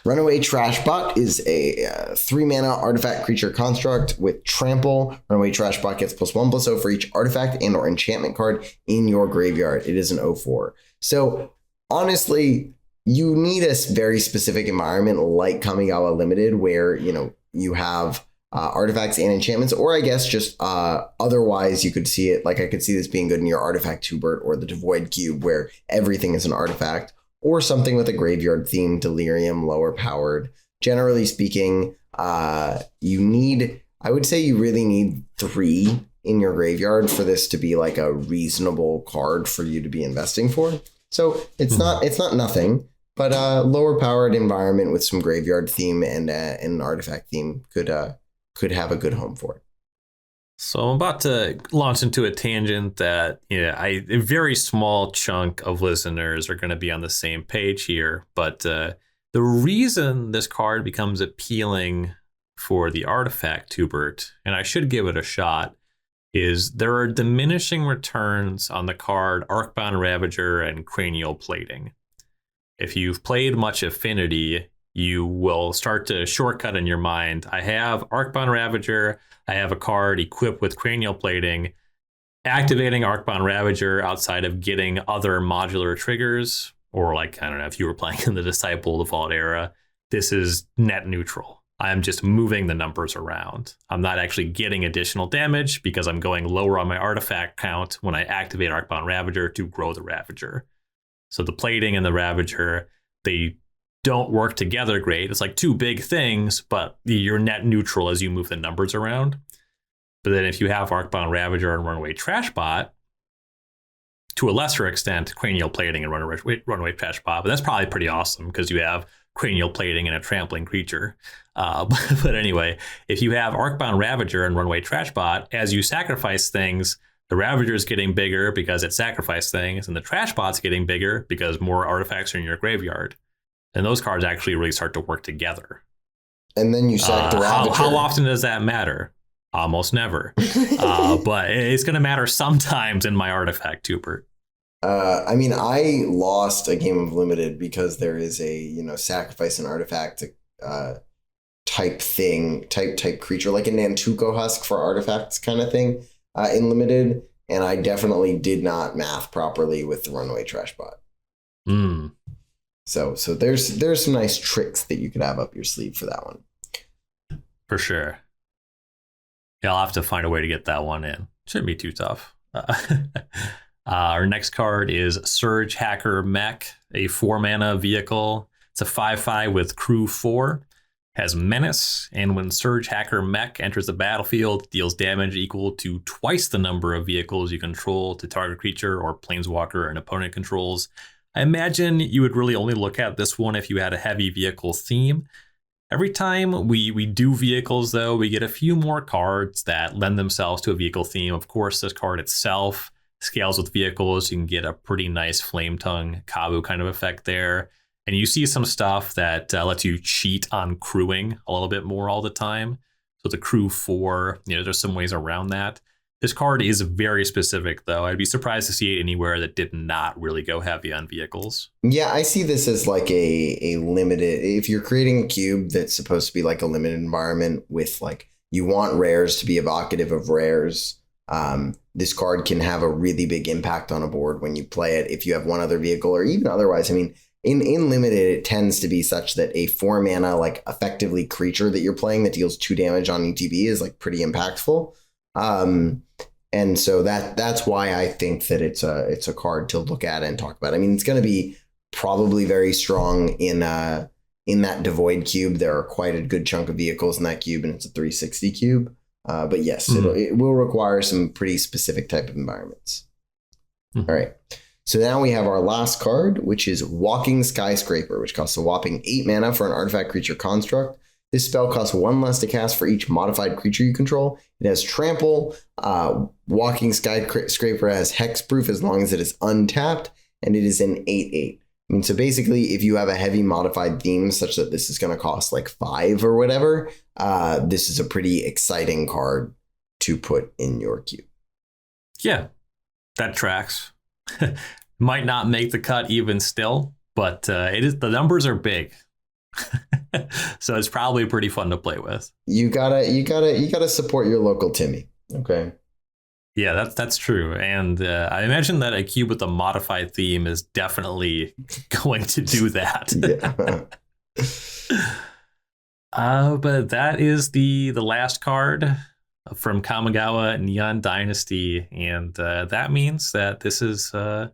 Runaway Trashbot is a 3 mana artifact creature construct with trample. Runaway Trashbot gets +1/+0 for each artifact and or enchantment card in your graveyard. It is an 0/4. So honestly, you need a very specific environment like Kamigawa Limited where, you have artifacts and enchantments, or I guess just otherwise you could see it, like I could see this being good in your artifact Tubert or the Devoid Cube where everything is an artifact. Or something with a graveyard theme, Delirium, lower powered. Generally speaking, I would say you really need 3 in your graveyard for this to be like a reasonable card for you to be investing for. So it's not nothing, but a lower powered environment with some graveyard theme and an artifact theme could have a good home for it. So I'm about to launch into a tangent that a very small chunk of listeners are going to be on the same page here. But the reason this card becomes appealing for the artifact Tubert, and I should give it a shot, is there are diminishing returns on the card Arcbound Ravager and Cranial Plating. If you've played much Affinity, you will start to shortcut in your mind. I have Arcbound Ravager. I have a card equipped with Cranial Plating. Activating Arcbound Ravager outside of getting other modular triggers, or like, I don't know, if you were playing in the Disciple Default era, this is net neutral. I'm just moving the numbers around. I'm not actually getting additional damage because I'm going lower on my artifact count when I activate Arcbound Ravager to grow the Ravager. So the Plating and the Ravager, they don't work together great. It's like 2 big things, but you're net neutral as you move the numbers around. But then if you have Arcbound Ravager and Runaway Trashbot, to a lesser extent, Cranial Plating and Runaway Trashbot, but that's probably pretty awesome because you have Cranial Plating and a trampling creature. But anyway, if you have Arcbound Ravager and Runaway Trashbot, as you sacrifice things, the Ravager is getting bigger because it sacrificed things, and the Trashbot's getting bigger because more artifacts are in your graveyard. And those cards actually really start to work together. And then you sack the Ravager. How often does that matter? Almost never. But it's going to matter sometimes in my artifact Tubert. I lost a game of Limited because there is a, sacrifice an artifact type creature, like a Nantuko Husk for artifacts kind of thing in Limited. And I definitely did not math properly with the Runaway Trashbot. So there's some nice tricks that you could have up your sleeve for that one. For sure. Yeah, I'll have to find a way to get that one in. Shouldn't be too tough. Our next card is Surge Hacker Mech, a 4 mana vehicle. It's a 5/5 with crew 4. Has menace, and when Surge Hacker Mech enters the battlefield, deals damage equal to twice the number of vehicles you control to target creature or planeswalker an opponent controls. I imagine you would really only look at this one if you had a heavy vehicle theme. Every time we do vehicles, though, we get a few more cards that lend themselves to a vehicle theme. Of course, this card itself scales with vehicles. You can get a pretty nice Flame Tongue Kabu kind of effect there. And you see some stuff that lets you cheat on crewing a little bit more all the time. So the crew 4, there's some ways around that. This card is very specific, though. I'd be surprised to see it anywhere that did not really go heavy on vehicles. Yeah, I see this as like a limited. If you're creating a cube that's supposed to be like a limited environment with like you want rares to be evocative of rares, this card can have a really big impact on a board when you play it. If you have one other vehicle or even otherwise, I mean, in limited, it tends to be such that a 4 mana like effectively creature that you're playing that deals 2 damage on ETB is like pretty impactful. And so that's why I think that it's a card to look at and talk about. I mean, it's going to be probably very strong in that devoid cube. There are quite a good chunk of vehicles in that cube, and it's a 360 cube. But yes, it will require some pretty specific type of environments. All right. So now we have our last card, which is Walking Skyscraper, which costs a whopping 8 mana for an artifact creature construct. This spell costs 1 less to cast for each modified creature you control. It has trample. Walking Skyscraper has hexproof as long as it is untapped, and it is an 8/8. I mean, so basically, if you have a heavy modified theme such that this is going to cost like 5 or whatever, this is a pretty exciting card to put in your queue. Yeah, that tracks. Might not make the cut even still, but it is. The numbers are big. So it's probably pretty fun to play with. You gotta support your local Timmy. Okay. Yeah, that's true. And I imagine that a cube with a modified theme is definitely going to do that. But that is the last card from Kamigawa Neon Dynasty. And that means that this is the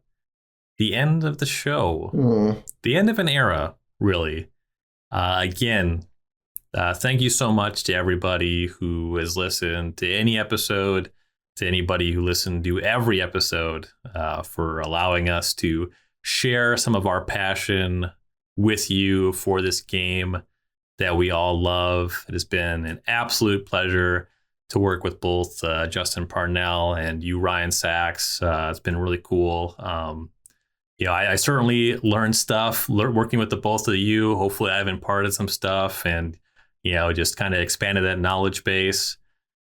end of the show. The end of an era, really. Again, thank you so much to everybody who has listened to any episode, to anybody who listened to every episode, for allowing us to share some of our passion with you for this game that we all love. It has been an absolute pleasure to work with both Justin Parnell and you, Ryan Saxe. It's been really cool. I certainly learned stuff working with the both of you. Hopefully I've imparted some stuff and, just kind of expanded that knowledge base.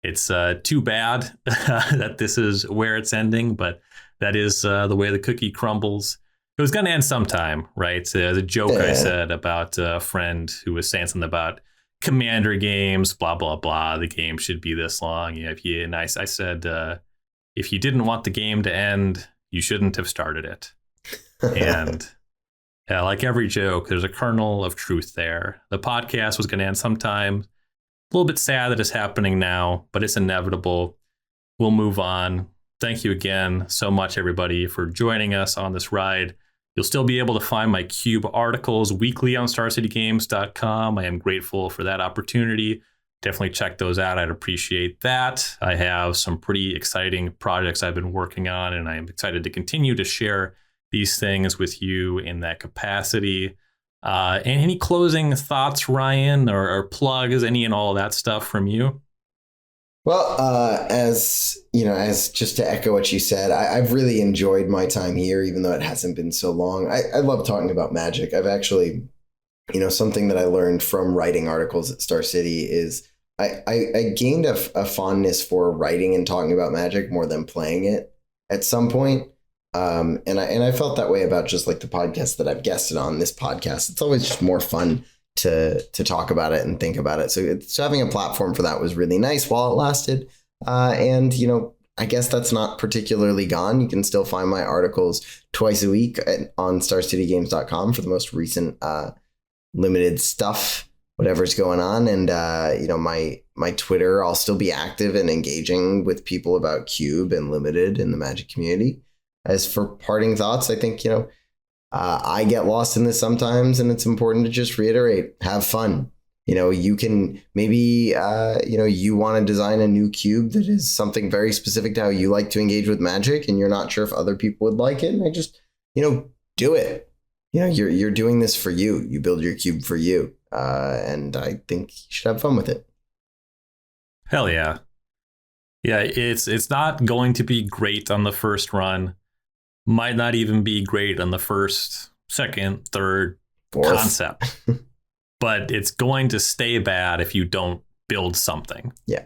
It's too bad that this is where it's ending, but that is the way the cookie crumbles. It was going to end sometime, right? The joke I said about a friend who was saying something about Commander games, blah, blah, blah. The game should be this long. I said, if you didn't want the game to end, you shouldn't have started it. And like every joke, there's a kernel of truth there. The podcast was going to end sometime. A little bit sad that it's happening now, but it's inevitable. We'll move on. Thank you again so much, everybody, for joining us on this ride. You'll still be able to find my Cube articles weekly on StarCityGames.com. I am grateful for that opportunity. Definitely check those out. I'd appreciate that. I have some pretty exciting projects I've been working on, and I am excited to continue to share these things with you in that capacity. And any closing thoughts, Ryan, or plugs, any and all of that stuff from you? Well, as just to echo what you said, I've really enjoyed my time here, even though it hasn't been so long. I love talking about Magic. I've actually, something that I learned from writing articles at Star City is I gained a fondness for writing and talking about Magic more than playing it at some point. And I felt that way about just like the podcast that I've guested on, this podcast. It's always just more fun to talk about it and think about it. So having a platform for that was really nice while it lasted. And I guess that's not particularly gone. You can still find my articles twice a week on StarCityGames.com for the most recent limited stuff, whatever's going on. And my Twitter, I'll still be active and engaging with people about Cube and Limited in the Magic community. As for parting thoughts, I think, I get lost in this sometimes, and it's important to just reiterate, have fun. You can maybe, you want to design a new cube that is something very specific to how you like to engage with Magic, and you're not sure if other people would like it. And I just, do it. You're doing this for you. You build your cube for you. And I think you should have fun with it. Hell yeah. Yeah, it's not going to be great on the first run. Might not even be great on the first, second, third, fourth concept. But it's going to stay bad if you don't build something. Yeah.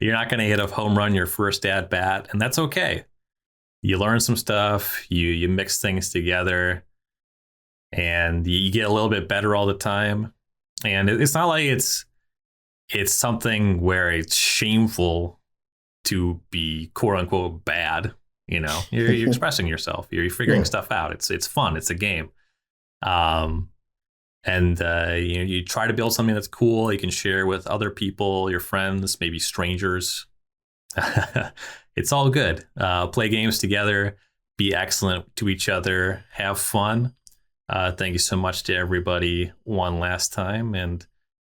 You're not going to hit a home run your first at bat, and that's okay. You learn some stuff, you mix things together, and you get a little bit better all the time. And it's not like it's something where it's shameful to be quote unquote bad. You know, you're expressing yourself. You're figuring stuff out. It's fun. It's a game. You try to build something that's cool. You can share with other people, your friends, maybe strangers. It's all good. Play games together. Be excellent to each other. Have fun. Thank you so much to everybody one last time, and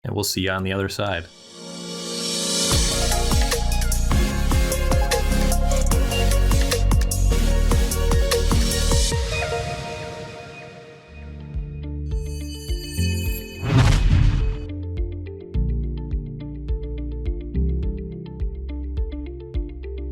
we'll see you on the other side.